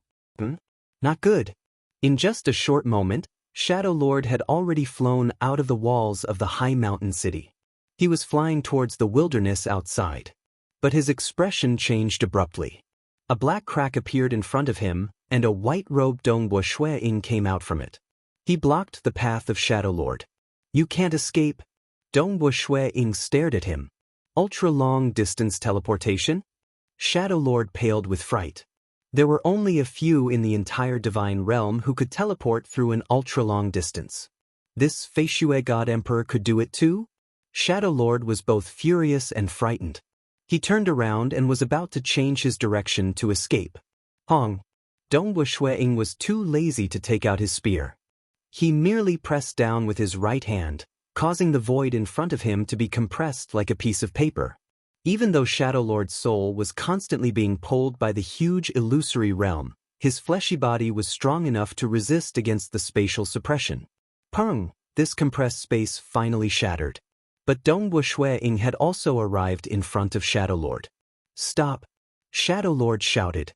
Not good. In just a short moment, Shadow Lord had already flown out of the walls of the High Mountain City. He was flying towards the wilderness outside. But his expression changed abruptly. A black crack appeared in front of him, and a white-robed Dongbua Shui Ying came out from it. He blocked the path of Shadow Lord. You can't escape. Dongbua Shui Ying stared at him. Ultra-long-distance teleportation? Shadow Lord paled with fright. There were only a few in the entire divine realm who could teleport through an ultra-long distance. This Feishui God Emperor could do it too? Shadow Lord was both furious and frightened. He turned around and was about to change his direction to escape. Hong. Dongbua Shui Ying was too lazy to take out his spear. He merely pressed down with his right hand, causing the void in front of him to be compressed like a piece of paper. Even though Shadow Lord's soul was constantly being pulled by the huge illusory realm, his fleshy body was strong enough to resist against the spatial suppression. Peng! This compressed space finally shattered. But Dongwu Shui-Ying had also arrived in front of Shadow Lord. Stop! Shadow Lord shouted.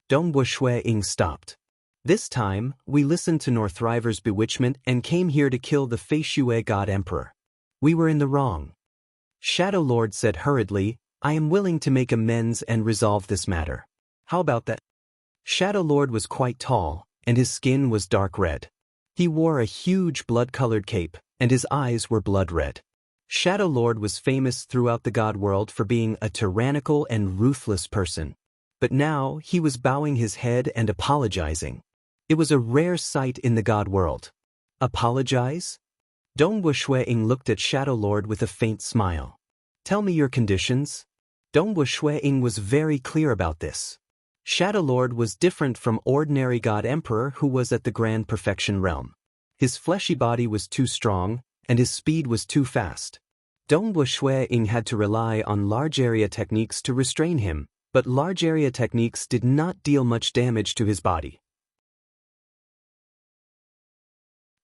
Dongwu Shui-Ying stopped. This time, we listened to Northriver's bewitchment and came here to kill the Fei Shui God Emperor. We were in the wrong. Shadow Lord said hurriedly, I am willing to make amends and resolve this matter. How about that? Shadow Lord was quite tall, and his skin was dark red. He wore a huge blood-colored cape, and his eyes were blood red. Shadow Lord was famous throughout the god world for being a tyrannical and ruthless person. But now, he was bowing his head and apologizing. It was a rare sight in the god world. Apologize? Dongwu Shui-Ying looked at Shadow Lord with a faint smile. Tell me your conditions. Dongwu Shui-Ying was very clear about this. Shadow Lord was different from ordinary God Emperor who was at the Grand Perfection realm. His fleshy body was too strong, and his speed was too fast. Dongwu Shui-Ying had to rely on large area techniques to restrain him, but large area techniques did not deal much damage to his body.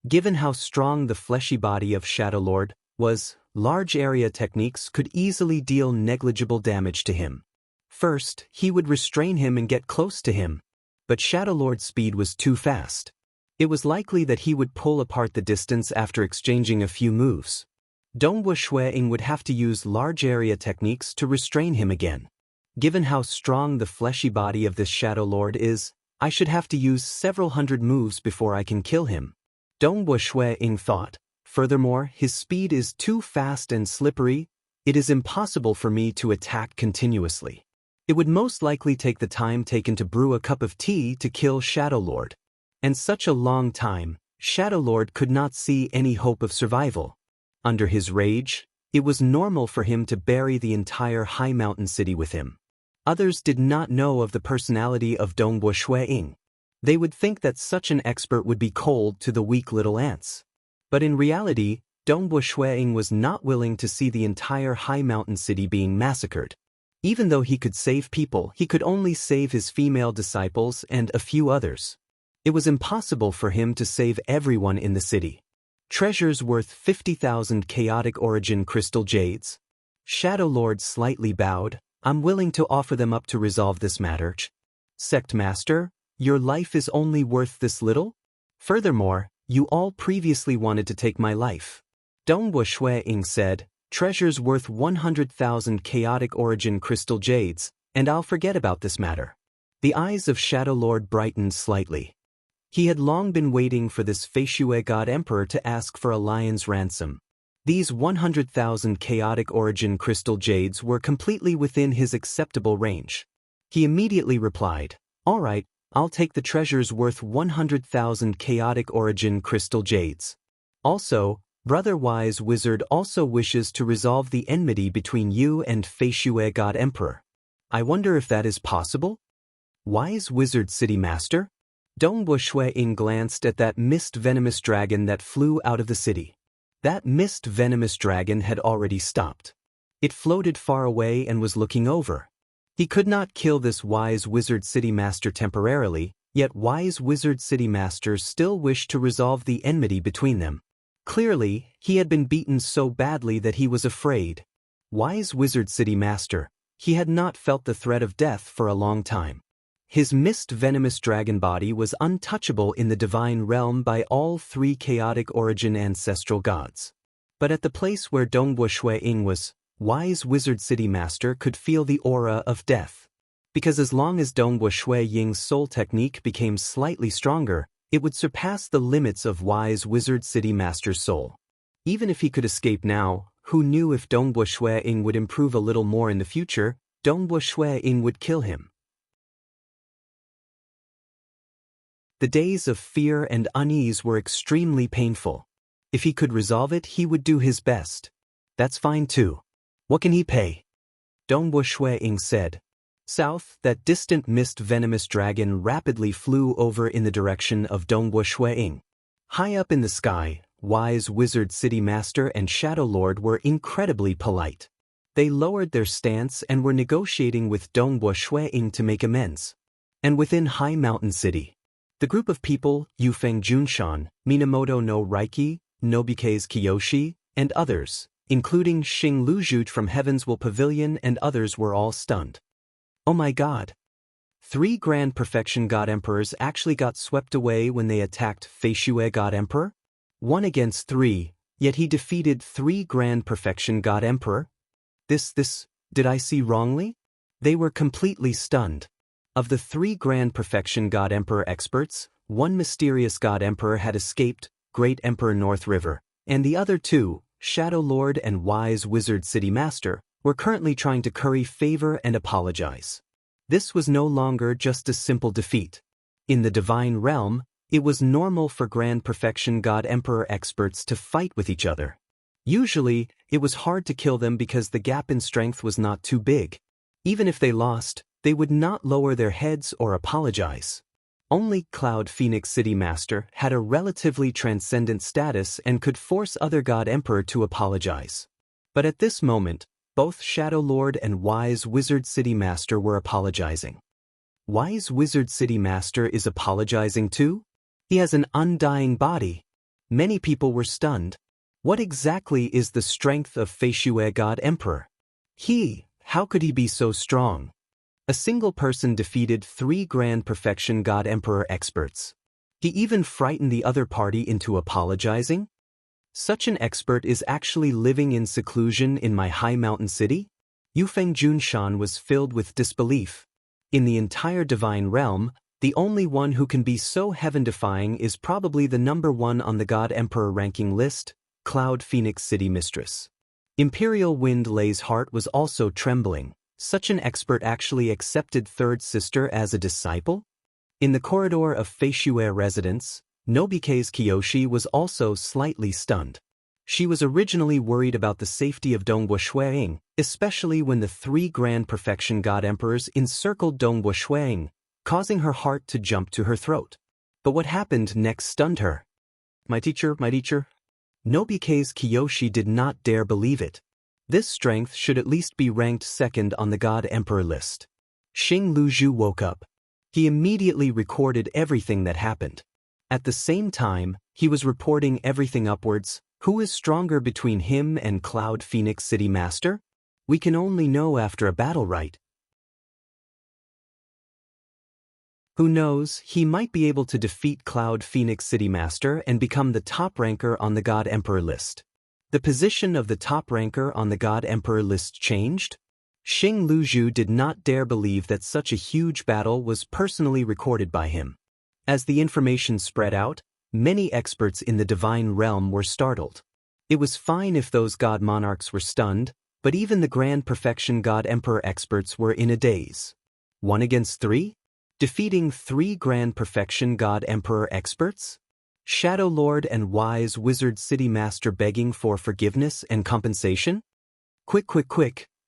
Given how strong the fleshy body of Shadow Lord was, large area techniques could easily deal negligible damage to him. First, he would restrain him and get close to him. But Shadow Lord's speed was too fast. It was likely that he would pull apart the distance after exchanging a few moves. Dongwu Shui-Ying would have to use large area techniques to restrain him again. Given how strong the fleshy body of this Shadow Lord is, I should have to use several hundred moves before I can kill him. Dongwu Shui-Ying thought. Furthermore, his speed is too fast and slippery. It is impossible for me to attack continuously. It would most likely take the time taken to brew a cup of tea to kill Shadow Lord. And such a long time, Shadow Lord could not see any hope of survival. Under his rage, it was normal for him to bury the entire high mountain city with him. Others did not know of the personality of Dongwu Shui-Ying. They would think that such an expert would be cold to the weak little ants. But in reality, Dongwu Shui-Ying was not willing to see the entire high mountain city being massacred. Even though he could save people, he could only save his female disciples and a few others. It was impossible for him to save everyone in the city. Treasures worth 50,000 chaotic origin crystal jades. Shadow Lord slightly bowed. I'm willing to offer them up to resolve this matter. Sect Master, your life is only worth this little? Furthermore, you all previously wanted to take my life. Dongwu Shui-Ying said, treasures worth 100,000 chaotic origin crystal jades, and I'll forget about this matter. The eyes of Shadow Lord brightened slightly. He had long been waiting for this Fei Shui God Emperor to ask for a lion's ransom. These 100,000 chaotic origin crystal jades were completely within his acceptable range. He immediately replied, all right, I'll take the treasures worth 100,000 chaotic origin crystal jades. Also, Brother Wise Wizard also wishes to resolve the enmity between you and Fei Shui God Emperor. I wonder if that is possible? Wise Wizard City Master? Dongwu Shui-Ying glanced at that mist venomous dragon that flew out of the city. That mist venomous dragon had already stopped. It floated far away and was looking over. He could not kill this Wise Wizard City Master temporarily, yet Wise Wizard City Master still wished to resolve the enmity between them. Clearly, he had been beaten so badly that he was afraid. Wise Wizard City Master, he had not felt the threat of death for a long time. His mist venomous dragon body was untouchable in the divine realm by all three chaotic origin ancestral gods. But at the place where Dongwu Shui-Ying was, Wise Wizard City Master could feel the aura of death. Because as long as Dongwu Shui-Ying's soul technique became slightly stronger, it would surpass the limits of Wise Wizard City Master's soul. Even if he could escape now, who knew if Dongwu Shui-Ying would improve a little more in the future, Dongwu Shui-Ying would kill him. The days of fear and unease were extremely painful. If he could resolve it, he would do his best. That's fine too. What can he pay? Dongwu Shui-Ying said. South, that distant mist venomous dragon rapidly flew over in the direction of Dongwu Shui-Ying. High up in the sky, Wise Wizard City Master and Shadow Lord were incredibly polite. They lowered their stance and were negotiating with Dongbua Ying to make amends. And within High Mountain City, the group of people, Yufeng Junshan, Minamoto no Raiki, Nobike's Kiyoshi, and others, including Xing Luzhu from Heaven's Will Pavilion and others, were all stunned. Oh my god. 3 Grand Perfection God Emperors actually got swept away when they attacked Feishue God Emperor? 1 against 3, yet he defeated 3 Grand Perfection God Emperor? Did I see wrongly? They were completely stunned. Of the 3 Grand Perfection God Emperor experts, 1 mysterious God Emperor had escaped, Great Emperor North River, and the other 2, Shadow Lord and Wise Wizard City Master, were currently trying to curry favor and apologize. This was no longer just a simple defeat. In the Divine Realm, it was normal for Grand Perfection God Emperor experts to fight with each other. Usually, it was hard to kill them because the gap in strength was not too big. Even if they lost, they would not lower their heads or apologize. Only Cloud Phoenix City Master had a relatively transcendent status and could force other God Emperor to apologize. But at this moment, both Shadow Lord and Wise Wizard City Master were apologizing. Wise Wizard City Master is apologizing too? He has an undying body. Many people were stunned. What exactly is the strength of Feishue God Emperor? How could he be so strong? A single person defeated 3 Grand Perfection God Emperor experts. He even frightened the other party into apologizing? Such an expert is actually living in seclusion in my High Mountain City? Yufeng Junshan was filled with disbelief. In the entire Divine Realm, the only one who can be so heaven-defying is probably the number 1 on the God Emperor ranking list, Cloud Phoenix City Mistress. Imperial Wind Lei's heart was also trembling. Such an expert actually accepted Third Sister as a disciple? In the corridor of Feishue residence, Nobike's Kiyoshi was also slightly stunned. She was originally worried about the safety of Dongbua Ying, especially when the 3 Grand Perfection God Emperors encircled Dongbua Ying, causing her heart to jump to her throat. But what happened next stunned her. My teacher. Nobike's Kiyoshi did not dare believe it. This strength should at least be ranked 2nd on the God Emperor list. Xing Luzhu woke up. He immediately recorded everything that happened. At the same time, he was reporting everything upwards. Who is stronger between him and Cloud Phoenix City Master? We can only know after a battle, right? Who knows, he might be able to defeat Cloud Phoenix City Master and become the top ranker on the God Emperor list. The position of the top ranker on the God Emperor list changed? Xing Luzhu did not dare believe that such a huge battle was personally recorded by him. As the information spread out, many experts in the Divine Realm were startled. It was fine if those God Monarchs were stunned, but even the Grand Perfection God Emperor experts were in a daze. 1 against 3? Defeating 3 Grand Perfection God Emperor experts? Shadow Lord and Wise Wizard City Master begging for forgiveness and compensation? Quick,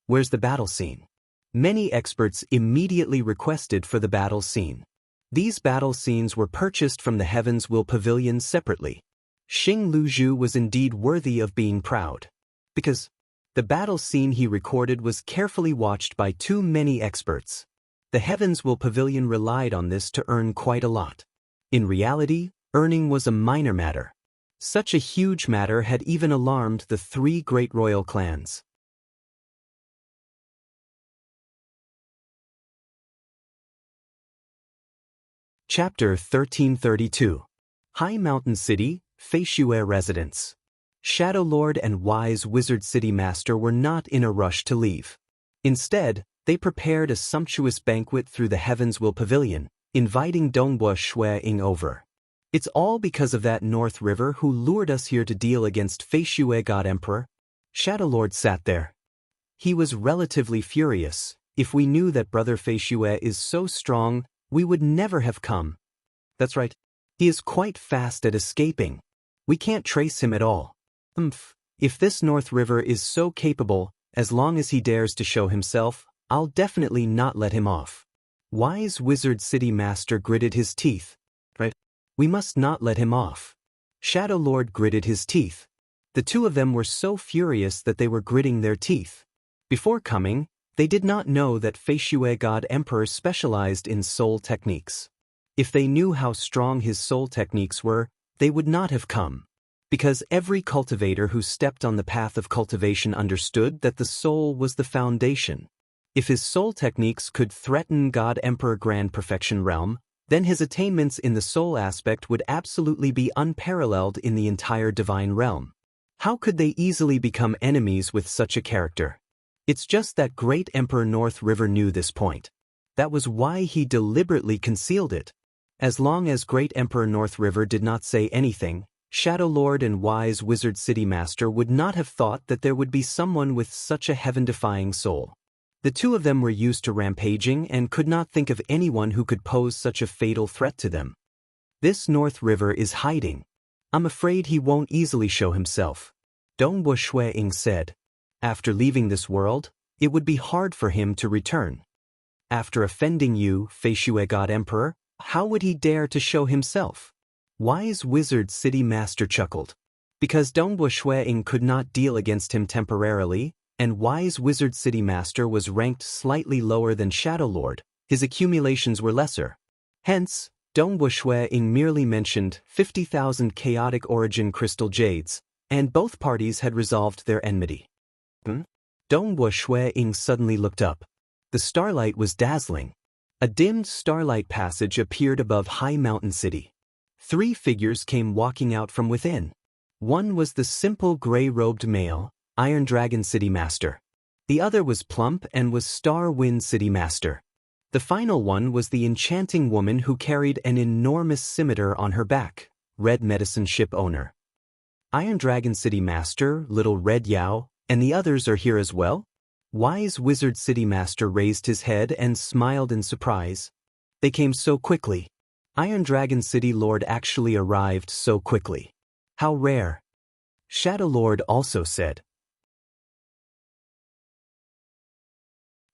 where's the battle scene? Many experts immediately requested for the battle scene. These battle scenes were purchased from the Heaven's Will Pavilion separately. Xing Luzhu was indeed worthy of being proud. Because the battle scene he recorded was carefully watched by too many experts. The Heaven's Will Pavilion relied on this to earn quite a lot. In reality, earning was a minor matter. Such a huge matter had even alarmed the 3 great royal clans. Chapter 1332. High Mountain City, Feishue Residence. Shadow Lord and Wise Wizard City Master were not in a rush to leave. Instead, they prepared a sumptuous banquet through the Heaven's Will Pavilion, inviting Dongbua Ying over. It's all because of that North River who lured us here to deal against Feishue God Emperor. Shadow Lord sat there. He was relatively furious. If we knew that Brother Feishue is so strong, we would never have come. That's right. He is quite fast at escaping. We can't trace him at all. If this North River is so capable, as long as he dares to show himself, I'll definitely not let him off. Wise Wizard City Master gritted his teeth. Right? We must not let him off. Shadow Lord gritted his teeth. The two of them were so furious that they were gritting their teeth. Before coming, they did not know that Fei Xue God Emperor specialized in soul techniques. If they knew how strong his soul techniques were, they would not have come. Because every cultivator who stepped on the path of cultivation understood that the soul was the foundation. If his soul techniques could threaten God Emperor Grand Perfection Realm, then his attainments in the soul aspect would absolutely be unparalleled in the entire divine realm. How could they easily become enemies with such a character? It's just that Great Emperor North River knew this point. That was why he deliberately concealed it. As long as Great Emperor North River did not say anything, Shadow Lord and Wise Wizard City Master would not have thought that there would be someone with such a heaven-defying soul. The two of them were used to rampaging and could not think of anyone who could pose such a fatal threat to them. This North River is hiding. I'm afraid he won't easily show himself, Dongbo Shuiying said. After leaving this world, it would be hard for him to return. After offending you, Fei Xue God Emperor, how would he dare to show himself? Wise Wizard City Master chuckled. Because Dongbo Shuiying could not deal against him temporarily, and Wise Wizard City Master was ranked slightly lower than Shadow Lord, his accumulations were lesser. Hence, Dongbo Shuiying merely mentioned 50,000 chaotic origin crystal jades, and both parties had resolved their enmity. Dongbo Shuiying suddenly looked up. The starlight was dazzling. A dimmed starlight passage appeared above High Mountain City. 3 figures came walking out from within. One was the simple gray-robed male, Iron Dragon City Master. The other was plump and was Star Wind City Master. The final one was the enchanting woman who carried an enormous scimitar on her back, Red Medicine Ship Owner. Iron Dragon City Master, Little Red Yao, and the others are here as well? Wise Wizard City Master raised his head and smiled in surprise. They came so quickly. Iron Dragon City Lord actually arrived so quickly. How rare. Shadow Lord also said.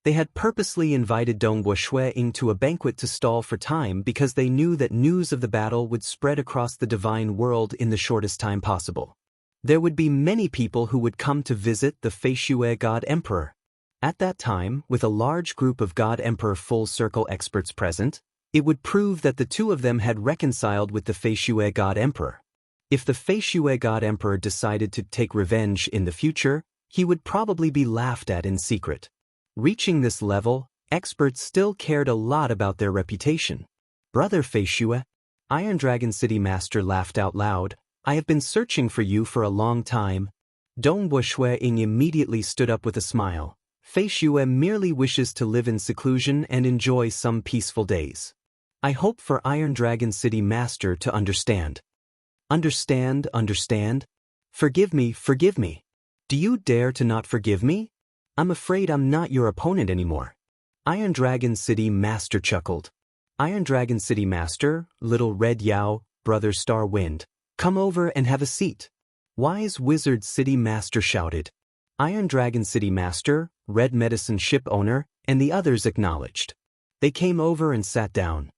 They had purposely invited Dongbo Shuiying to a banquet to stall for time because they knew that news of the battle would spread across the divine world in the shortest time possible. There would be many people who would come to visit the Fei Xue God Emperor. At that time, with a large group of God Emperor full circle experts present, it would prove that the two of them had reconciled with the Fei Xue God Emperor. If the Fei Xue God Emperor decided to take revenge in the future, he would probably be laughed at in secret. Reaching this level, experts still cared a lot about their reputation. Brother Fei Xue, Iron Dragon City Master laughed out loud. I have been searching for you for a long time. Dongbo Shuiying immediately stood up with a smile. Fei Xue merely wishes to live in seclusion and enjoy some peaceful days. I hope for Iron Dragon City Master to understand. Understand? Forgive me. Do you dare to not forgive me? I'm afraid I'm not your opponent anymore. Iron Dragon City Master chuckled. Iron Dragon City Master, Little Red Yao, Brother Star Wind, come over and have a seat. Wise Wizard City Master shouted. Iron Dragon City Master, Red Medicine Ship Owner, and the others acknowledged. They came over and sat down.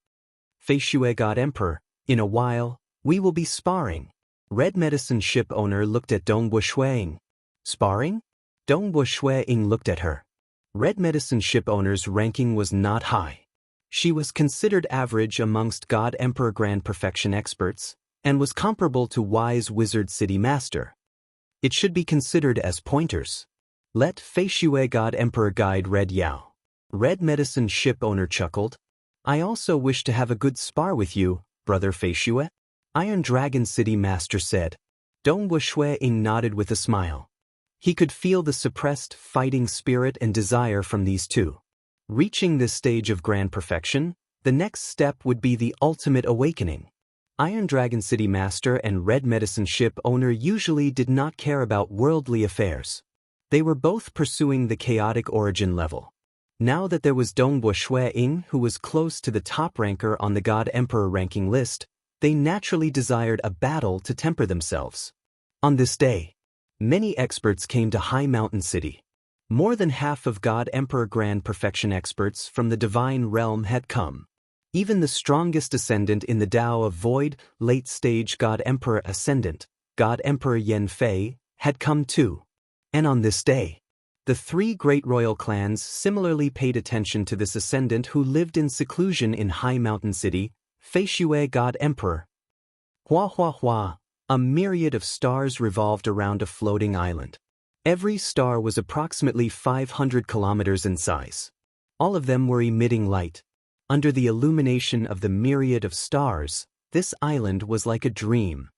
Fei Xue God Emperor, in a while, we will be sparring. Red Medicine Ship Owner looked at Dongbo Shuiying. Sparring? Dongbo Shuiying looked at her. Red Medicine Ship Owner's ranking was not high. She was considered average amongst God Emperor Grand Perfection experts, and was comparable to Wise Wizard City Master. It should be considered as pointers. Let Fei Xue God Emperor guide Red Yao. Red Medicine Ship Owner chuckled. I also wish to have a good spar with you, Brother Fei Xue. Iron Dragon City Master said. Dongbo Shuiying nodded with a smile. He could feel the suppressed fighting spirit and desire from these two. Reaching this stage of grand perfection, the next step would be the ultimate awakening. Iron Dragon City Master and Red Medicine Ship Owner usually did not care about worldly affairs. They were both pursuing the chaotic origin level. Now that there was Dongbo Shuiying, who was close to the top ranker on the God Emperor ranking list, they naturally desired a battle to temper themselves. On this day, many experts came to High Mountain City. More than half of God Emperor Grand Perfection experts from the divine realm had come. Even the strongest ascendant in the Tao of Void, late-stage God Emperor Ascendant, God Emperor Yan Fei, had come too. And on this day, The three great royal clans similarly paid attention to this ascendant who lived in seclusion in High Mountain City, Fei Shui God Emperor. Hua Hua Hua, a myriad of stars revolved around a floating island. Every star was approximately 500 kilometers in size. All of them were emitting light. Under the illumination of the myriad of stars, this island was like a dream.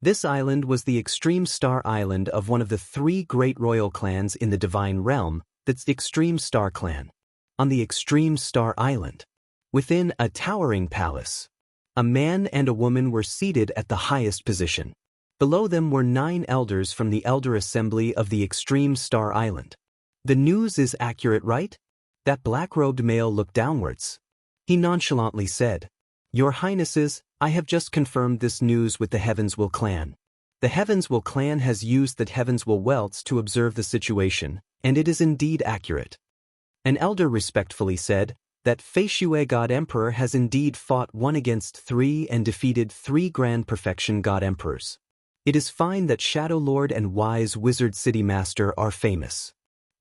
This island was the Extreme Star Island of one of the three great royal clans in the Divine Realm, that's the Extreme Star Clan. On the Extreme Star Island, within a towering palace, a man and a woman were seated at the highest position. Below them were 9 elders from the Elder Assembly of the Extreme Star Island. The news is accurate, right? That black-robed male looked downwards. He nonchalantly said, "Your Highnesses, I have just confirmed this news with the Heavenswill clan. The Heavenswill clan has used the Heavenswill welts to observe the situation, and it is indeed accurate." An elder respectfully said that Fei Shui God Emperor has indeed fought 1 against 3 and defeated 3 Grand Perfection God Emperors. It is fine that Shadow Lord and Wise Wizard City Master are famous.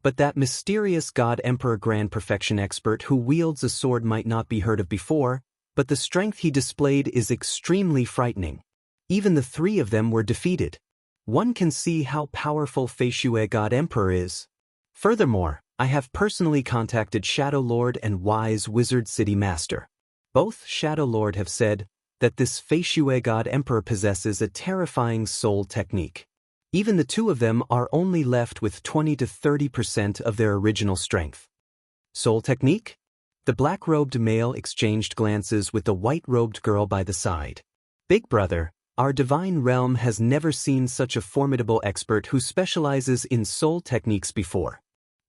But that mysterious God Emperor Grand Perfection expert who wields a sword might not be heard of before, but the strength he displayed is extremely frightening. Even the 3 of them were defeated. One can see how powerful Fei Shui God Emperor is. Furthermore, I have personally contacted Shadow Lord and Wise Wizard City Master. Both Shadow Lord have said that this Fei Shui God Emperor possesses a terrifying soul technique. Even the 2 of them are only left with 20 to 30% of their original strength. Soul technique? The black-robed male exchanged glances with the white-robed girl by the side. Big brother, our divine realm has never seen such a formidable expert who specializes in soul techniques before.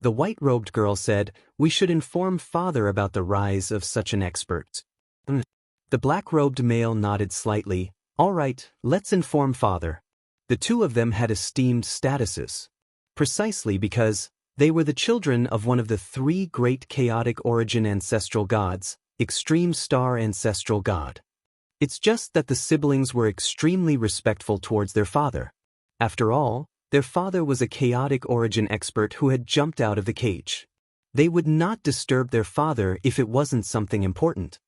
The white-robed girl said, "We should inform father about the rise of such an expert." The black-robed male nodded slightly. "All right, let's inform father." The 2 of them had esteemed statuses. Precisely because they were the children of one of the 3 great chaotic origin ancestral gods, Extreme Star Ancestral God. It's just that the siblings were extremely respectful towards their father. After all, their father was a chaotic origin expert who had jumped out of the cage. They would not disturb their father if it wasn't something important.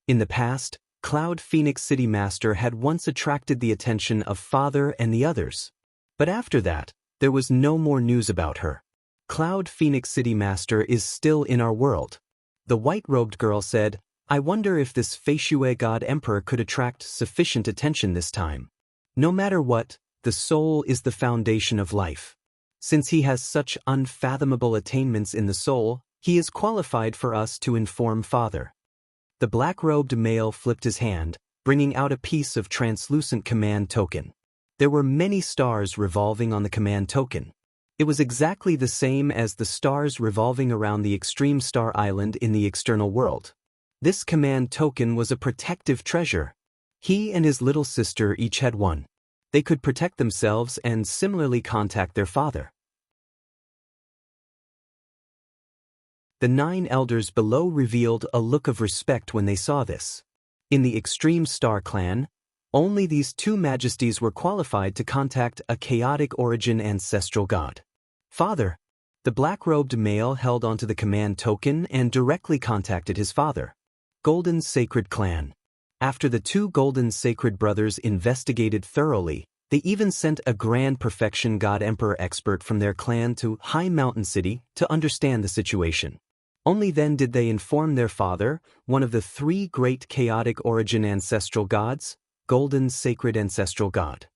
In the past, Cloud Phoenix City Master had once attracted the attention of father and the others. But after that, there was no more news about her. Cloud Phoenix City Master is still in our world. The white-robed girl said, "I wonder if this Fei Shui God Emperor could attract sufficient attention this time. No matter what, the soul is the foundation of life. Since he has such unfathomable attainments in the soul, he is qualified for us to inform father." The black-robed male flipped his hand, bringing out a piece of translucent command token. There were many stars revolving on the command token. It was exactly the same as the stars revolving around the Extreme Star Island in the external world. This command token was a protective treasure. He and his little sister each had one. They could protect themselves and similarly contact their father. The 9 elders below revealed a look of respect when they saw this. In the Extreme Star Clan, only these 2 majesties were qualified to contact a chaotic origin ancestral god. Father. The black-robed male held onto the command token and directly contacted his father. Golden Sacred Clan. After the 2 Golden Sacred Brothers investigated thoroughly, they even sent a Grand Perfection God Emperor expert from their clan to High Mountain City to understand the situation. Only then did they inform their father, one of the 3 great chaotic origin ancestral gods, Golden Sacred Ancestral God.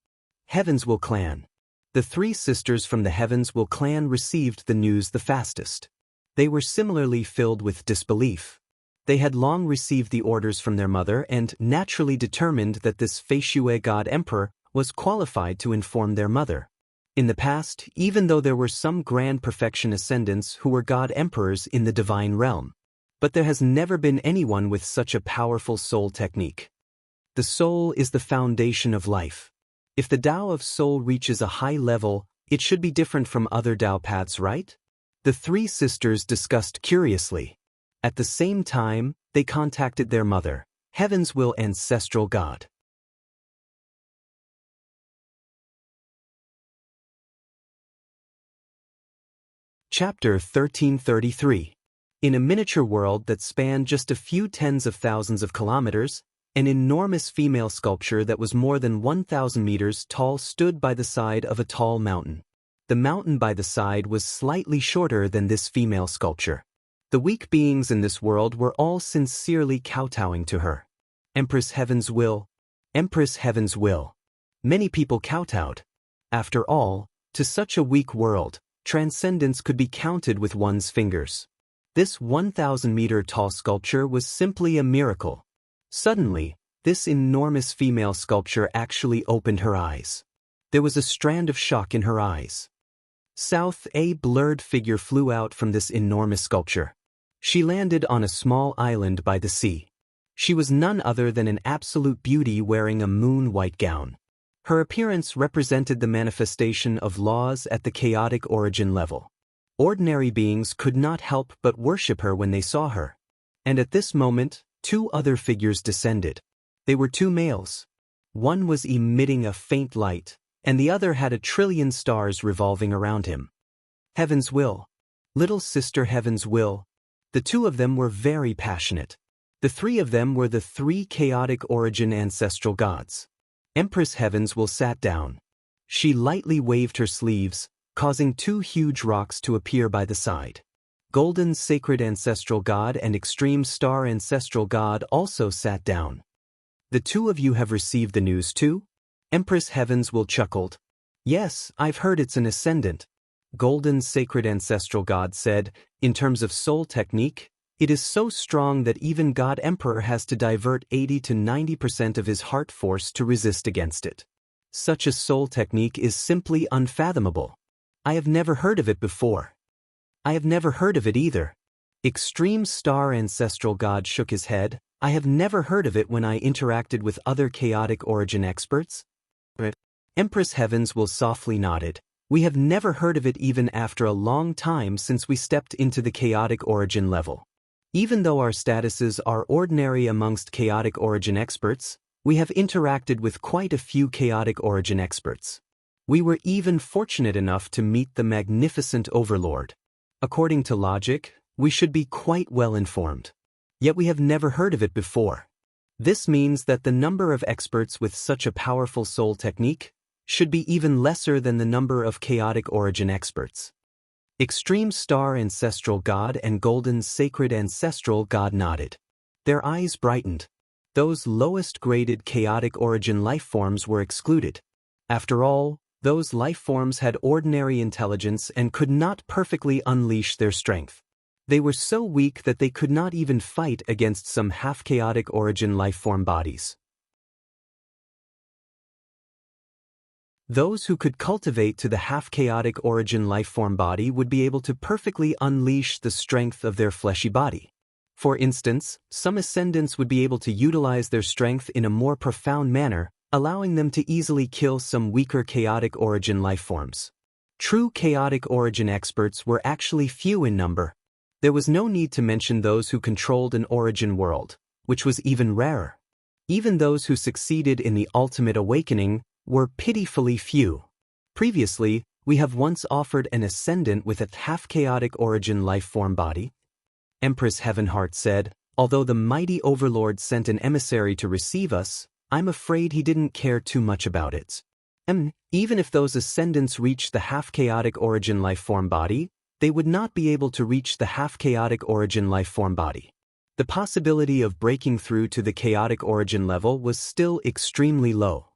Heavenswill Clan. The 3 sisters from the Heavenswill Clan received the news the fastest. They were similarly filled with disbelief. They had long received the orders from their mother and naturally determined that this Fei Shui God Emperor was qualified to inform their mother. In the past, even though there were some Grand Perfection ascendants who were God Emperors in the Divine Realm, but there has never been anyone with such a powerful soul technique. The soul is the foundation of life. If the Tao of soul reaches a high level, it should be different from other Tao paths, right? The 3 sisters discussed curiously. At the same time, they contacted their mother, Heavenswill Ancestral God. Chapter 1333. In a miniature world that spanned just a few tens of thousands of kilometers, an enormous female sculpture that was more than 1,000 meters tall stood by the side of a tall mountain. The mountain by the side was slightly shorter than this female sculpture. The weak beings in this world were all sincerely kowtowing to her. Empress Heaven's will. Empress Heaven's will. Many people kowtowed. After all, to such a weak world, transcendence could be counted with one's fingers. This 1,000-meter tall sculpture was simply a miracle. Suddenly, this enormous female sculpture actually opened her eyes. There was a strand of shock in her eyes. South, a blurred figure flew out from this enormous sculpture. She landed on a small island by the sea. She was none other than an absolute beauty wearing a moon-white gown. Her appearance represented the manifestation of laws at the chaotic origin level. Ordinary beings could not help but worship her when they saw her. And at this moment, two other figures descended. They were two males. One was emitting a faint light, and the other had 1,000,000,000,000 stars revolving around him. Heaven's will. Little sister Heaven's will. The two of them were very passionate. The three of them were the three chaotic origin ancestral gods. Empress Heaven's will sat down. She lightly waved her sleeves, causing two huge rocks to appear by the side. Golden Sacred Ancestral God and Extreme Star Ancestral God also sat down. The two of you have received the news too? Empress Heaven's will chuckled. Yes, I've heard it's an ascendant. Golden Sacred Ancestral God said, in terms of soul technique, it is so strong that even God Emperor has to divert 80 to 90% of his heart force to resist against it. Such a soul technique is simply unfathomable. I have never heard of it before. I have never heard of it either. Extreme Star Ancestral God shook his head. I have never heard of it when I interacted with other chaotic origin experts. Empress Heaven's will softly nodded. We have never heard of it even after a long time since we stepped into the chaotic origin level. Even though our statuses are ordinary amongst chaotic origin experts, we have interacted with quite a few chaotic origin experts. We were even fortunate enough to meet the magnificent Overlord. According to logic, we should be quite well informed. Yet we have never heard of it before. This means that the number of experts with such a powerful soul technique should be even lesser than the number of chaotic origin experts. Extreme Star Ancestral God and Golden Sacred Ancestral God nodded. Their eyes brightened. Those lowest graded chaotic origin life forms were excluded. After all, those life forms had ordinary intelligence and could not perfectly unleash their strength. They were so weak that they could not even fight against some half-chaotic origin life form bodies. Those who could cultivate to the half-chaotic origin life form body would be able to perfectly unleash the strength of their fleshy body. For instance, some ascendants would be able to utilize their strength in a more profound manner, allowing them to easily kill some weaker chaotic origin life forms. True chaotic origin experts were actually few in number. There was no need to mention those who controlled an origin world, which was even rarer. Even those who succeeded in the ultimate awakening were pitifully few. Previously, we have once offered an ascendant with a half-chaotic origin life form body. Empress Heavenheart said, although the mighty Overlord sent an emissary to receive us, I'm afraid he didn't care too much about it. Even if those ascendants reached the half-chaotic origin life form body, they would not be able to reach the half-chaotic origin life form body. The possibility of breaking through to the chaotic origin level was still extremely low.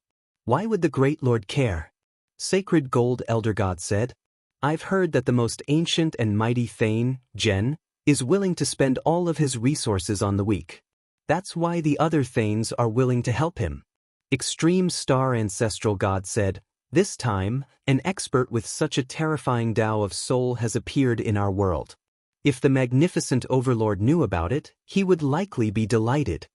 Why would the Great Lord care? Sacred Gold Elder God said, I've heard that the most ancient and mighty Thane, Jen, is willing to spend all of his resources on the weak. That's why the other Thanes are willing to help him. Extreme Star Ancestral God said, this time, an expert with such a terrifying Tao of soul has appeared in our world. If the magnificent Overlord knew about it, he would likely be delighted.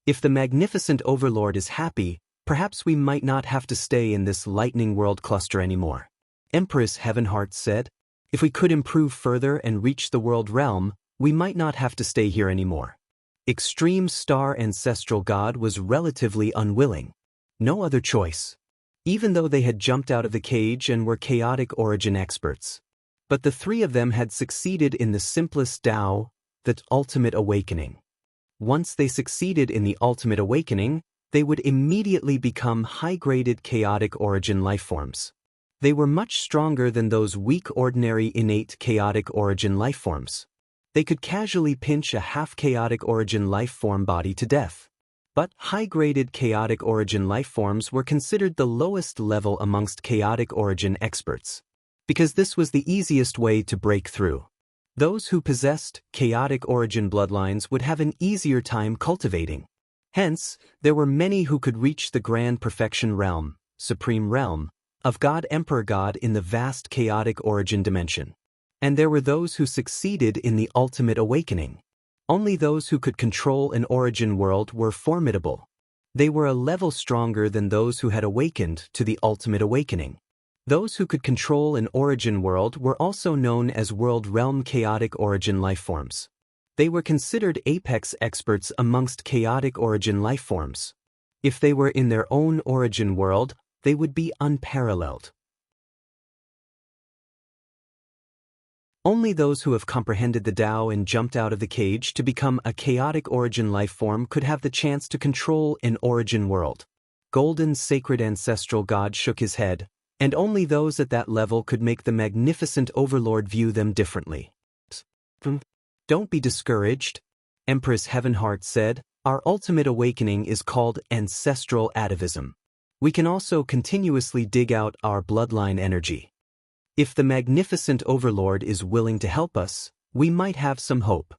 If the magnificent Overlord is happy, perhaps we might not have to stay in this lightning world cluster anymore. Empress Heavenheart said, if we could improve further and reach the world realm, we might not have to stay here anymore. Extreme Star Ancestral God was relatively unwilling. No other choice. Even though they had jumped out of the cage and were chaotic origin experts. But the three of them had succeeded in the simplest Tao, the ultimate awakening. Once they succeeded in the ultimate awakening, they would immediately become high-graded chaotic origin lifeforms. They were much stronger than those weak ordinary innate chaotic origin lifeforms. They could casually pinch a half-chaotic origin lifeform body to death. But high-graded chaotic origin lifeforms were considered the lowest level amongst chaotic origin experts, because this was the easiest way to break through. Those who possessed chaotic origin bloodlines would have an easier time cultivating. Hence, there were many who could reach the grand perfection realm, supreme realm, of God Emperor God in the vast chaotic origin dimension. And there were those who succeeded in the ultimate awakening. Only those who could control an origin world were formidable. They were a level stronger than those who had awakened to the ultimate awakening. Those who could control an origin world were also known as world realm chaotic origin lifeforms. They were considered apex experts amongst chaotic origin lifeforms. If they were in their own origin world, they would be unparalleled. Only those who have comprehended the Tao and jumped out of the cage to become a chaotic origin lifeform could have the chance to control an origin world. Golden sacred ancestral God shook his head, and only those at that level could make the magnificent overlord view them differently. Don't be discouraged, Empress Heavenheart said. Our ultimate awakening is called ancestral atavism. We can also continuously dig out our bloodline energy. If the magnificent overlord is willing to help us, we might have some hope.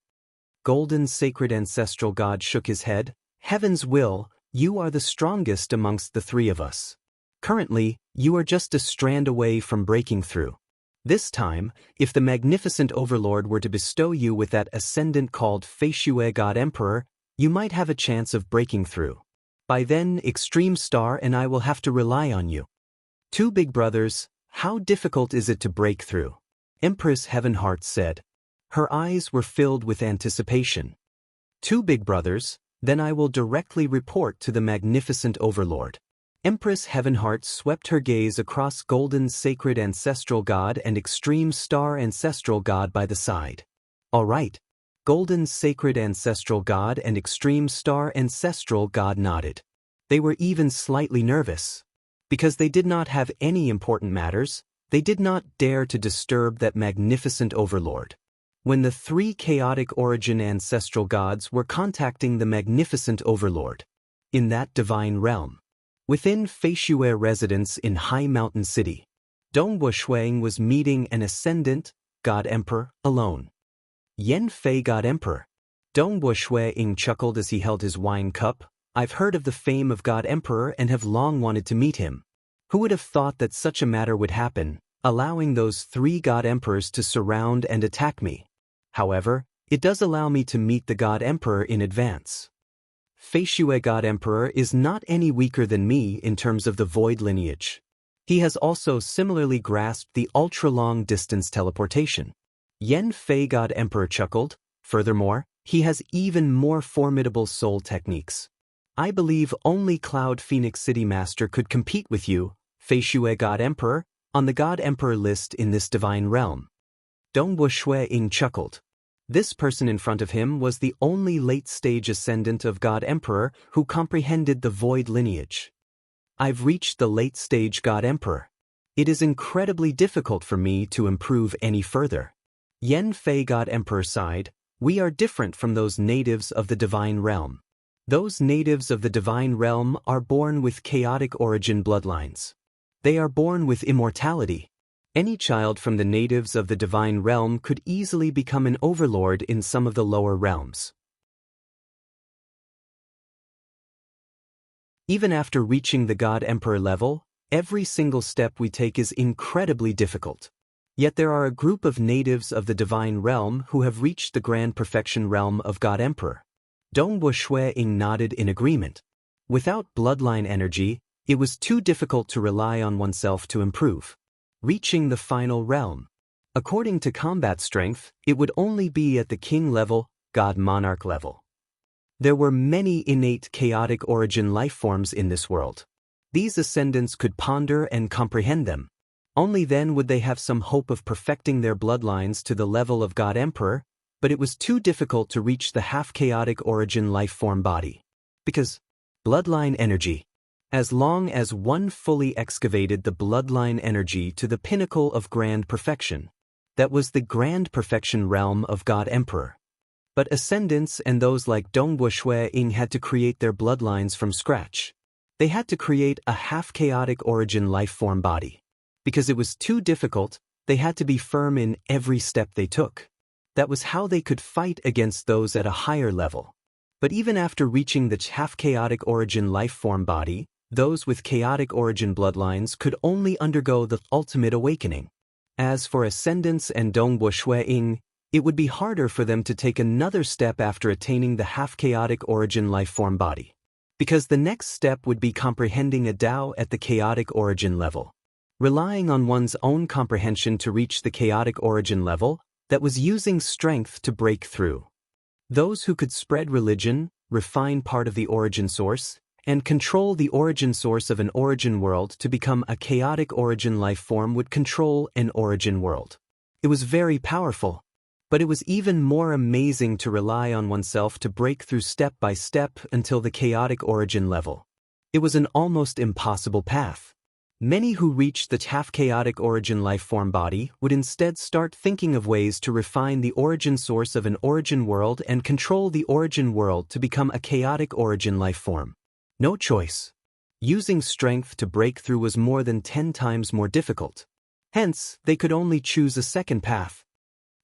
Golden sacred ancestral God shook his head. Heaven's will, you are the strongest amongst the three of us. Currently, you are just a strand away from breaking through. This time, if the magnificent overlord were to bestow you with that ascendant called Feishue God Emperor, you might have a chance of breaking through. By then, Extreme Star and I will have to rely on you. Two big brothers, how difficult is it to break through? Empress Heavenheart said. Her eyes were filled with anticipation. Two big brothers, then I will directly report to the magnificent overlord. Empress Heavenheart swept her gaze across Golden Sacred Ancestral God and Extreme Star Ancestral God by the side. All right. Golden Sacred Ancestral God and Extreme Star Ancestral God nodded. They were even slightly nervous. Because they did not have any important matters, they did not dare to disturb that magnificent overlord. When the three chaotic origin ancestral gods were contacting the magnificent overlord, in that divine realm, within Feishue residence in High Mountain City, Dongwu Shuang was meeting an ascendant, God Emperor, alone. Yen Fei God Emperor. Dongwu Shuang chuckled as he held his wine cup. I've heard of the fame of God Emperor and have long wanted to meet him. Who would have thought that such a matter would happen, allowing those three God Emperors to surround and attack me? However, it does allow me to meet the God Emperor in advance. Feishue God Emperor is not any weaker than me in terms of the void lineage. He has also similarly grasped the ultra-long distance teleportation. Yen Fei God Emperor chuckled. Furthermore, he has even more formidable soul techniques. I believe only Cloud Phoenix City Master could compete with you, Feishue God Emperor, on the God Emperor list in this divine realm. Dongwu Shuang chuckled. This person in front of him was the only late-stage ascendant of God Emperor who comprehended the void lineage. I've reached the late-stage God Emperor. It is incredibly difficult for me to improve any further. Yen Fei God Emperor sighed. We are different from those natives of the divine realm. Those natives of the divine realm are born with chaotic origin bloodlines. They are born with immortality. Any child from the natives of the divine realm could easily become an overlord in some of the lower realms. Even after reaching the God Emperor level, every single step we take is incredibly difficult. Yet there are a group of natives of the divine realm who have reached the grand perfection realm of God Emperor. Dongwu Shuang nodded in agreement. Without bloodline energy, it was too difficult to rely on oneself to improve. Reaching the final realm. According to combat strength, it would only be at the king level, God Monarch level. There were many innate chaotic origin lifeforms in this world. These ascendants could ponder and comprehend them. Only then would they have some hope of perfecting their bloodlines to the level of God Emperor, but it was too difficult to reach the half-chaotic origin life-form body. Because bloodline energy. As long as one fully excavated the bloodline energy to the pinnacle of grand perfection, that was the grand perfection realm of God Emperor. But ascendants and those like Dongbo Shui Ying had to create their bloodlines from scratch. They had to create a half-chaotic origin life-form body. Because it was too difficult, they had to be firm in every step they took. That was how they could fight against those at a higher level. But even after reaching the half-chaotic origin life-form body, those with chaotic origin bloodlines could only undergo the ultimate awakening. As for ascendants and Dongbo Shui Ying, it would be harder for them to take another step after attaining the half-chaotic origin life-form body. Because the next step would be comprehending a Tao at the chaotic origin level. Relying on one's own comprehension to reach the chaotic origin level, that was using strength to break through. Those who could spread religion, refine part of the origin source, and control the origin source of an origin world to become a chaotic origin life form would control an origin world. It was very powerful. But it was even more amazing to rely on oneself to break through step by step until the chaotic origin level. It was an almost impossible path. Many who reached the half-chaotic origin life-form body would instead start thinking of ways to refine the origin source of an origin world and control the origin world to become a chaotic origin life form. No choice. Using strength to break through was more than 10 times more difficult. Hence, they could only choose a second path.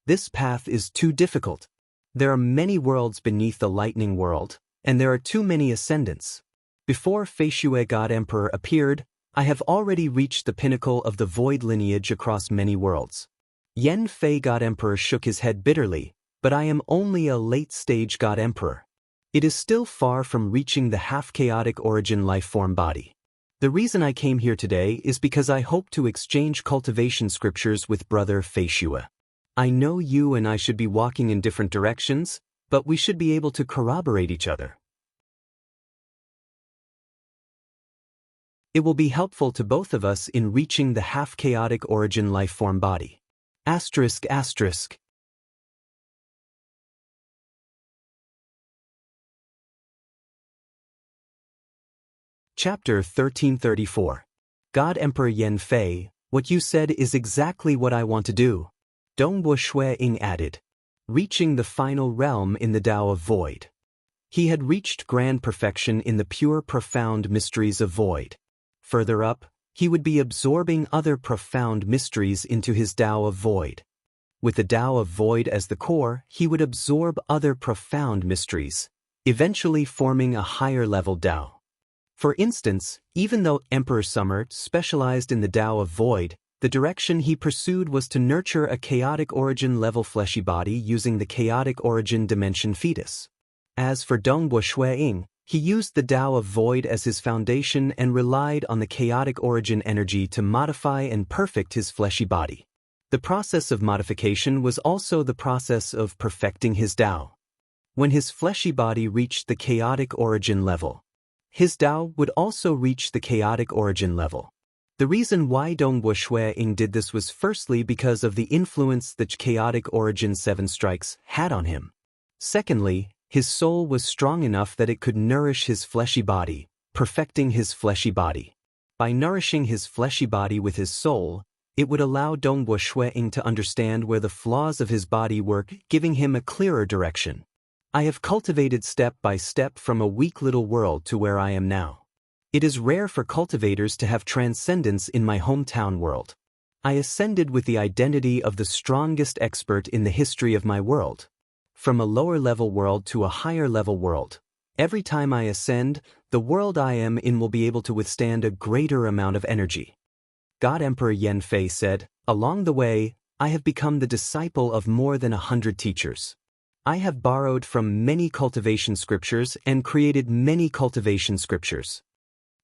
This path is too difficult. There are many worlds beneath the lightning world, and there are too many ascendants. Before Feishui God Emperor appeared, I have already reached the pinnacle of the void lineage across many worlds. Yen Fei God Emperor shook his head bitterly, but I am only a late-stage God Emperor. It is still far from reaching the half-chaotic origin life-form body. The reason I came here today is because I hope to exchange cultivation scriptures with Brother Feishui. I know you and I should be walking in different directions, but we should be able to corroborate each other. It will be helpful to both of us in reaching the half-chaotic origin life-form body. Asterisk asterisk. Chapter 1334. God Emperor Yen Fei, what you said is exactly what I want to do. Dongbo Shui Ying added, reaching the final realm in the Tao of Void. He had reached grand perfection in the pure profound mysteries of void. Further up, he would be absorbing other profound mysteries into his Tao of Void. With the Tao of Void as the core, he would absorb other profound mysteries, eventually forming a higher level Tao. For instance, even though Emperor Summer specialized in the Tao of Void, the direction he pursued was to nurture a chaotic origin level fleshy body using the chaotic origin dimension fetus. As for Dongbo Shui Ying, he used the Tao of Void as his foundation and relied on the chaotic origin energy to modify and perfect his fleshy body. The process of modification was also the process of perfecting his Tao. When his fleshy body reached the chaotic origin level, his Tao would also reach the chaotic origin level. The reason why Dongbo Shui Ying did this was firstly because of the influence the chaotic origin 7 strikes had on him. Secondly, his soul was strong enough that it could nourish his fleshy body, perfecting his fleshy body. By nourishing his fleshy body with his soul, it would allow Dongbo Shui Ying to understand where the flaws of his body were, giving him a clearer direction. I have cultivated step by step from a weak little world to where I am now. It is rare for cultivators to have transcendence in my hometown world. I ascended with the identity of the strongest expert in the history of my world. From a lower-level world to a higher-level world. Every time I ascend, the world I am in will be able to withstand a greater amount of energy. God Emperor Yen Fei said, along the way, I have become the disciple of more than 100 teachers. I have borrowed from many cultivation scriptures and created many cultivation scriptures.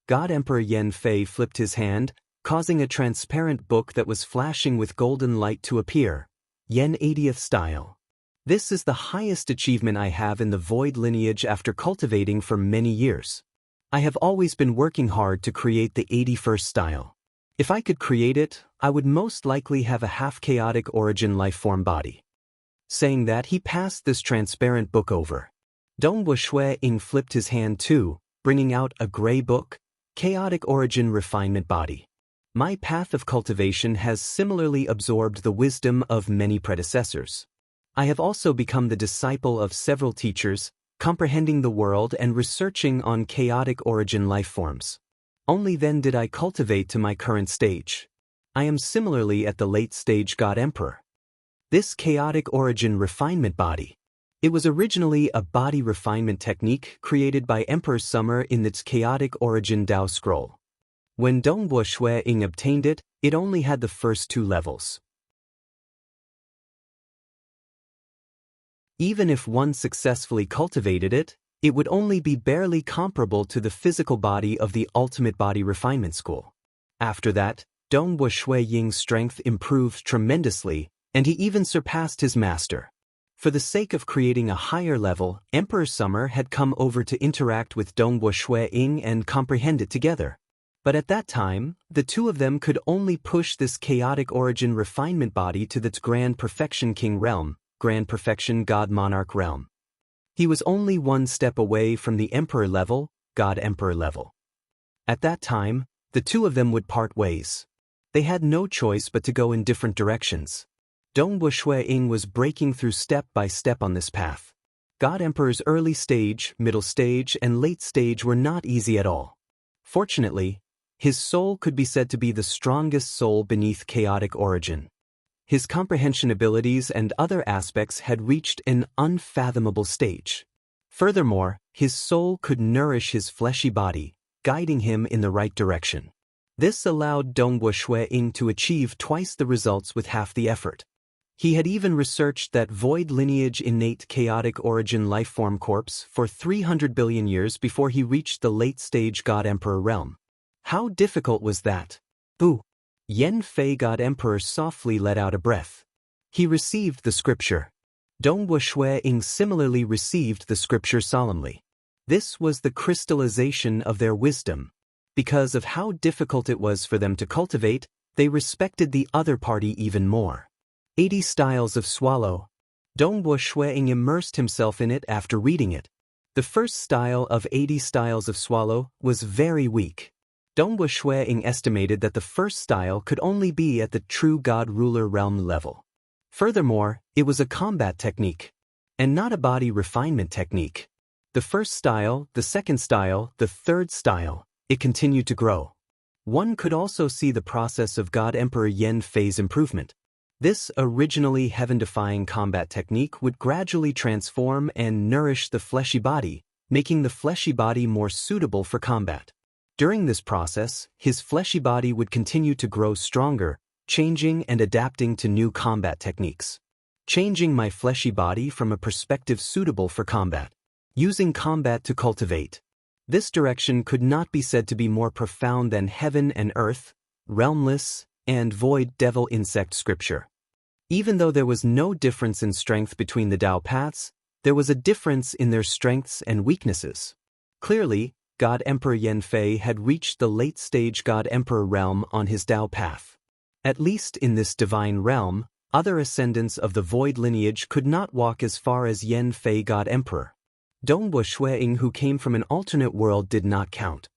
God Emperor Yen Fei flipped his hand, causing a transparent book that was flashing with golden light to appear. Yen 80th style. This is the highest achievement I have in the void lineage after cultivating for many years. I have always been working hard to create the 81st style. If I could create it, I would most likely have a half-chaotic origin lifeform body. Saying that, he passed this transparent book over. Dongwu Shui-ing flipped his hand too, bringing out a gray book, Chaotic Origin Refinement Body. My path of cultivation has similarly absorbed the wisdom of many predecessors. I have also become the disciple of several teachers, comprehending the world and researching on chaotic origin lifeforms. Only then did I cultivate to my current stage. I am similarly at the late stage God Emperor. This chaotic origin refinement body. It was originally a body refinement technique created by Emperor Summer in its chaotic origin Dao scroll. When Dongwu Shui-ing obtained it, it only had the first 2 levels. Even if one successfully cultivated it, it would only be barely comparable to the physical body of the ultimate body refinement school. After that, Dongwu Shui-ing's strength improved tremendously, and he even surpassed his master. For the sake of creating a higher level, Emperor Summer had come over to interact with Dongwu Shui-ing and comprehend it together. But at that time, the two of them could only push this chaotic origin refinement body to its Grand Perfection King realm, Grand Perfection God Monarch realm. He was only one step away from the Emperor level, God Emperor level. At that time, the two of them would part ways. They had no choice but to go in different directions. Dongwu Shui-ing was breaking through step by step on this path. God Emperor's early stage, middle stage, and late stage were not easy at all. Fortunately, his soul could be said to be the strongest soul beneath chaotic origin. His comprehension abilities and other aspects had reached an unfathomable stage. Furthermore, his soul could nourish his fleshy body, guiding him in the right direction. This allowed Dongwu Shui-ing to achieve twice the results with half the effort. He had even researched that void lineage innate chaotic origin lifeform corpse for 300 billion years before he reached the late-stage God Emperor realm. How difficult was that? Boo! Yen Fei God Emperor softly let out a breath. He received the scripture. Dongwu Shui-ing similarly received the scripture solemnly. This was the crystallization of their wisdom. Because of how difficult it was for them to cultivate, they respected the other party even more. 80 Styles of Swallow. Dongwu Shui-ing immersed himself in it after reading it. The first style of 80 Styles of Swallow was very weak. Dongwu Shui-ing estimated that the first style could only be at the true God Ruler realm level. Furthermore, it was a combat technique, and not a body refinement technique. The first style, the second style, the third style, it continued to grow. One could also see the process of God Emperor Yen Fei's improvement. This originally heaven-defying combat technique would gradually transform and nourish the fleshy body, making the fleshy body more suitable for combat. During this process, his fleshy body would continue to grow stronger, changing and adapting to new combat techniques. Changing my fleshy body from a perspective suitable for combat. Using combat to cultivate. This direction could not be said to be more profound than heaven and earth, realmless, and void devil insect scripture. Even though there was no difference in strength between the Tao paths, there was a difference in their strengths and weaknesses. Clearly, God Emperor Yen Fei had reached the late-stage God Emperor realm on his Tao path. At least in this divine realm, other ascendants of the void lineage could not walk as far as Yen Fei God Emperor. Dongwu Shui-ing, who came from an alternate world, did not count.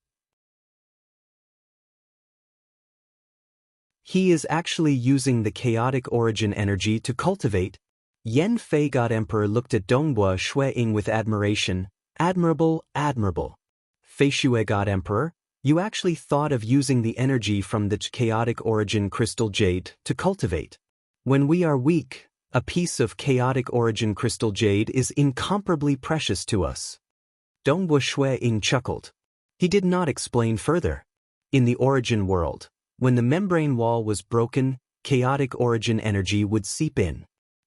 He is actually using the chaotic origin energy to cultivate. Yen Fei God Emperor looked at Dongwu Shui-ing with admiration. Admirable, admirable. Fei Shui God Emperor, you actually thought of using the energy from the chaotic origin crystal jade to cultivate. When we are weak, a piece of chaotic origin crystal jade is incomparably precious to us. Dongwu Shui-ing chuckled. He did not explain further. In the origin world, when the membrane wall was broken, chaotic origin energy would seep in.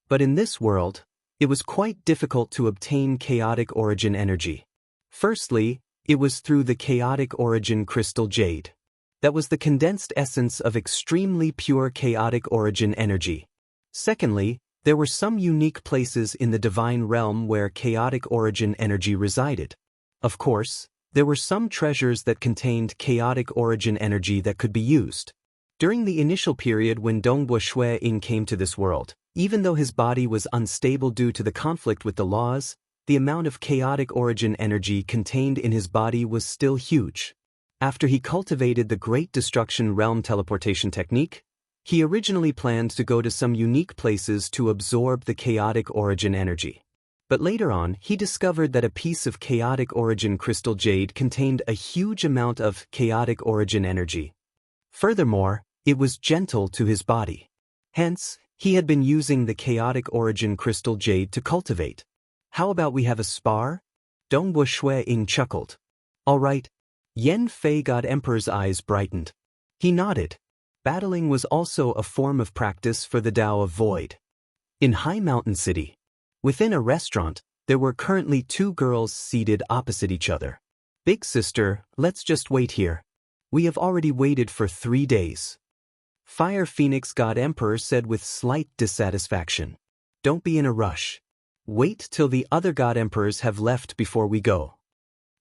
But in this world, it was quite difficult to obtain chaotic origin energy. Firstly, it was through the chaotic origin crystal jade. That was the condensed essence of extremely pure chaotic origin energy. Secondly, there were some unique places in the divine realm where chaotic origin energy resided. Of course, there were some treasures that contained chaotic origin energy that could be used. During the initial period when Dongbo Shui Ying came to this world, even though his body was unstable due to the conflict with the laws, the amount of chaotic origin energy contained in his body was still huge. After he cultivated the Great Destruction Realm teleportation technique, he originally planned to go to some unique places to absorb the chaotic origin energy. But later on, he discovered that a piece of chaotic origin crystal jade contained a huge amount of chaotic origin energy. Furthermore, it was gentle to his body. Hence, he had been using the chaotic origin crystal jade to cultivate. How about we have a spar? Dongbo Shui Ying chuckled. All right. Yen Fei God Emperor's eyes brightened. He nodded. Battling was also a form of practice for the Tao of Void. In High Mountain City, within a restaurant, there were currently two girls seated opposite each other. Big sister, let's just wait here. We have already waited for 3 days. Fire Phoenix God Emperor said with slight dissatisfaction. Don't be in a rush. Wait till the other God Emperors have left before we go.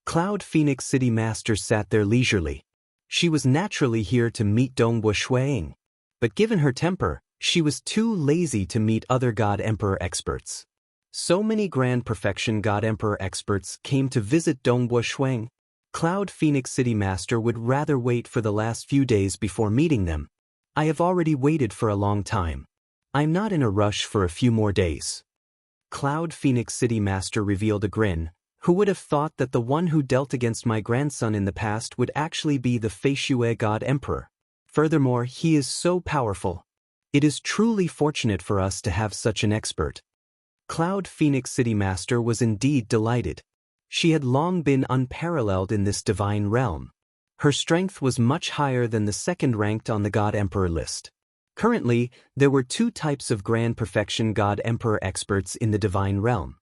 Cloud Phoenix City Master sat there leisurely. She was naturally here to meet Dongbo Shui Ying, but given her temper, she was too lazy to meet other God Emperor experts. So many Grand Perfection God Emperor experts came to visit Dongbo Shui Ying. Cloud Phoenix City Master would rather wait for the last few days before meeting them. I have already waited for a long time. I'm not in a rush for a few more days. Cloud Phoenix City Master revealed a grin. Who would have thought that the one who dealt against my grandson in the past would actually be the Fei Shui God Emperor? Furthermore, he is so powerful. It is truly fortunate for us to have such an expert. Cloud Phoenix City Master was indeed delighted. She had long been unparalleled in this divine realm. Her strength was much higher than the second ranked on the God Emperor list. Currently, there were 2 types of Grand Perfection God Emperor experts in the divine realm.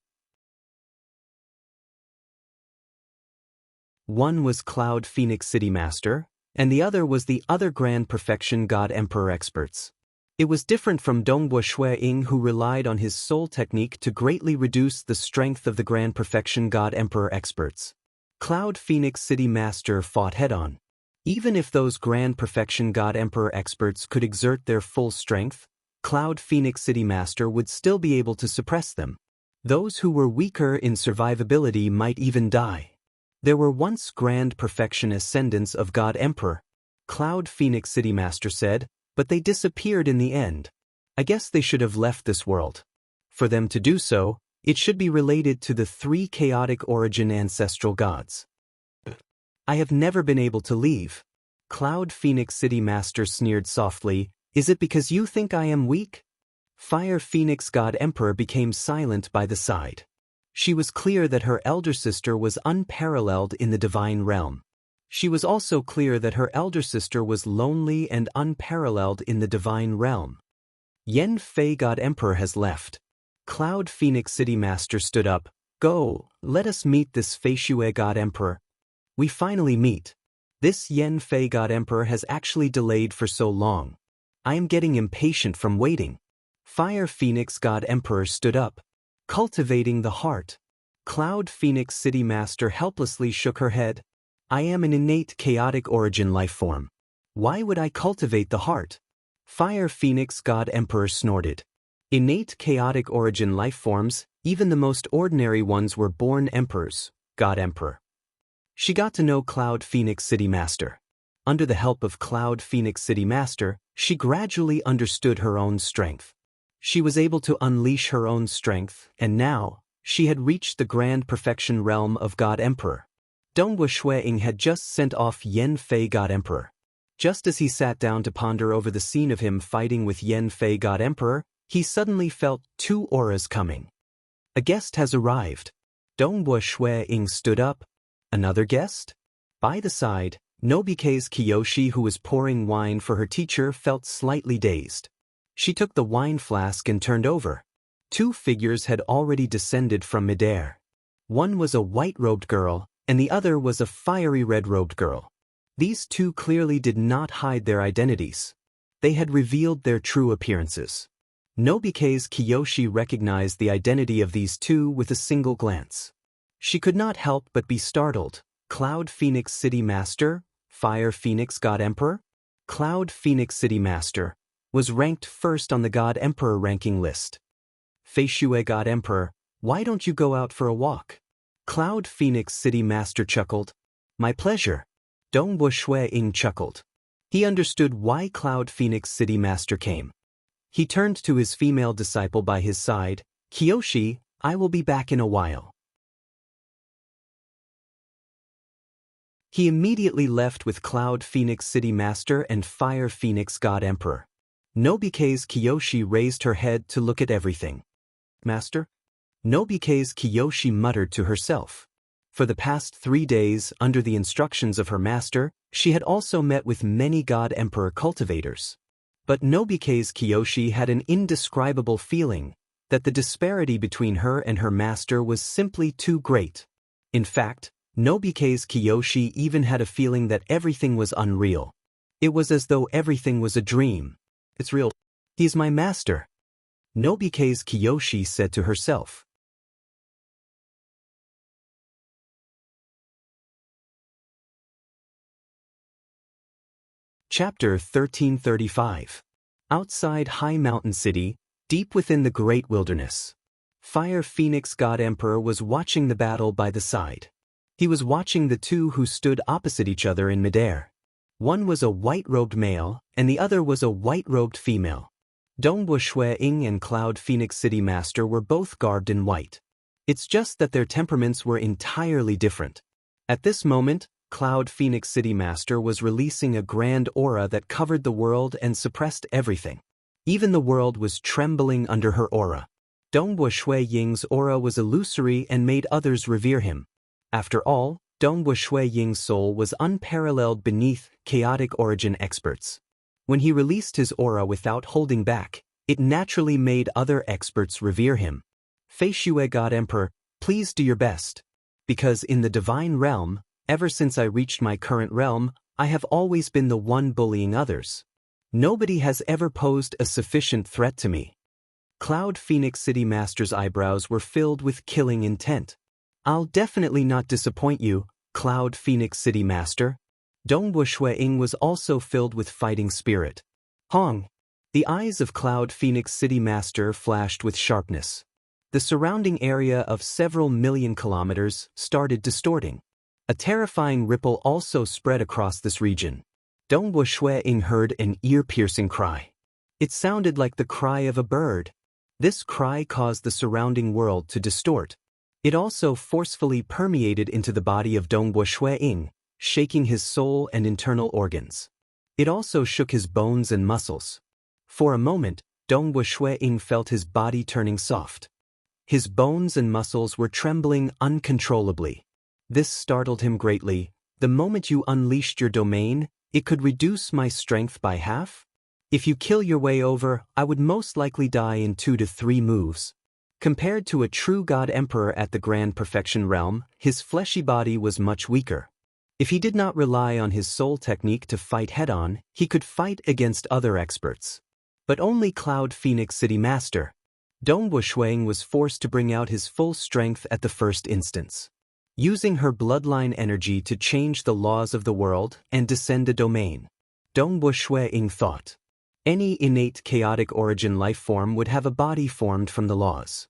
One was Cloud Phoenix City Master, and the other was the other Grand Perfection God Emperor experts. It was different from Dongbo Shui Ying, who relied on his soul technique to greatly reduce the strength of the Grand Perfection God Emperor experts. Cloud Phoenix City Master fought head-on. Even if those Grand Perfection God Emperor experts could exert their full strength, Cloud Phoenix City Master would still be able to suppress them. Those who were weaker in survivability might even die. There were once Grand Perfection ascendants of God Emperor, Cloud Phoenix City Master said, but they disappeared in the end. I guess they should have left this world. For them to do so, it should be related to the 3 chaotic origin ancestral gods. I have never been able to leave. Cloud Phoenix City Master sneered softly. Is it because you think I am weak? Fire Phoenix God Emperor became silent by the side. She was clear that her elder sister was unparalleled in the divine realm. She was also clear that her elder sister was lonely and unparalleled in the divine realm. Yen Fei God Emperor has left. Cloud Phoenix City Master stood up. Go, let us meet this Fei Shui God Emperor. We finally meet. This Yen Fei God Emperor has actually delayed for so long. I am getting impatient from waiting. Fire Phoenix God Emperor stood up. Cultivating the heart. Cloud Phoenix City Master helplessly shook her head. I am an innate chaotic origin life form. Why would I cultivate the heart? Fire Phoenix God Emperor snorted. Innate chaotic origin life forms, even the most ordinary ones, were born emperors, God Emperor. She got to know Cloud Phoenix City Master. Under the help of Cloud Phoenix City Master, she gradually understood her own strength. She was able to unleash her own strength, and now, she had reached the Grand Perfection realm of God Emperor. Dongbo Shui Ying had just sent off Yen Fei God Emperor. Just as he sat down to ponder over the scene of him fighting with Yen Fei God Emperor, he suddenly felt 2 auras coming. A guest has arrived. Dongbo Shui Ying stood up. Another guest? By the side, Nobike's Kiyoshi, who was pouring wine for her teacher, felt slightly dazed. She took the wine flask and turned over. 2 figures had already descended from midair. One was a white-robed girl, and the other was a fiery red-robed girl. These 2 clearly did not hide their identities. They had revealed their true appearances. Nobike's Kiyoshi recognized the identity of these 2 with a single glance. She could not help but be startled. Cloud Phoenix City Master? Fire Phoenix God Emperor? Cloud Phoenix City Master, was ranked first on the God Emperor ranking list. Fei Shui God Emperor, why don't you go out for a walk? Cloud Phoenix City Master chuckled. My pleasure. Dongbo Shui Ying chuckled. He understood why Cloud Phoenix City Master came. He turned to his female disciple by his side. Kiyoshi, I will be back in a while. He immediately left with Cloud Phoenix City Master and Fire Phoenix God Emperor. Nobike's Kiyoshi raised her head to look at everything. Master? Nobike's Kiyoshi muttered to herself. For the past 3 days, under the instructions of her master, she had also met with many God Emperor cultivators. But Nobike's Kiyoshi had an indescribable feeling that the disparity between her and her master was simply too great. In fact, Nobike's Kiyoshi even had a feeling that everything was unreal. It was as though everything was a dream. It's real. He's my master. Nobike's Kiyoshi said to herself. Chapter 1335. Outside High Mountain City, deep within the great wilderness. Fire Phoenix God Emperor was watching the battle by the side. He was watching the two who stood opposite each other in midair. One was a white-robed male, and the other was a white-robed female. Dongbo Shui Ying and Cloud Phoenix City Master were both garbed in white. It's just that their temperaments were entirely different. At this moment, Cloud Phoenix City Master was releasing a grand aura that covered the world and suppressed everything. Even the world was trembling under her aura. Dongbo Shui Ying's aura was illusory and made others revere him. After all, Dongbo Shui Ying's soul was unparalleled beneath chaotic origin experts. When he released his aura without holding back, it naturally made other experts revere him. Fei Shui God Emperor, please do your best. Because in the divine realm, ever since I reached my current realm, I have always been the one bullying others. Nobody has ever posed a sufficient threat to me. Cloud Phoenix City Master's eyebrows were filled with killing intent. I'll definitely not disappoint you, Cloud Phoenix City Master. Dongbo Shui Ying was also filled with fighting spirit. Hong! The eyes of Cloud Phoenix City Master flashed with sharpness. The surrounding area of several million kilometers started distorting. A terrifying ripple also spread across this region. Dongbo Shui Ying heard an ear-piercing cry. It sounded like the cry of a bird. This cry caused the surrounding world to distort. It also forcefully permeated into the body of Dongbo Shui Ying, shaking his soul and internal organs. It also shook his bones and muscles. For a moment, Dongbo Shui Ying felt his body turning soft. His bones and muscles were trembling uncontrollably. This startled him greatly. The moment you unleashed your domain, it could reduce my strength by half? If you kill your way over, I would most likely die in 2 to 3 moves. Compared to a true God Emperor at the Grand Perfection Realm, his fleshy body was much weaker. If he did not rely on his soul technique to fight head-on, he could fight against other experts. But only Cloud Phoenix City Master. Dongbo Shui Ying was forced to bring out his full strength at the first instance. Using her bloodline energy to change the laws of the world and descend a domain. Dongbo Shui Ying thought. Any innate chaotic origin life form would have a body formed from the laws.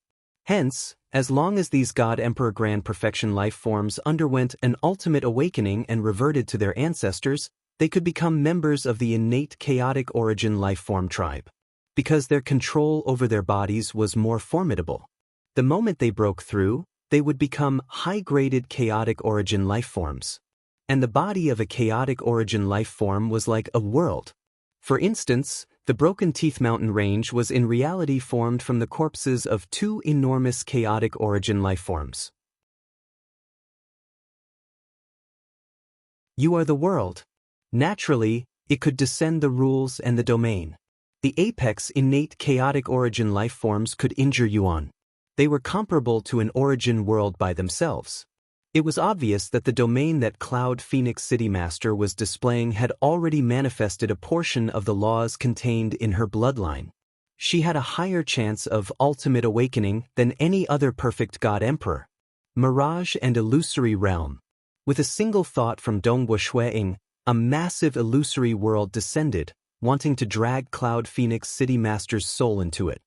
Hence, as long as these God Emperor Grand Perfection life forms underwent an ultimate awakening and reverted to their ancestors, they could become members of the innate chaotic origin life form tribe. Because their control over their bodies was more formidable. The moment they broke through, they would become high-graded chaotic origin life forms. And the body of a chaotic origin life form was like a world. For instance, the Broken Teeth Mountain Range was in reality formed from the corpses of 2 enormous chaotic origin life forms. You are the world. Naturally, it could descend the rules and the domain. The apex innate chaotic origin life forms could injure you on. They were comparable to an origin world by themselves. It was obvious that the domain that Cloud Phoenix City Master was displaying had already manifested a portion of the laws contained in her bloodline. She had a higher chance of ultimate awakening than any other perfect God Emperor. Mirage and illusory realm. With a single thought from Dongbo Shui Ying, a massive illusory world descended, wanting to drag Cloud Phoenix City Master's soul into it.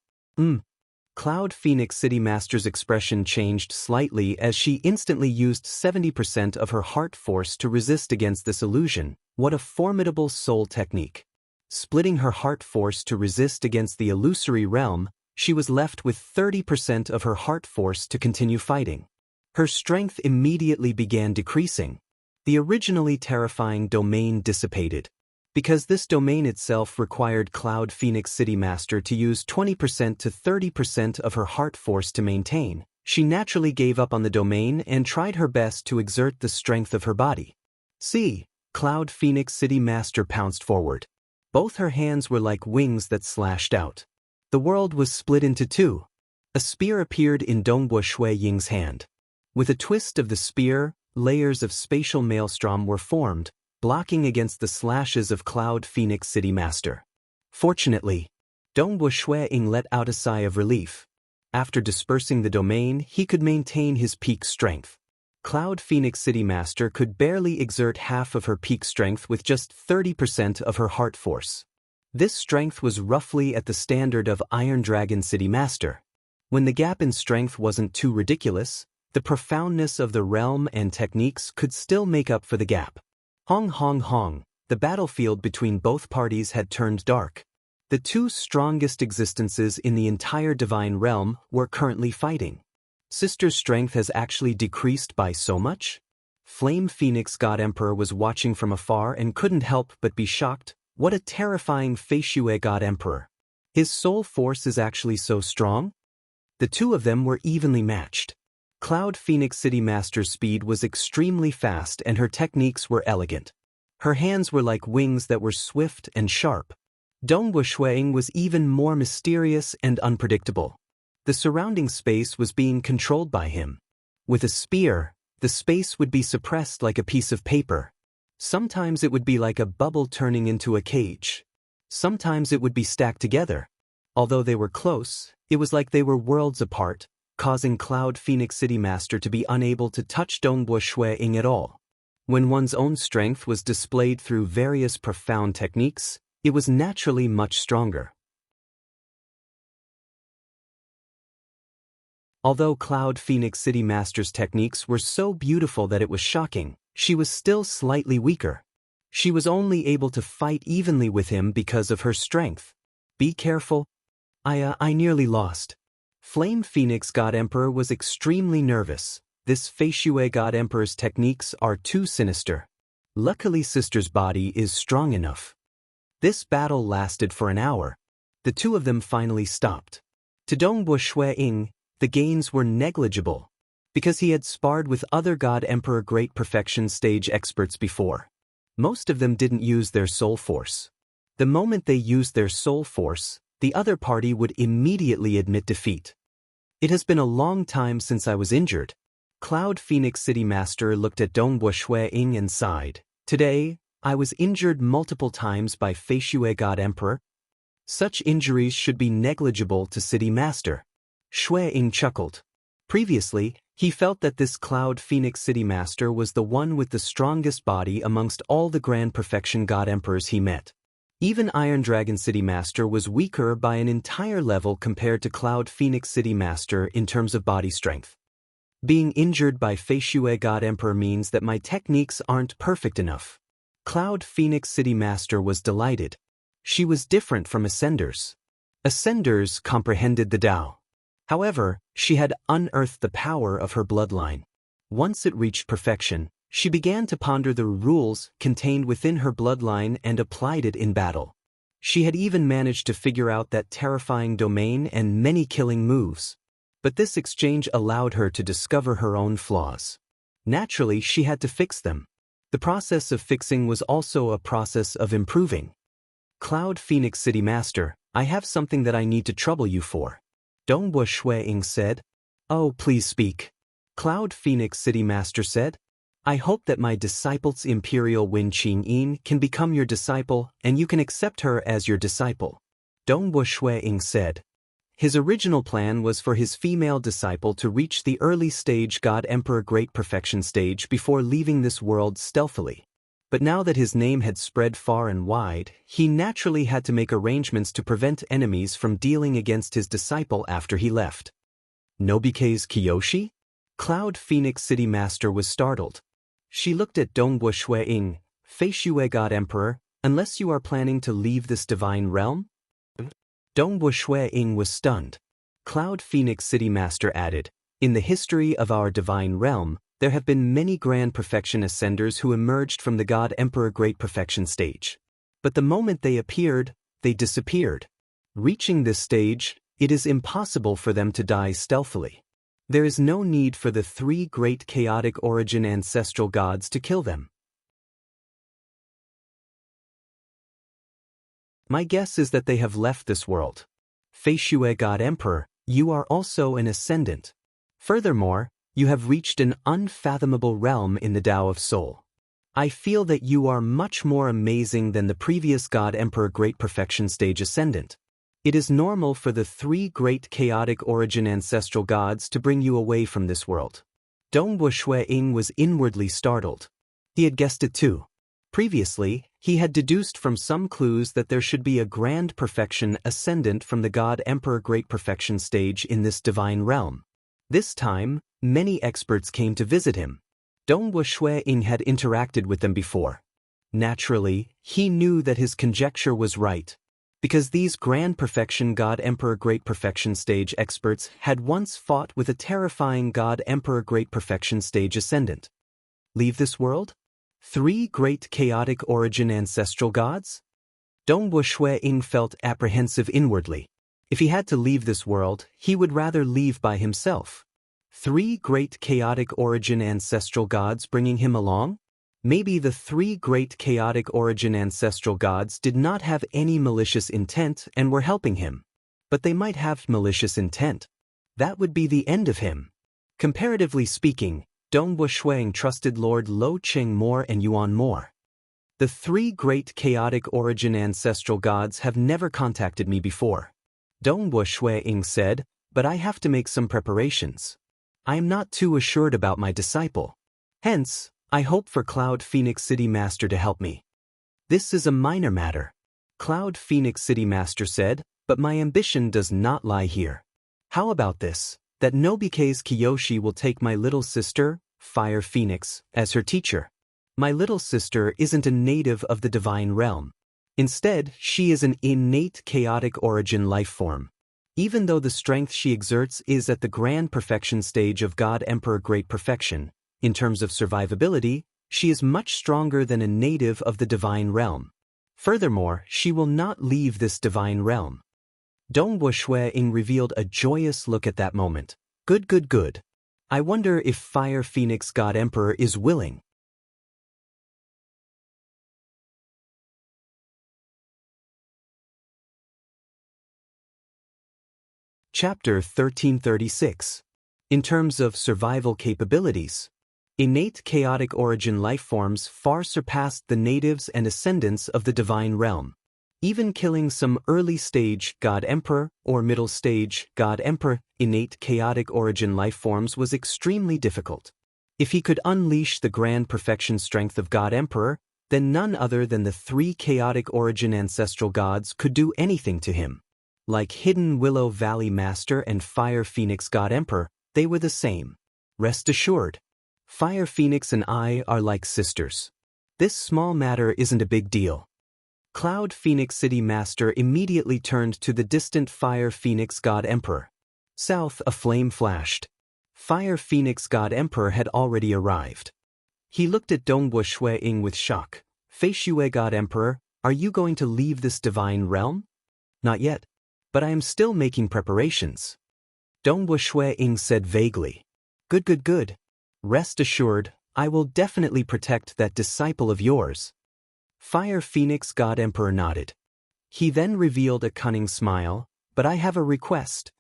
Cloud Phoenix City Master's expression changed slightly as she instantly used 70% of her heart force to resist against this illusion. What a formidable soul technique. Splitting her heart force to resist against the illusory realm, she was left with 30% of her heart force to continue fighting. Her strength immediately began decreasing. The originally terrifying domain dissipated. Because this domain itself required Cloud Phoenix City Master to use 20% to 30% of her heart force to maintain, she naturally gave up on the domain and tried her best to exert the strength of her body. See, Cloud Phoenix City Master pounced forward. Both her hands were like wings that slashed out. The world was split into two. A spear appeared in Dongbo Shui Ying's hand. With a twist of the spear, layers of spatial maelstrom were formed, blocking against the slashes of Cloud Phoenix City Master. Fortunately, Dongbo Shui Ying let out a sigh of relief. After dispersing the domain, he could maintain his peak strength. Cloud Phoenix City Master could barely exert half of her peak strength with just 30% of her heart force. This strength was roughly at the standard of Iron Dragon City Master. When the gap in strength wasn't too ridiculous, the profoundness of the realm and techniques could still make up for the gap. Hong hong hong, the battlefield between both parties had turned dark. The two strongest existences in the entire divine realm were currently fighting. Sister's strength has actually decreased by so much? Flame Phoenix God Emperor was watching from afar and couldn't help but be shocked. What a terrifying Fei Shui God Emperor. His soul force is actually so strong? The two of them were evenly matched. Cloud Phoenix City Master's speed was extremely fast and her techniques were elegant. Her hands were like wings that were swift and sharp. Dongbo Shui Ying was even more mysterious and unpredictable. The surrounding space was being controlled by him. With a spear, the space would be suppressed like a piece of paper. Sometimes it would be like a bubble turning into a cage. Sometimes it would be stacked together. Although they were close, it was like they were worlds apart, causing Cloud Phoenix City Master to be unable to touch Dongbo Shui Ying at all. When one's own strength was displayed through various profound techniques, it was naturally much stronger. Although Cloud Phoenix City Master's techniques were so beautiful that it was shocking, she was still slightly weaker. She was only able to fight evenly with him because of her strength. Be careful. I nearly lost. Flame Phoenix God Emperor was extremely nervous. This Fei Shui God Emperor's techniques are too sinister. Luckily Sister's body is strong enough. This battle lasted for an hour. The two of them finally stopped. To Dongbo Shui Ying, the gains were negligible, because he had sparred with other God Emperor Great Perfection stage experts before. Most of them didn't use their soul force. The moment they used their soul force, the other party would immediately admit defeat. It has been a long time since I was injured. Cloud Phoenix City Master looked at Dongbo Shui Ying and sighed. Today, I was injured multiple times by Fei Shui God Emperor. Such injuries should be negligible to City Master. Shui Ying chuckled. Previously, he felt that this Cloud Phoenix City Master was the one with the strongest body amongst all the Grand Perfection God Emperors he met. Even Iron Dragon City Master was weaker by an entire level compared to Cloud Phoenix City Master in terms of body strength. Being injured by Fei Shui God Emperor means that my techniques aren't perfect enough. Cloud Phoenix City Master was delighted. She was different from Ascenders. Ascenders comprehended the Tao. However, she had unearthed the power of her bloodline. Once it reached perfection, she began to ponder the rules contained within her bloodline and applied it in battle. She had even managed to figure out that terrifying domain and many killing moves. But this exchange allowed her to discover her own flaws. Naturally, she had to fix them. The process of fixing was also a process of improving. Cloud Phoenix City Master, I have something that I need to trouble you for. Dongbo Shui Ying said. Oh, please speak. Cloud Phoenix City Master said. I hope that my disciple's Imperial Wen Qingyin can become your disciple and you can accept her as your disciple. Dongbo Shui Ying said. His original plan was for his female disciple to reach the early stage God Emperor Great Perfection stage before leaving this world stealthily. But now that his name had spread far and wide, he naturally had to make arrangements to prevent enemies from dealing against his disciple after he left. Nobike's Kiyoshi? Cloud Phoenix City Master was startled. She looked at Dongwu Shui-ing, Feishui God Emperor, unless you are planning to leave this divine realm? Dongwu Shui-ing was stunned. Cloud Phoenix City Master added, in the history of our divine realm, there have been many grand perfection ascenders who emerged from the God Emperor Great Perfection stage. But the moment they appeared, they disappeared. Reaching this stage, it is impossible for them to die stealthily. There is no need for the three great chaotic origin ancestral gods to kill them. My guess is that they have left this world. Feishui God Emperor, you are also an ascendant. Furthermore, you have reached an unfathomable realm in the Tao of Soul. I feel that you are much more amazing than the previous God Emperor Great Perfection stage ascendant. It is normal for the three great chaotic origin ancestral gods to bring you away from this world. Dongwu Shui-ing was inwardly startled. He had guessed it too. Previously, he had deduced from some clues that there should be a grand perfection ascendant from the God Emperor Great Perfection stage in this divine realm. This time, many experts came to visit him. Dongwu Shui-ing had interacted with them before. Naturally, he knew that his conjecture was right, because these Grand Perfection God Emperor Great Perfection stage experts had once fought with a terrifying God Emperor Great Perfection stage ascendant. Leave this world? Three great chaotic origin ancestral gods? Dongwu Shui-ing felt apprehensive inwardly. If he had to leave this world, he would rather leave by himself. Three great chaotic origin ancestral gods bringing him along? Maybe the three great chaotic origin ancestral gods did not have any malicious intent and were helping him. But they might have malicious intent. That would be the end of him. Comparatively speaking, Dongwu Shui-ing trusted Lord Lo Cheng more and Yuan more. The three great chaotic origin ancestral gods have never contacted me before. Dongwu Shui-ing said, but I have to make some preparations. I am not too assured about my disciple. Hence, I hope for Cloud Phoenix City Master to help me. This is a minor matter. Cloud Phoenix City Master said, but my ambition does not lie here. How about this, that Nobike's Kiyoshi will take my little sister, Fire Phoenix, as her teacher? My little sister isn't a native of the divine realm. Instead, she is an innate chaotic origin life form. Even though the strength she exerts is at the grand perfection stage of God Emperor Great Perfection, in terms of survivability, she is much stronger than a native of the divine realm. Furthermore, she will not leave this divine realm. Dongwu Shui-ing revealed a joyous look at that moment. Good, good, good. I wonder if Fire Phoenix God Emperor is willing. Chapter 1336. In terms of survival capabilities, innate chaotic origin life forms far surpassed the natives and ascendants of the divine realm. Even killing some early-stage God Emperor or middle-stage God Emperor innate chaotic origin life forms was extremely difficult. If he could unleash the grand perfection strength of God Emperor, then none other than the three chaotic origin ancestral gods could do anything to him. Like Hidden Willow Valley Master and Fire Phoenix God Emperor, they were the same. Rest assured, Fire Phoenix and I are like sisters. This small matter isn't a big deal. Cloud Phoenix City Master immediately turned to the distant Fire Phoenix God Emperor. South, a flame flashed. Fire Phoenix God Emperor had already arrived. He looked at Dongwu Shui-ing with shock. Feishui God Emperor, are you going to leave this divine realm? Not yet. But I am still making preparations. Dongwu Shui-ing said vaguely. Good, good, good. Rest assured, I will definitely protect that disciple of yours. Fire Phoenix God Emperor nodded. He then revealed a cunning smile, but I have a request.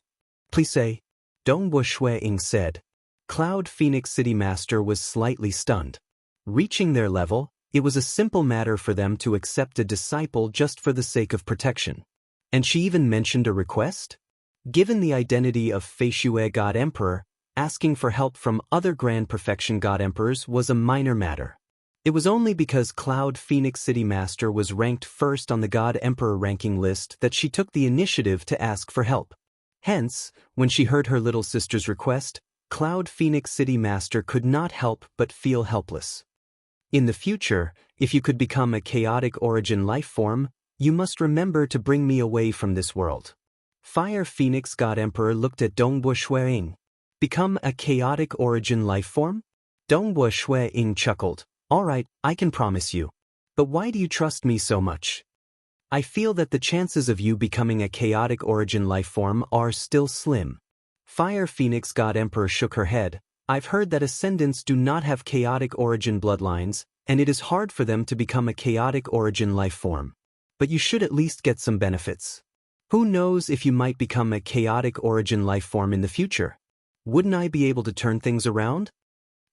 Please say. Dongwu Shui-ing said. Cloud Phoenix City Master was slightly stunned. Reaching their level, it was a simple matter for them to accept a disciple just for the sake of protection. And she even mentioned a request? Given the identity of Feishui God Emperor, asking for help from other Grand Perfection God Emperors was a minor matter. It was only because Cloud Phoenix City Master was ranked first on the God Emperor ranking list that she took the initiative to ask for help. Hence, when she heard her little sister's request, Cloud Phoenix City Master could not help but feel helpless. In the future, if you could become a chaotic origin life form, you must remember to bring me away from this world. Fire Phoenix God Emperor looked at Dongbo Shueying. Become a chaotic origin life form? Dongbo Shueying chuckled. Alright, I can promise you. But why do you trust me so much? I feel that the chances of you becoming a chaotic origin life form are still slim. Fire Phoenix God Emperor shook her head. I've heard that ascendants do not have chaotic origin bloodlines, and it is hard for them to become a chaotic origin life form. But you should at least get some benefits. Who knows if you might become a chaotic origin life form in the future? Wouldn't I be able to turn things around?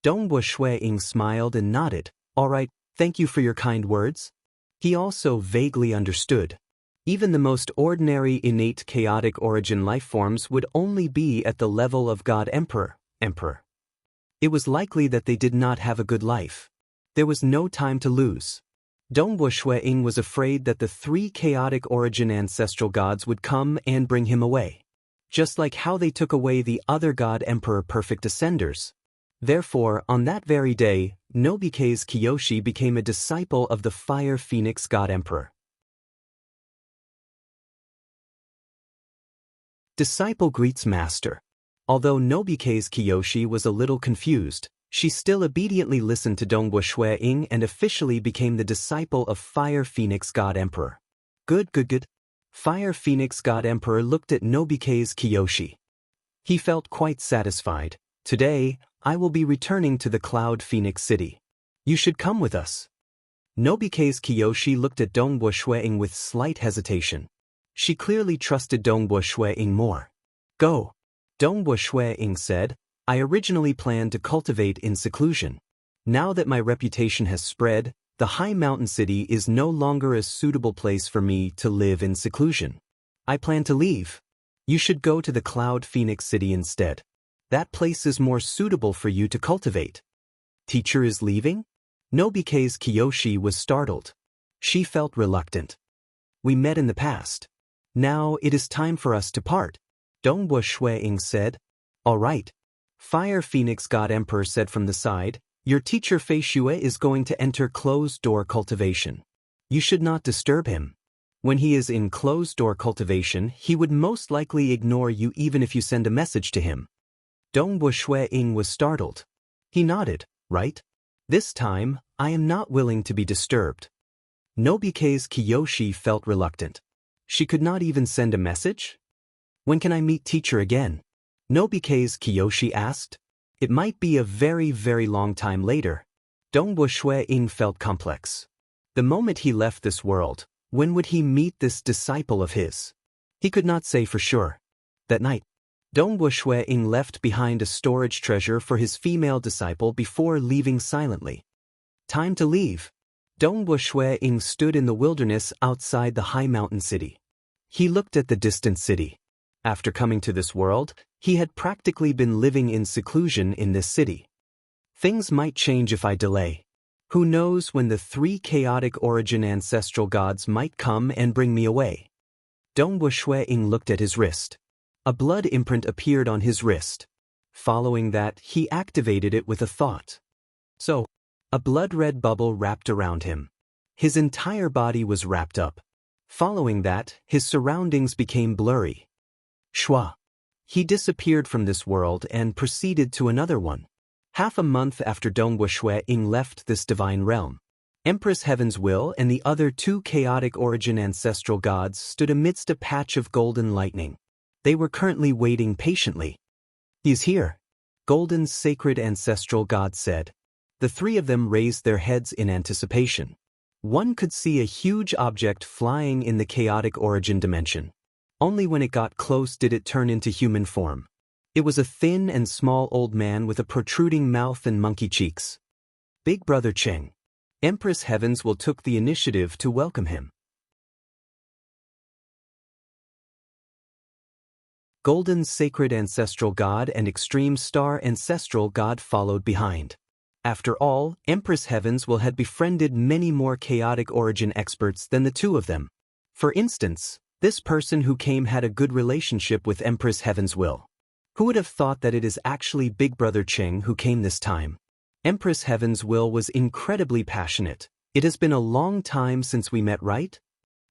Dongbo Shueying smiled and nodded. Alright, thank you for your kind words. He also vaguely understood. Even the most ordinary innate chaotic origin life forms would only be at the level of God Emperor. It was likely that they did not have a good life. There was no time to lose. Dongbo Shueying was afraid that the 3 chaotic origin ancestral gods would come and bring him away. Just like how they took away the other God Emperor perfect ascenders. Therefore, on that very day, Nobike's Kiyoshi became a disciple of the Fire Phoenix God Emperor. Disciple greets Master. Although Nobike's Kiyoshi was a little confused, she still obediently listened to Dongbo Shueying and officially became the disciple of Fire Phoenix God Emperor. Good. Fire Phoenix God Emperor looked at Nobike's Kiyoshi. He felt quite satisfied. Today, I will be returning to the Cloud Phoenix City. You should come with us. Nobike's Kiyoshi looked at Dongbo Shueying with slight hesitation. She clearly trusted Dongbo Shueying more. Go. Dongbo Shueying said, I originally planned to cultivate in seclusion. Now that my reputation has spread, the high mountain city is no longer a suitable place for me to live in seclusion. I plan to leave. You should go to the Cloud Phoenix City instead. That place is more suitable for you to cultivate. Teacher is leaving? Nobike's Kiyoshi was startled. She felt reluctant. We met in the past. Now it is time for us to part. Dongbo Shueying said. All right. Fire Phoenix God Emperor said from the side, your teacher Fei Xue is going to enter closed-door cultivation. You should not disturb him. When he is in closed-door cultivation, he would most likely ignore you even if you send a message to him. Dongbo Shueying was startled. He nodded, right? This time, I am not willing to be disturbed. Nobike's Kiyoshi felt reluctant. She could not even send a message? When can I meet teacher again? Nobike's Kiyoshi asked. It might be a very long time later. Dongbo Shueying felt complex. The moment he left this world, when would he meet this disciple of his? He could not say for sure. That night, Dongbo Shueying left behind a storage treasure for his female disciple before leaving silently. Time to leave. Dongbo Shueying stood in the wilderness outside the high mountain city. He looked at the distant city. After coming to this world, he had practically been living in seclusion in this city. Things might change if I delay. Who knows when the 3 chaotic origin ancestral gods might come and bring me away. Dongbo Shueying looked at his wrist. A blood imprint appeared on his wrist. Following that, he activated it with a thought. So, a blood-red bubble wrapped around him. His entire body was wrapped up. Following that, his surroundings became blurry. Shwa. He disappeared from this world and proceeded to another one. Half a month after Dongbo Shueying left this divine realm, Empress Heaven's Will and the other 2 chaotic origin ancestral gods stood amidst a patch of golden lightning. They were currently waiting patiently. He is here, Golden's sacred ancestral god said. The 3 of them raised their heads in anticipation. One could see a huge object flying in the chaotic origin dimension. Only when it got close did it turn into human form. It was a thin and small old man with a protruding mouth and monkey cheeks. Big Brother Cheng. Empress Heavens will took the initiative to welcome him. Golden's sacred ancestral god and extreme star ancestral god followed behind. After all, Empress Heavens Will had befriended many more chaotic origin experts than the two of them. For instance, this person who came had a good relationship with Empress Heavens Will. Who would have thought that it is actually Big Brother Ching who came this time? Empress Heavens Will was incredibly passionate. It has been a long time since we met, right?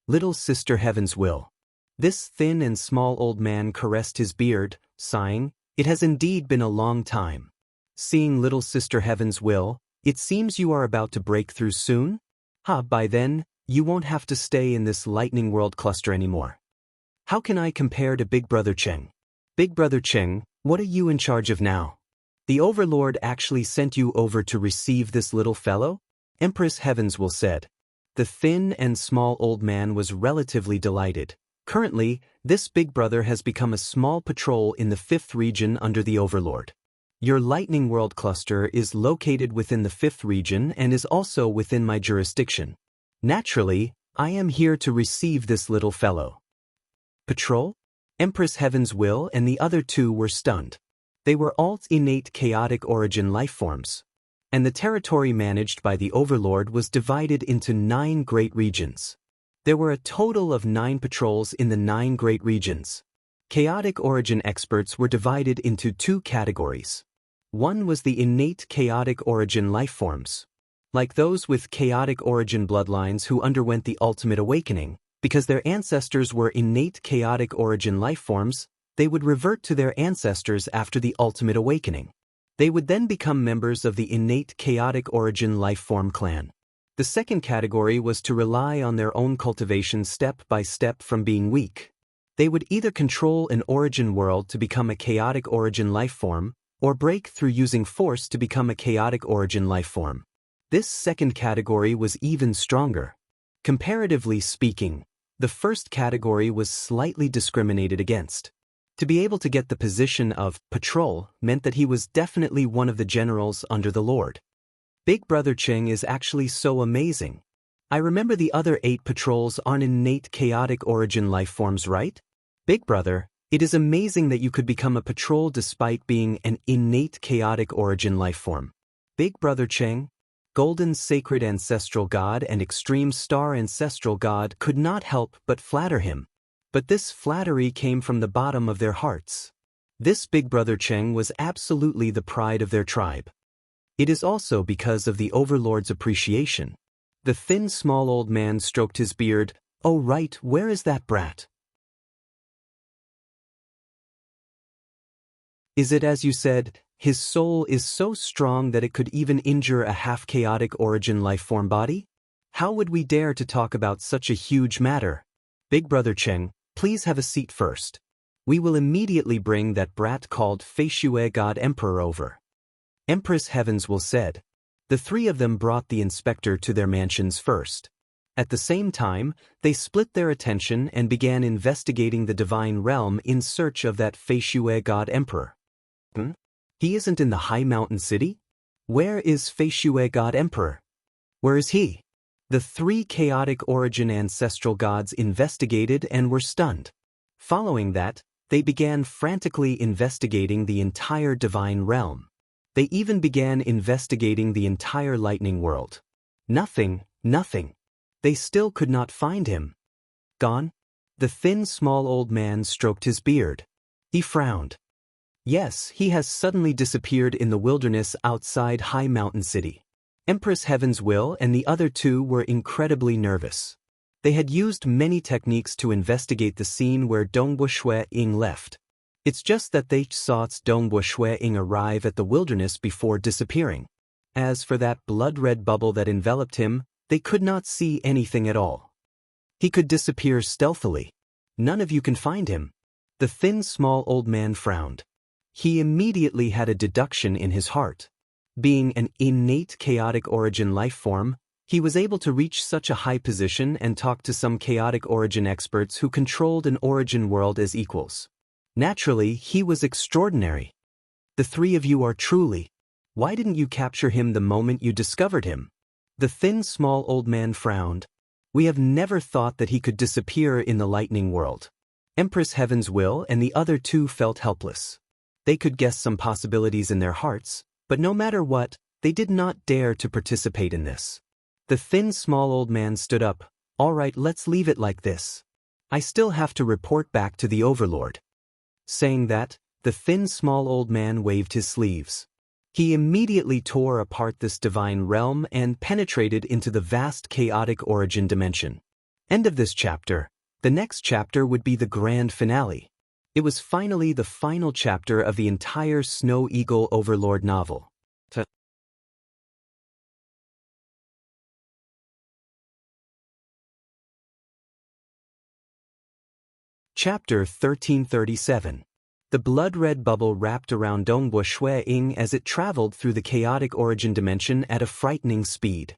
Little Sister Heavens Will. This thin and small old man caressed his beard, sighing, "It has indeed been a long time." Seeing Little Sister Heavens Will, "It seems you are about to break through soon? By then, you won't have to stay in this lightning world cluster anymore. How can I compare to Big Brother Ching? Big Brother Ching, what are you in charge of now? The Overlord actually sent you over to receive this little fellow?" Empress Heavens Will said. The thin and small old man was relatively delighted. Currently, this Big Brother has become a small patrol in the 5th region under the Overlord. Your Lightning World cluster is located within the 5th region and is also within my jurisdiction. Naturally, I am here to receive this little fellow. Patrol? Empress Heavens Will and the other two were stunned. They were all innate chaotic origin lifeforms, and the territory managed by the Overlord was divided into 9 great regions. There were a total of 9 patrols in the 9 great regions. Chaotic origin experts were divided into 2 categories. One was the innate chaotic origin lifeforms, like those with chaotic origin bloodlines who underwent the ultimate awakening. Because their ancestors were innate chaotic origin lifeforms, they would revert to their ancestors after the ultimate awakening. They would then become members of the innate chaotic origin lifeform clan. The second category was to rely on their own cultivation step by step from being weak. They would either control an origin world to become a chaotic origin lifeform, or break through using force to become a chaotic origin lifeform. This second category was even stronger. Comparatively speaking, the first category was slightly discriminated against. To be able to get the position of patrol meant that he was definitely one of the generals under the Lord. Big Brother Ching is actually so amazing. I remember the other 8 patrols aren't innate chaotic origin lifeforms, right? Big Brother, it is amazing that you could become a patrol despite being an innate chaotic origin lifeform. Big Brother Ching, Golden Sacred Ancestral God and Extreme Star Ancestral God could not help but flatter him. But this flattery came from the bottom of their hearts. This Big Brother Cheng was absolutely the pride of their tribe. It is also because of the Overlord's appreciation. The thin small old man stroked his beard. "Oh right, where is that brat? Is it as you said, his soul is so strong that it could even injure a half-chaotic origin lifeform body? How would we dare to talk about such a huge matter? Big Brother Cheng, please have a seat first. We will immediately bring that brat called Feishue God Emperor over." Empress Heavens Will said. The 3 of them brought the inspector to their mansions first. At the same time, they split their attention and began investigating the divine realm in search of that Feishue God Emperor. He isn't in the High Mountain City? Where is Feishue God Emperor? Where is he? The 3 chaotic origin ancestral gods investigated and were stunned. Following that, they began frantically investigating the entire divine realm. They even began investigating the entire lightning world. Nothing. They still could not find him. Gone? The thin small old man stroked his beard. He frowned. Yes, he has suddenly disappeared in the wilderness outside High Mountain City. Empress Heavens Will and the other 2 were incredibly nervous. They had used many techniques to investigate the scene where Dongbu Shui Ying left. It's just that they saw Dongbu Shui Ying arrive at the wilderness before disappearing. As for that blood-red bubble that enveloped him, they could not see anything at all. He could disappear stealthily. None of you can find him. The thin small old man frowned. He immediately had a deduction in his heart. Being an innate chaotic origin lifeform, he was able to reach such a high position and talk to some chaotic origin experts who controlled an origin world as equals. Naturally, he was extraordinary. The 3 of you are truly. Why didn't you capture him the moment you discovered him? The thin small old man frowned. We have never thought that he could disappear in the lightning world. Empress Heavens Will and the other 2 felt helpless. They could guess some possibilities in their hearts, but no matter what, they did not dare to participate in this. The thin small old man stood up. All right, let's leave it like this. I still have to report back to the overlord. Saying that, the thin small old man waved his sleeves. He immediately tore apart this divine realm and penetrated into the vast chaotic origin dimension. End of this chapter. The next chapter would be the grand finale. It was finally the final chapter of the entire Snow Eagle Overlord novel. Chapter 1337. The blood-red bubble wrapped around Dongbo Shui-Ying as it traveled through the chaotic origin dimension at a frightening speed.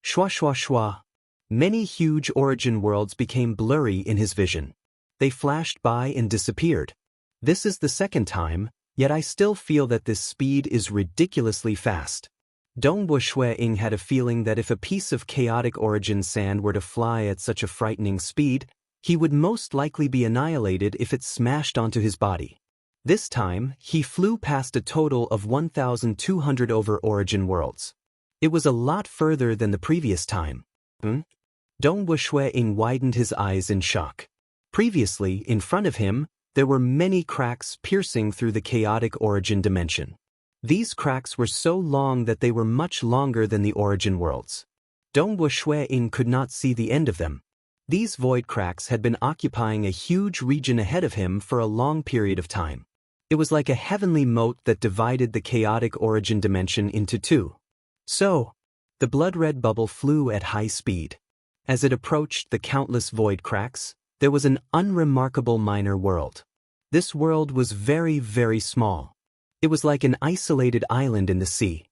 Shwa shwa shwa. Many huge origin worlds became blurry in his vision. They flashed by and disappeared. This is the second time, yet I still feel that this speed is ridiculously fast. Dongbo Shui-Ying had a feeling that if a piece of chaotic origin sand were to fly at such a frightening speed, he would most likely be annihilated if it smashed onto his body. This time, he flew past a total of 1,200 over origin worlds. It was a lot further than the previous time. Dongbo Shui-Ying widened his eyes in shock. Previously, in front of him, there were many cracks piercing through the chaotic origin dimension. These cracks were so long that they were much longer than the origin worlds. Dongbo Shui-Ying could not see the end of them. These void cracks had been occupying a huge region ahead of him for a long period of time. It was like a heavenly moat that divided the chaotic origin dimension into two. So, the blood-red bubble flew at high speed. As it approached the countless void cracks, there was an unremarkable minor world. This world was very, very small. It was like an isolated island in the sea.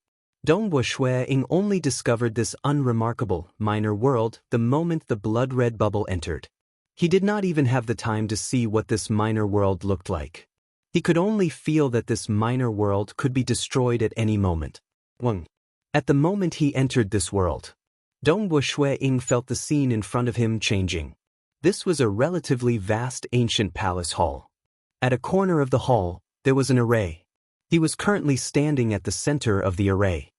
Dongbo Shui-Ying only discovered this unremarkable, minor world the moment the blood-red bubble entered. He did not even have the time to see what this minor world looked like. He could only feel that this minor world could be destroyed at any moment. At the moment he entered this world, Dongbo Shui-Ying felt the scene in front of him changing. This was a relatively vast ancient palace hall. At a corner of the hall, there was an array. He was currently standing at the center of the array.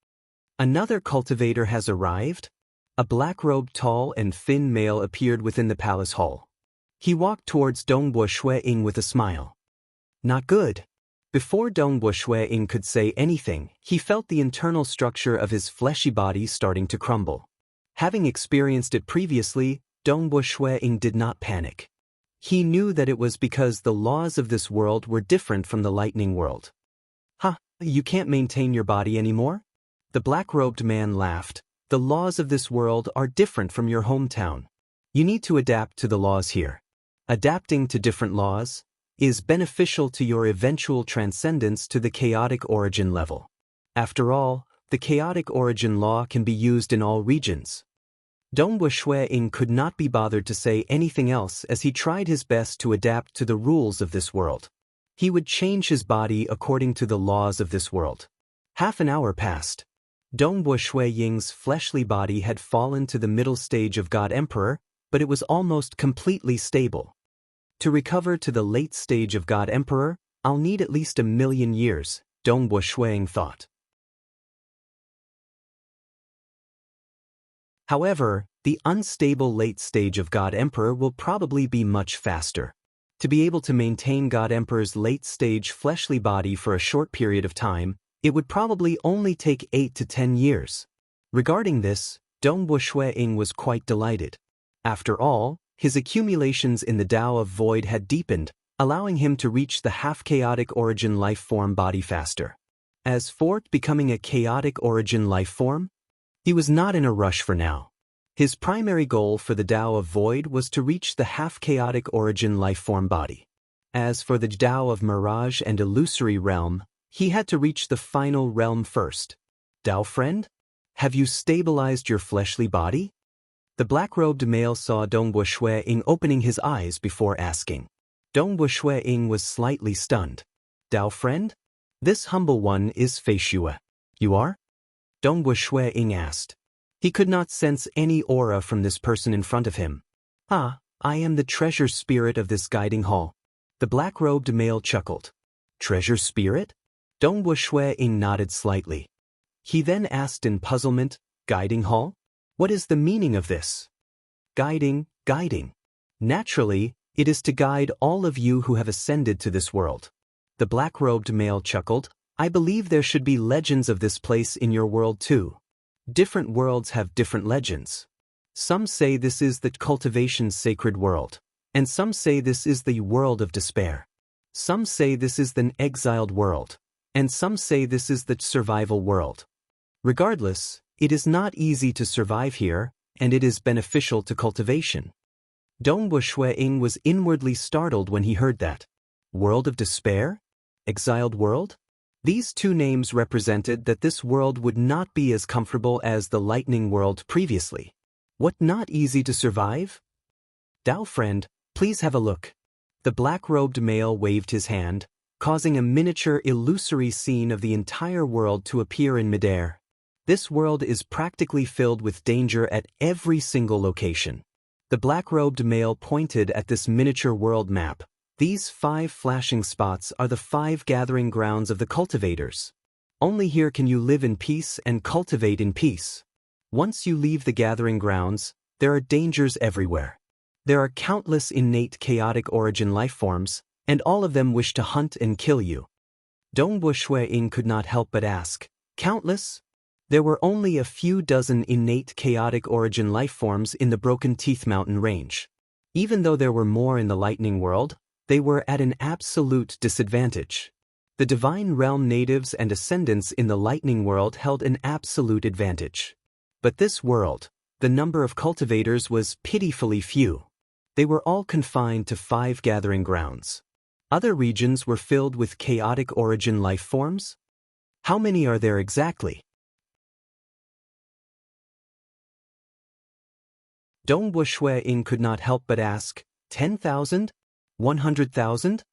Another cultivator has arrived? A black-robed tall and thin male appeared within the palace hall. He walked towards Dongbo Shui-Ying with a smile. Not good. Before Dongbo Shui-Ying could say anything, he felt the internal structure of his fleshy body starting to crumble. Having experienced it previously, Dongbo Shui-Ying did not panic. He knew that it was because the laws of this world were different from the lightning world. You can't maintain your body anymore? The black-robed man laughed. The laws of this world are different from your hometown. You need to adapt to the laws here. Adapting to different laws is beneficial to your eventual transcendence to the chaotic origin level. After all, the chaotic origin law can be used in all regions. Dongbo Shui-Ying could not be bothered to say anything else as he tried his best to adapt to the rules of this world. He would change his body according to the laws of this world. Half an hour passed. Dongbo Shui-Ying's fleshly body had fallen to the middle stage of God Emperor, but it was almost completely stable. To recover to the late stage of God Emperor, I'll need at least 1,000,000 years, Dongbo Shui-Ying thought. However, the unstable late stage of God Emperor will probably be much faster. To be able to maintain God Emperor's late-stage fleshly body for a short period of time, it would probably only take 8 to 10 years. Regarding this, Dongbo Shui-Ying was quite delighted. After all, his accumulations in the Tao of Void had deepened, allowing him to reach the half-chaotic origin life form body faster. As for becoming a chaotic origin life form, he was not in a rush for now. His primary goal for the Tao of Void was to reach the half-chaotic origin life-form body. As for the Tao of Mirage and Illusory Realm, he had to reach the final realm first. Tao friend? Have you stabilized your fleshly body? The black-robed male saw Dongbo Shui-Ying opening his eyes before asking. Dongbo Shui-Ying was slightly stunned. Tao friend? This humble one is Fei Shue. You are? Dongbo Shui-Ying asked. He could not sense any aura from this person in front of him. I am the treasure spirit of this guiding hall. The black-robed male chuckled. Treasure spirit? Dongbo Shui-Ying nodded slightly. He then asked in puzzlement, guiding hall? What is the meaning of this? Guiding. Naturally, it is to guide all of you who have ascended to this world. The black-robed male chuckled. I believe there should be legends of this place in your world too. Different worlds have different legends. Some say this is the cultivation's sacred world, and some say this is the world of despair. Some say this is the exiled world, and some say this is the survival world. Regardless, it is not easy to survive here, and it is beneficial to cultivation. Dongbu Shuiying was inwardly startled when he heard that. World of despair? Exiled world? These two names represented that this world would not be as comfortable as the lightning world previously. What, not easy to survive? Dao friend, please have a look. The black-robed male waved his hand, causing a miniature illusory scene of the entire world to appear in midair. This world is practically filled with danger at every single location. The black-robed male pointed at this miniature world map. These 5 flashing spots are the 5 gathering grounds of the cultivators. Only here can you live in peace and cultivate in peace. Once you leave the gathering grounds, there are dangers everywhere. There are countless innate chaotic origin life forms, and all of them wish to hunt and kill you. Dongbu Shuiying could not help but ask, countless? There were only a few dozen innate chaotic origin life forms in the Broken Teeth Mountain range. Even though there were more in the lightning world, they were at an absolute disadvantage. The divine realm natives and ascendants in the lightning world held an absolute advantage. But this world, the number of cultivators was pitifully few. They were all confined to 5 gathering grounds. Other regions were filled with chaotic origin life forms? How many are there exactly? Dongbu Shuiying could not help but ask, 10,000? 100,000?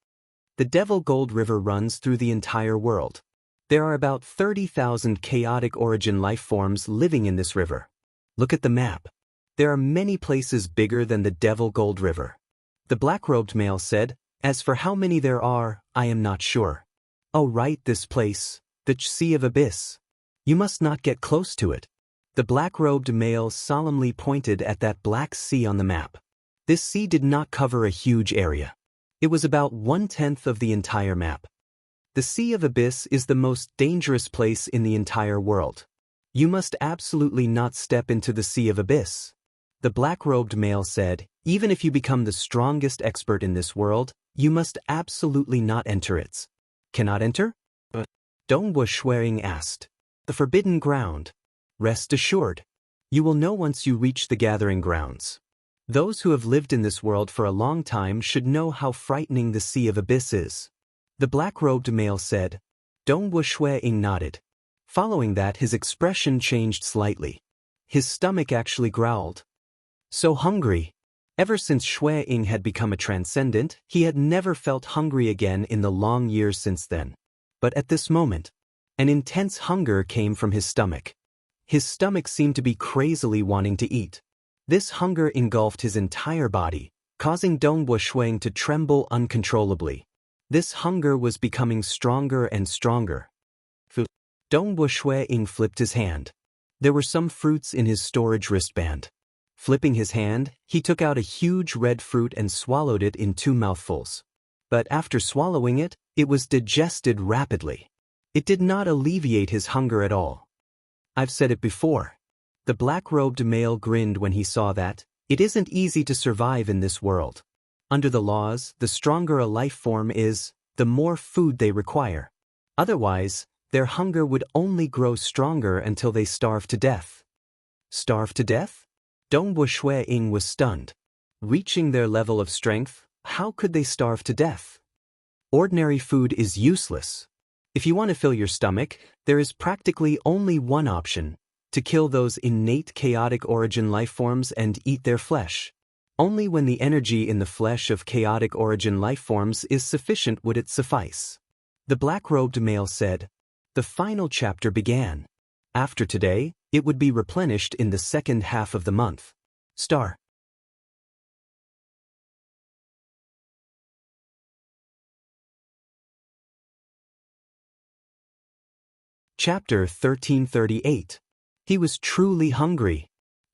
The Devil Gold River runs through the entire world. There are about 30,000 chaotic origin life forms living in this river. Look at the map. There are many places bigger than the Devil Gold River. The black-robed male said, as for how many there are, I am not sure. Oh right, this place, the Sea of Abyss. You must not get close to it. The black-robed male solemnly pointed at that black sea on the map. This sea did not cover a huge area. It was about 1/10 of the entire map. The Sea of Abyss is the most dangerous place in the entire world. You must absolutely not step into the Sea of Abyss. The black-robed male said, even if you become the strongest expert in this world, you must absolutely not enter it. Cannot enter? Dongbu Shuiying asked. The forbidden ground. Rest assured. You will know once you reach the gathering grounds. Those who have lived in this world for a long time should know how frightening the Sea of Abyss is. The black-robed male said. Dongbu Shuiying nodded. Following that, his expression changed slightly. His stomach actually growled. So hungry. Ever since Shuiying had become a transcendent, he had never felt hungry again in the long years since then. But at this moment, an intense hunger came from his stomach. His stomach seemed to be crazily wanting to eat. This hunger engulfed his entire body, causing Dongbu Shuiying to tremble uncontrollably. This hunger was becoming stronger and stronger. Dongbu Shuiying flipped his hand. There were some fruits in his storage wristband. Flipping his hand, he took out a huge red fruit and swallowed it in 2 mouthfuls. But after swallowing it, it was digested rapidly. It did not alleviate his hunger at all. I've said it before. The black-robed male grinned when he saw that. It isn't easy to survive in this world. Under the laws, the stronger a life form is, the more food they require. Otherwise, their hunger would only grow stronger until they starve to death. Starve to death? Dongbu Shuiying was stunned. Reaching their level of strength, how could they starve to death? Ordinary food is useless. If you want to fill your stomach, there is practically only one option: to kill those innate chaotic origin life forms and eat their flesh. Only when the energy in the flesh of chaotic origin life forms is sufficient would it suffice. The black-robed male said. The final chapter began. After today, it would be replenished in the second half of the month. Star. Chapter 1338. He was truly hungry.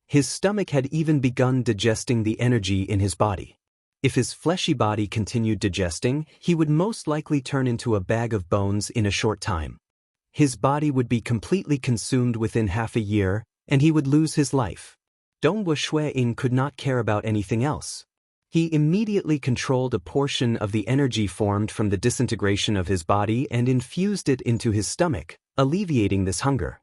His stomach had even begun digesting the energy in his body. If his fleshy body continued digesting, he would most likely turn into a bag of bones in a short time. His body would be completely consumed within half a year, and he would lose his life. Dongwu Shui-ing could not care about anything else. He immediately controlled a portion of the energy formed from the disintegration of his body and infused it into his stomach, alleviating this hunger.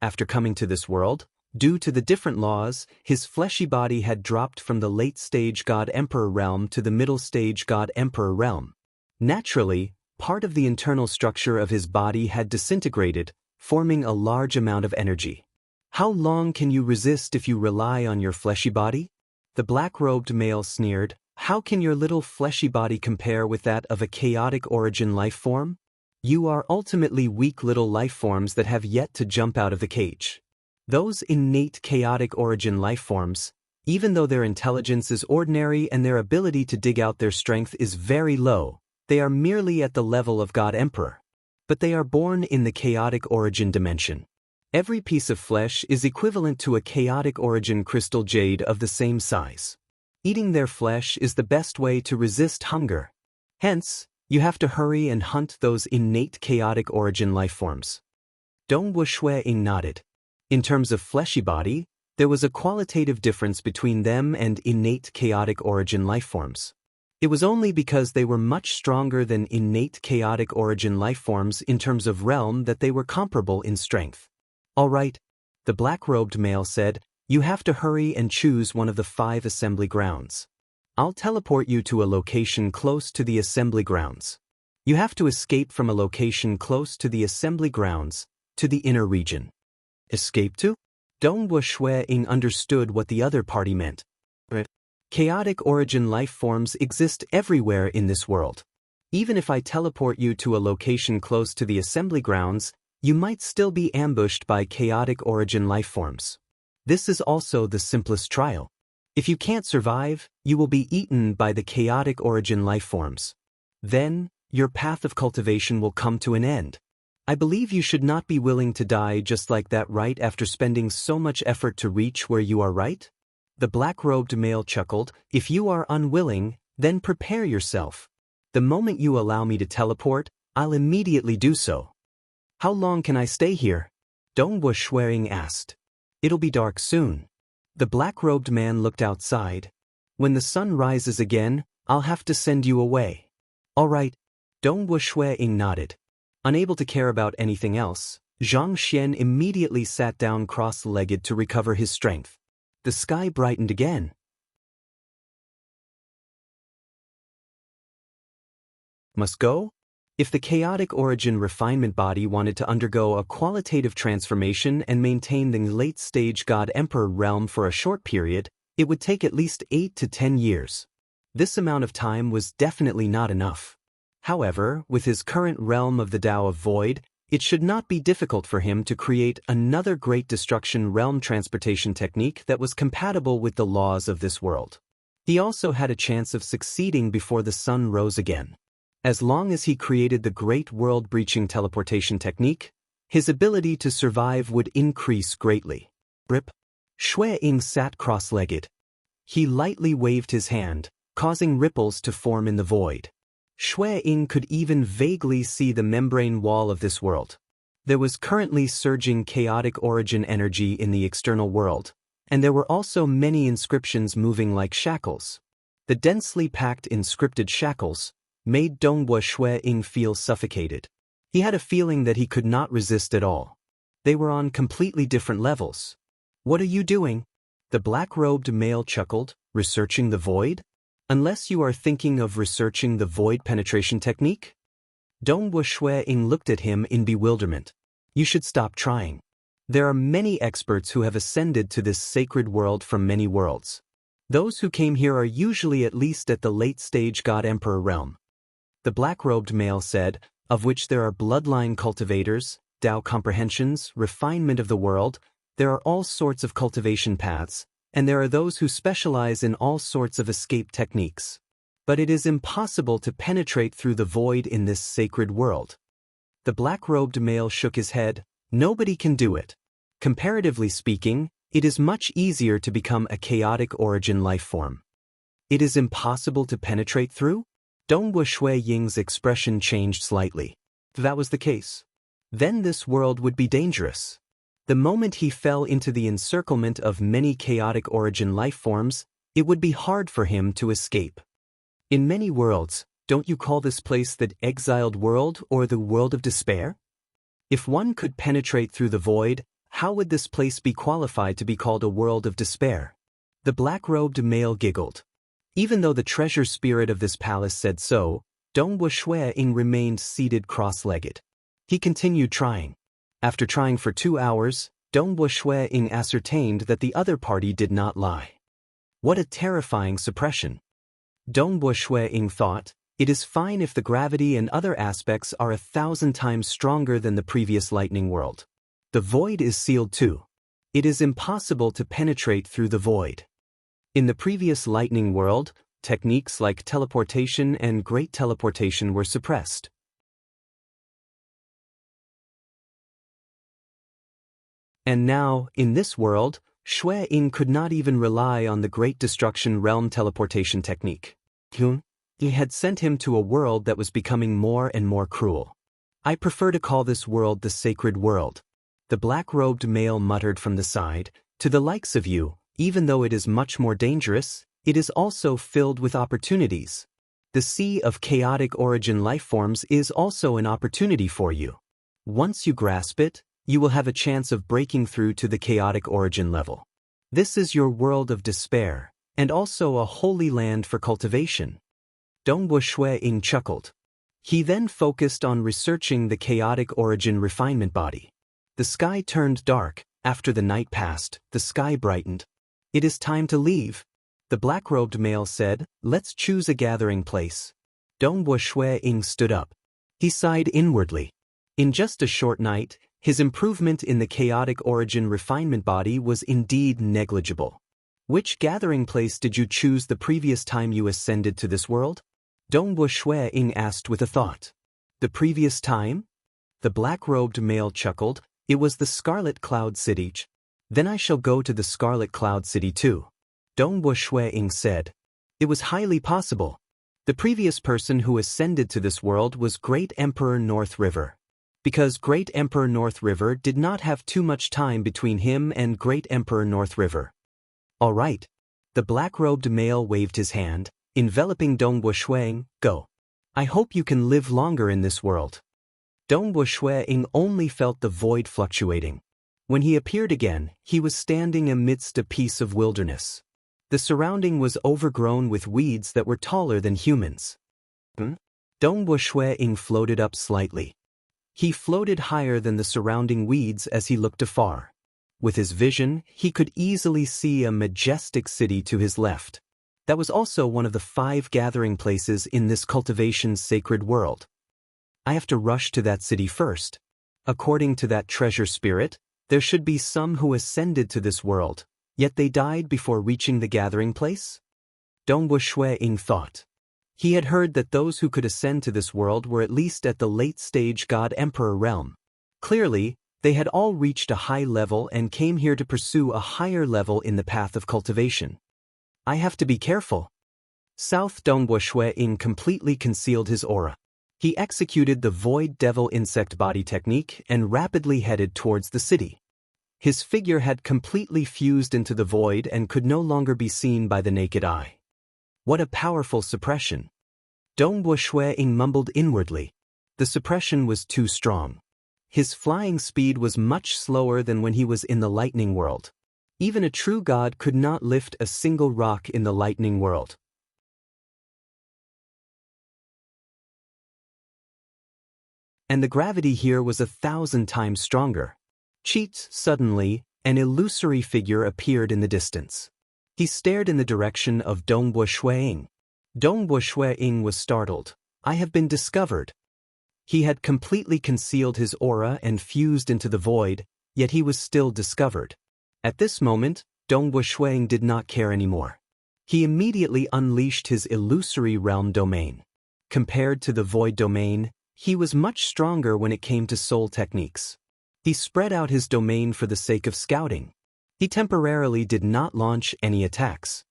After coming to this world, due to the different laws, his fleshy body had dropped from the late-stage God-Emperor realm to the middle-stage God-Emperor realm. Naturally, part of the internal structure of his body had disintegrated, forming a large amount of energy. How long can you resist if you rely on your fleshy body? The black-robed male sneered. How can your little fleshy body compare with that of a chaotic origin life form? You are ultimately weak little life forms that have yet to jump out of the cage. Those innate chaotic origin life forms, even though their intelligence is ordinary and their ability to dig out their strength is very low, they are merely at the level of God-Emperor. But they are born in the chaotic origin dimension. Every piece of flesh is equivalent to a chaotic origin crystal jade of the same size. Eating their flesh is the best way to resist hunger. Hence, you have to hurry and hunt those innate chaotic origin life forms. Dongwu Shui-ing nodded. In terms of fleshy body, there was a qualitative difference between them and innate chaotic origin life forms. It was only because they were much stronger than innate chaotic origin life forms in terms of realm that they were comparable in strength. All right, the black-robed male said, you have to hurry and choose one of the 5 assembly grounds. I'll teleport you to a location close to the assembly grounds. You have to escape from a location close to the assembly grounds, to the inner region. Escape to? Dongwu Shui-ing understood what the other party meant. Chaotic origin life forms exist everywhere in this world. Even if I teleport you to a location close to the assembly grounds, you might still be ambushed by chaotic origin life forms. This is also the simplest trial. If you can't survive, you will be eaten by the chaotic origin life forms. Then, your path of cultivation will come to an end. I believe you should not be willing to die just like that right after spending so much effort to reach where you are, right? The black-robed male chuckled. If you are unwilling, then prepare yourself. The moment you allow me to teleport, I'll immediately do so. How long can I stay here? Dongwu Shui-ing asked. It'll be dark soon. The black-robed man looked outside. When the sun rises again, I'll have to send you away. All right. Dongwu Shui-ing nodded. Unable to care about anything else, Zhang Xian immediately sat down cross-legged to recover his strength. The sky brightened again. Must go? If the chaotic origin refinement body wanted to undergo a qualitative transformation and maintain the late-stage God-Emperor realm for a short period, it would take at least 8 to 10 years. This amount of time was definitely not enough. However, with his current realm of the Tao of Void, it should not be difficult for him to create another Great Destruction realm transportation technique that was compatible with the laws of this world. He also had a chance of succeeding before the sun rose again. As long as he created the great world-breaching teleportation technique, his ability to survive would increase greatly. Rip. Shui-ing sat cross-legged. He lightly waved his hand, causing ripples to form in the void. Shui-ing could even vaguely see the membrane wall of this world. There was currently surging chaotic origin energy in the external world, and there were also many inscriptions moving like shackles. The densely packed inscripted shackles made Dongwu Shui-ing feel suffocated. He had a feeling that he could not resist at all. They were on completely different levels. What are you doing? The black-robed male chuckled, researching the void? Unless you are thinking of researching the void penetration technique? Dongwu Shui-ing looked at him in bewilderment. You should stop trying. There are many experts who have ascended to this sacred world from many worlds. Those who came here are usually at least at the late-stage God-Emperor realm. The black-robed male said, of which there are bloodline cultivators, Tao comprehensions, refinement of the world, there are all sorts of cultivation paths, and there are those who specialize in all sorts of escape techniques. But it is impossible to penetrate through the void in this sacred world. The black-robed male shook his head. Nobody can do it. Comparatively speaking, it is much easier to become a chaotic origin life form. It is impossible to penetrate through? Dongwu Shui Ying's expression changed slightly. If that was the case, then this world would be dangerous. The moment he fell into the encirclement of many chaotic origin life forms, it would be hard for him to escape. In many worlds, don't you call this place the exiled world or the world of despair? If one could penetrate through the void, how would this place be qualified to be called a world of despair? The black-robed male giggled. Even though the treasure spirit of this palace said so, Dongwu Shui Ying remained seated cross-legged. He continued trying. After trying for 2 hours, Dongwu Shui Ying ascertained that the other party did not lie. What a terrifying suppression. Dongwu Shui Ying thought, it is fine if the gravity and other aspects are 1,000 times stronger than the previous lightning world. The void is sealed too. It is impossible to penetrate through the void. In the previous lightning world, techniques like teleportation and great teleportation were suppressed. And now, in this world, Shui Ying could not even rely on the Great Destruction Realm teleportation technique. He had sent him to a world that was becoming more and more cruel. I prefer to call this world the sacred world. The black-robed male muttered from the side, to the likes of you, even though it is much more dangerous, it is also filled with opportunities. The sea of chaotic origin life forms is also an opportunity for you. Once you grasp it, you will have a chance of breaking through to the chaotic origin level. This is your world of despair, and also a holy land for cultivation. Dongwu Shui Ying chuckled. He then focused on researching the chaotic origin refinement body. The sky turned dark. After the night passed, the sky brightened. It is time to leave. The black-robed male said, let's choose a gathering place. Dongwu Shui Ying stood up. He sighed inwardly. In just a short night, his improvement in the chaotic origin refinement body was indeed negligible. Which gathering place did you choose the previous time you ascended to this world? Dongwu Shui Ying asked with a thought. The previous time? The black-robed male chuckled. It was the Scarlet Cloud City. Then I shall go to the Scarlet Cloud City too. Dongwu Shui Ying said. It was highly possible. The previous person who ascended to this world was Great Emperor North River. Because Great Emperor North River did not have too much time between him and Great Emperor North River. All right. The black-robed male waved his hand, enveloping Dongwu Shui Ying. Go. I hope you can live longer in this world. Dongwu Shui Ying only felt the void fluctuating. When he appeared again, he was standing amidst a piece of wilderness. The surrounding was overgrown with weeds that were taller than humans. Dongwu Shui Ying floated up slightly. He floated higher than the surrounding weeds as he looked afar. With his vision, he could easily see a majestic city to his left. That was also one of the 5 gathering places in this cultivation's sacred world. I have to rush to that city first. According to that treasure spirit, there should be some who ascended to this world, yet they died before reaching the gathering place? Dongwu Shui Ying thought. He had heard that those who could ascend to this world were at least at the late-stage God-Emperor realm. Clearly, they had all reached a high level and came here to pursue a higher level in the path of cultivation. I have to be careful. South Dongwu Shui Ying completely concealed his aura. He executed the Void Devil Insect Body technique and rapidly headed towards the city. His figure had completely fused into the void and could no longer be seen by the naked eye. What a powerful suppression. Dongwu Shui Ying mumbled inwardly. The suppression was too strong. His flying speed was much slower than when he was in the lightning world. Even a true god could not lift a single rock in the lightning world. And the gravity here was 1,000 times stronger. Cheats, suddenly, an illusory figure appeared in the distance. He stared in the direction of Dongwu Shui Ying. Dongwu Shui Ying was startled. I have been discovered. He had completely concealed his aura and fused into the void, yet he was still discovered. At this moment, Dongwu Shui Ying did not care anymore. He immediately unleashed his illusory realm domain. Compared to the void domain, he was much stronger when it came to soul techniques. He spread out his domain for the sake of scouting. He temporarily did not launch any attacks.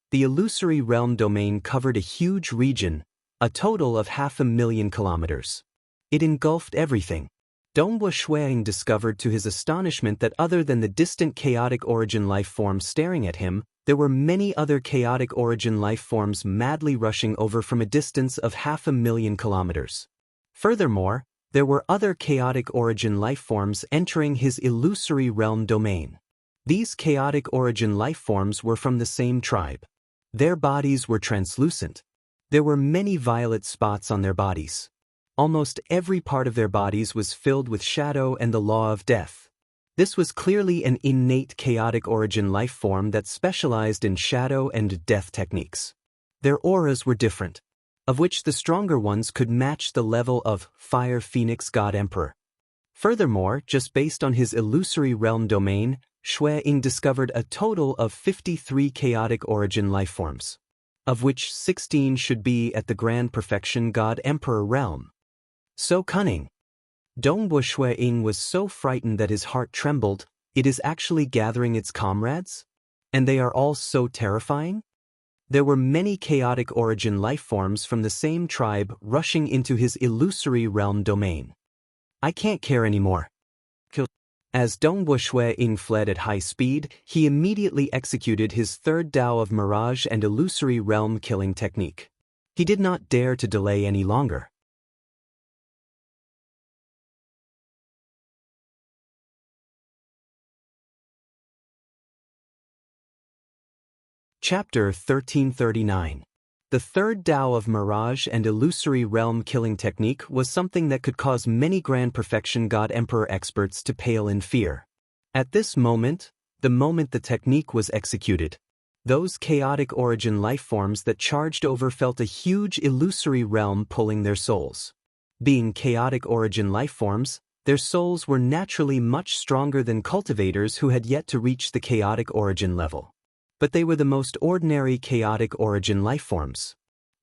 The illusory realm domain covered a huge region, a total of 500,000 kilometers. It engulfed everything. Donghua Shuiying discovered to his astonishment that other than the distant chaotic origin life forms staring at him, there were many other chaotic origin life forms madly rushing over from a distance of 500,000 kilometers. Furthermore, there were other chaotic origin life forms entering his illusory realm domain. These chaotic origin life forms were from the same tribe. Their bodies were translucent. There were many violet spots on their bodies. Almost every part of their bodies was filled with shadow and the law of death. This was clearly an innate chaotic origin life form that specialized in shadow and death techniques. Their auras were different, of which the stronger ones could match the level of Fire Phoenix God Emperor. Furthermore, just based on his illusory realm domain, Shuiying discovered a total of 53 chaotic origin life forms, of which 16 should be at the Grand Perfection God Emperor realm. So cunning. Donghua Shuiying was so frightened that his heart trembled. It is actually gathering its comrades? And they are all so terrifying? There were many chaotic origin life forms from the same tribe rushing into his illusory realm domain. I can't care anymore. As Donghua Shuiying fled at high speed, he immediately executed his third Tao of Mirage and illusory realm killing technique. He did not dare to delay any longer. Chapter 1339. The third Tao of Mirage and illusory realm killing technique was something that could cause many Grand Perfection God Emperor experts to pale in fear. At this moment, the moment the technique was executed, those chaotic origin life forms that charged over felt a huge illusory realm pulling their souls. Being chaotic origin life forms, their souls were naturally much stronger than cultivators who had yet to reach the chaotic origin level. But they were the most ordinary chaotic origin life forms.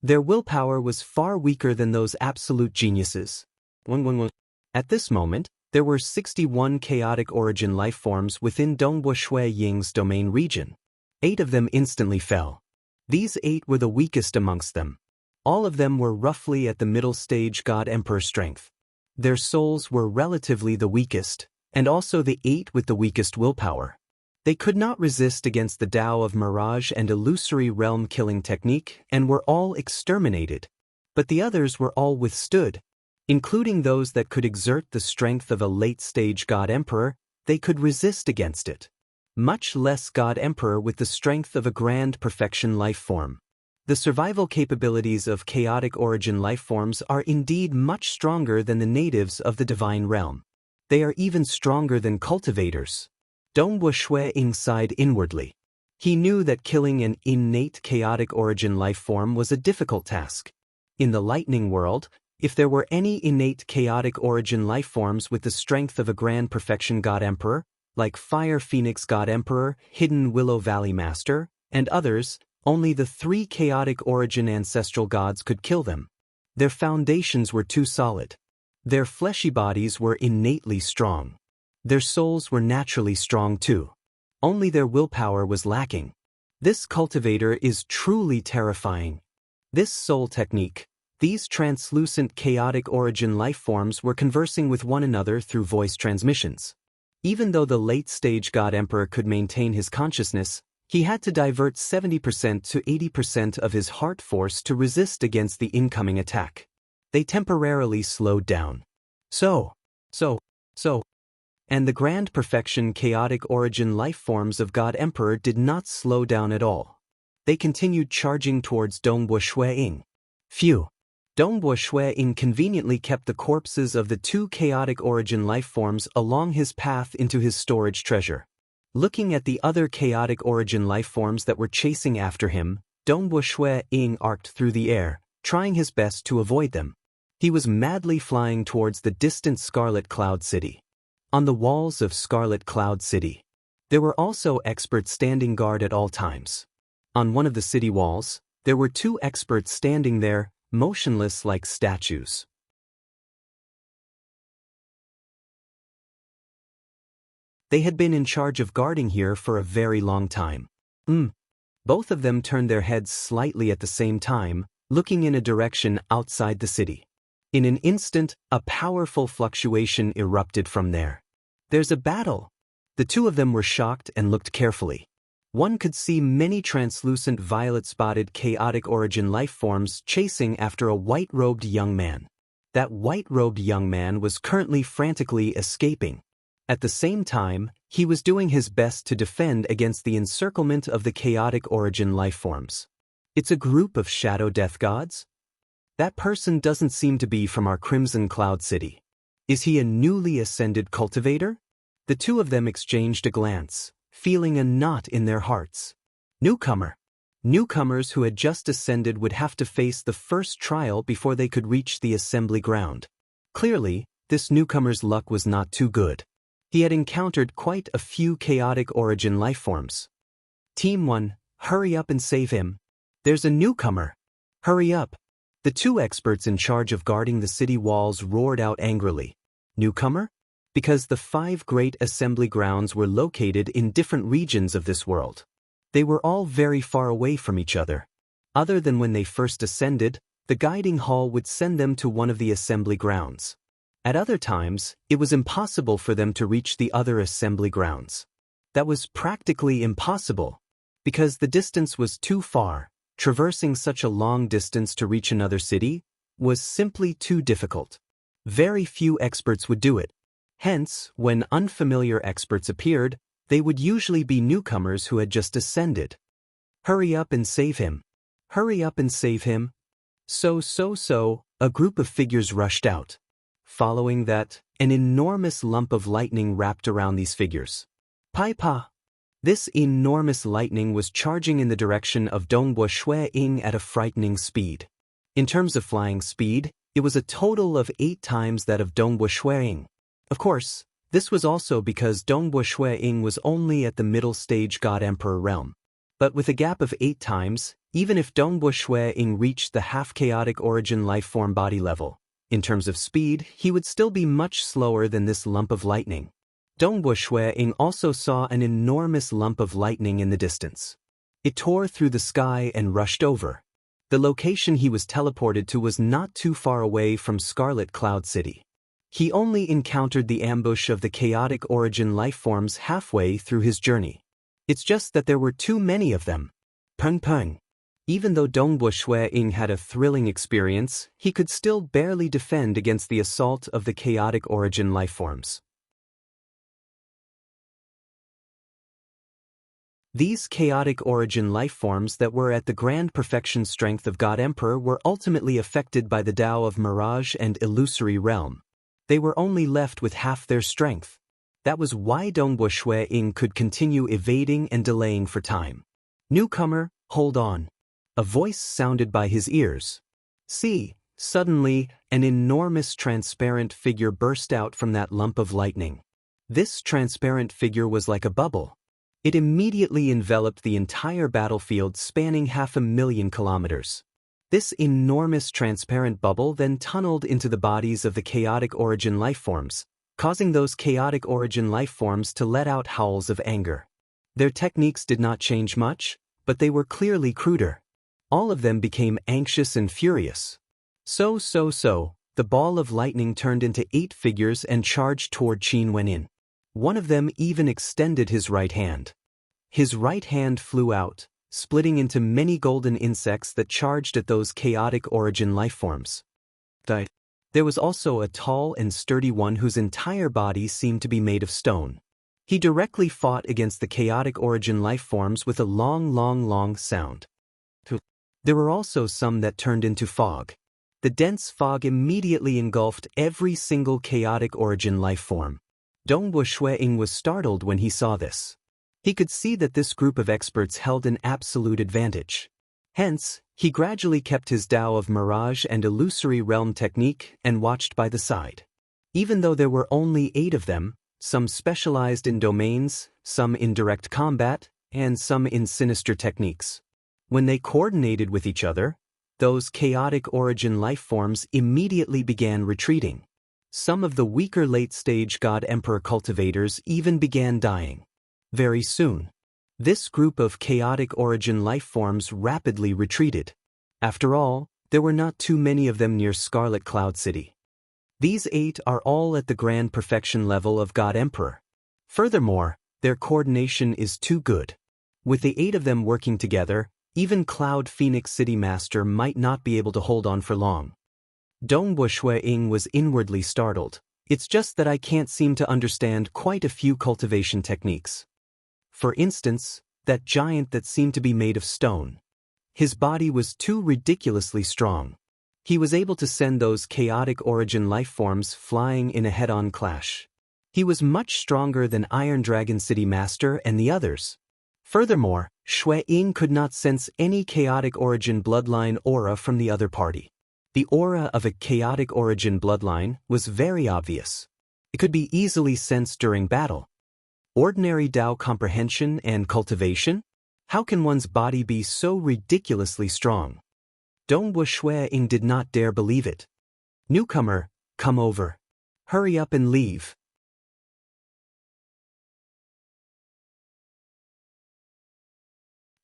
Their willpower was far weaker than those absolute geniuses. At this moment, there were 61 chaotic origin life forms within Donghua Shuiying's domain region. 8 of them instantly fell. These 8 were the weakest amongst them. All of them were roughly at the middle stage God Emperor strength. Their souls were relatively the weakest, and also the 8 with the weakest willpower. They could not resist against the Tao of Mirage and illusory realm killing technique and were all exterminated. But the others were all withstood. Including those that could exert the strength of a late-stage God Emperor, they could resist against it. Much less God Emperor with the strength of a Grand Perfection life form. The survival capabilities of chaotic origin life forms are indeed much stronger than the natives of the divine realm. They are even stronger than cultivators. Donghua Shuiying sighed inwardly. He knew that killing an innate chaotic origin life form was a difficult task. In the lightning world, if there were any innate chaotic origin life forms with the strength of a Grand Perfection God Emperor, like Fire Phoenix God Emperor, Hidden Willow Valley Master, and others, only the 3 chaotic origin ancestral gods could kill them. Their foundations were too solid. Their fleshy bodies were innately strong. Their souls were naturally strong too. Only their willpower was lacking. This cultivator is truly terrifying. This soul technique, these translucent chaotic origin life forms were conversing with one another through voice transmissions. Even though the late-stage God Emperor could maintain his consciousness, he had to divert 70% to 80% of his heart force to resist against the incoming attack. They temporarily slowed down. And the Grand Perfection chaotic origin life forms of God Emperor did not slow down at all. They continued charging towards Donghua Shuiying. Phew! Donghua Shuiying conveniently kept the corpses of the 2 chaotic origin life forms along his path into his storage treasure. Looking at the other chaotic origin life forms that were chasing after him, Donghua Shuiying arced through the air, trying his best to avoid them. He was madly flying towards the distant Scarlet Cloud City. On the walls of Scarlet Cloud City, there were also experts standing guard at all times. On one of the city walls, there were 2 experts standing there, motionless like statues. They had been in charge of guarding here for a very long time. Both of them turned their heads slightly at the same time, looking in a direction outside the city. In an instant, a powerful fluctuation erupted from there. There's a battle! The two of them were shocked and looked carefully. One could see many translucent violet-spotted chaotic origin life forms chasing after a white-robed young man. That white-robed young man was currently frantically escaping. At the same time, he was doing his best to defend against the encirclement of the chaotic origin life forms. It's a group of shadow death gods? That person doesn't seem to be from our Crimson Cloud City. Is he a newly ascended cultivator? The two of them exchanged a glance, feeling a knot in their hearts. Newcomer. Newcomers who had just ascended would have to face the first trial before they could reach the assembly ground. Clearly, this newcomer's luck was not too good. He had encountered quite a few chaotic origin life forms. Team 1, hurry up and save him. There's a newcomer. Hurry up. The two experts in charge of guarding the city walls roared out angrily. Newcomer? Because the 5 great assembly grounds were located in different regions of this world. They were all very far away from each other. Other than when they first ascended, the guiding hall would send them to one of the assembly grounds. At other times, it was impossible for them to reach the other assembly grounds. That was practically impossible, because the distance was too far. Traversing such a long distance to reach another city was simply too difficult. Very few experts would do it. Hence, when unfamiliar experts appeared, they would usually be newcomers who had just ascended. Hurry up and save him. Hurry up and save him. So, a group of figures rushed out. Following that, an enormous lump of lightning wrapped around these figures. Paipa! This enormous lightning was charging in the direction of Dongbo Shui Ying at a frightening speed. In terms of flying speed, it was a total of 8 times that of Dongbo Shui Ying. Of course, this was also because Dongbo Shui Ying was only at the middle stage God Emperor realm. But with a gap of 8 times, even if Dongbo Shui Ying reached the half-chaotic origin life-form body level, in terms of speed, he would still be much slower than this lump of lightning. Dongbo Shui Ying also saw an enormous lump of lightning in the distance. It tore through the sky and rushed over. The location he was teleported to was not too far away from Scarlet Cloud City. He only encountered the ambush of the chaotic origin life forms halfway through his journey. It's just that there were too many of them. Peng. Even though Dongbo Shui Ying had a thrilling experience, he could still barely defend against the assault of the chaotic origin life forms. These chaotic origin life forms that were at the grand perfection strength of God Emperor were ultimately affected by the Tao of Mirage and Illusory Realm. They were only left with half their strength. That was why Dongbo Shui Ying could continue evading and delaying for time. Newcomer, hold on. A voice sounded by his ears. See, suddenly, an enormous transparent figure burst out from that lump of lightning. This transparent figure was like a bubble. It immediately enveloped the entire battlefield spanning 500,000 kilometers. This enormous transparent bubble then tunneled into the bodies of the chaotic origin life forms, causing those chaotic origin life forms to let out howls of anger. Their techniques did not change much, but they were clearly cruder. All of them became anxious and furious. So, the ball of lightning turned into 8 figures and charged toward Qin Wenin. One of them even extended his right hand. His right hand flew out, splitting into many golden insects that charged at those chaotic origin life forms. There was also a tall and sturdy one whose entire body seemed to be made of stone. He directly fought against the chaotic origin life forms with a long sound. There were also some that turned into fog. The dense fog immediately engulfed every single chaotic origin life form. Dongbo Shui Ying was startled when he saw this. He could see that this group of experts held an absolute advantage. Hence, he gradually kept his Tao of Mirage and Illusory Realm technique and watched by the side. Even though there were only 8 of them, some specialized in domains, some in direct combat, and some in sinister techniques. When they coordinated with each other, those chaotic origin life forms immediately began retreating. Some of the weaker late-stage God-Emperor cultivators even began dying. Very soon, this group of chaotic origin life forms rapidly retreated. After all, there were not too many of them near Scarlet Cloud City. These 8 are all at the grand perfection level of God-Emperor. Furthermore, their coordination is too good. With the 8 of them working together, even Cloud Phoenix City Master might not be able to hold on for long. Dongbo Shui-Ying was inwardly startled. It's just that I can't seem to understand quite a few cultivation techniques. For instance, that giant that seemed to be made of stone. His body was too ridiculously strong. He was able to send those chaotic origin life forms flying in a head-on clash. He was much stronger than Iron Dragon City Master and the others. Furthermore, Shui-Ying could not sense any chaotic origin bloodline aura from the other party. The aura of a chaotic origin bloodline was very obvious. It could be easily sensed during battle. Ordinary Dao comprehension and cultivation? How can one's body be so ridiculously strong? Dongbo Shui-Ying did not dare believe it. Newcomer, come over. Hurry up and leave.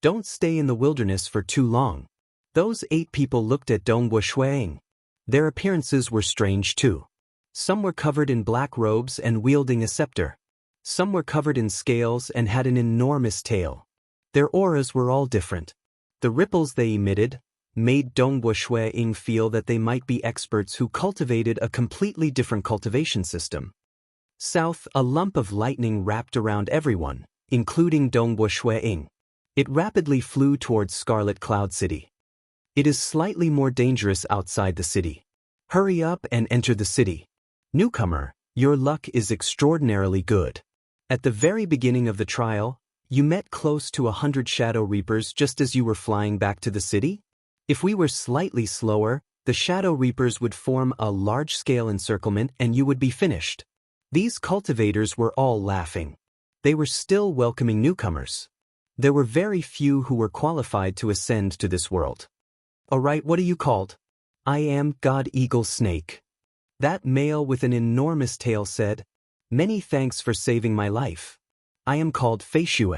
Don't stay in the wilderness for too long. Those 8 people looked at Dongbo Shui-Ying. Their appearances were strange too. Some were covered in black robes and wielding a scepter. Some were covered in scales and had an enormous tail. Their auras were all different. The ripples they emitted made Dongbo Shui-Ying feel that they might be experts who cultivated a completely different cultivation system. South, a lump of lightning wrapped around everyone, including Dongbo Shui-Ying. It rapidly flew towards Scarlet Cloud City. It is slightly more dangerous outside the city. Hurry up and enter the city. Newcomer, your luck is extraordinarily good. At the very beginning of the trial, you met close to 100 Shadow Reapers just as you were flying back to the city? If we were slightly slower, the Shadow Reapers would form a large-scale encirclement and you would be finished. These cultivators were all laughing. They were still welcoming newcomers. There were very few who were qualified to ascend to this world. Alright, what are you called? I am God Eagle Snake. That male with an enormous tail said, Many thanks for saving my life. I am called Fei Shue.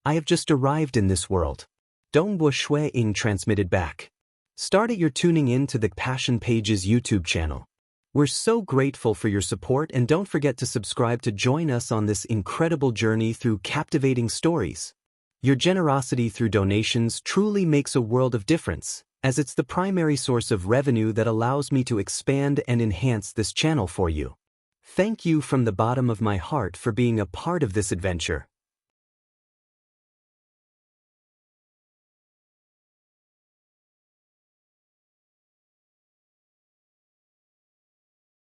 I have just arrived in this world. Dongbo Shui-Ying transmitted back. Start at your tuning in to the Passion Pages YouTube channel. We're so grateful for your support and don't forget to subscribe to join us on this incredible journey through captivating stories. Your generosity through donations truly makes a world of difference, as it's the primary source of revenue that allows me to expand and enhance this channel for you. Thank you from the bottom of my heart for being a part of this adventure.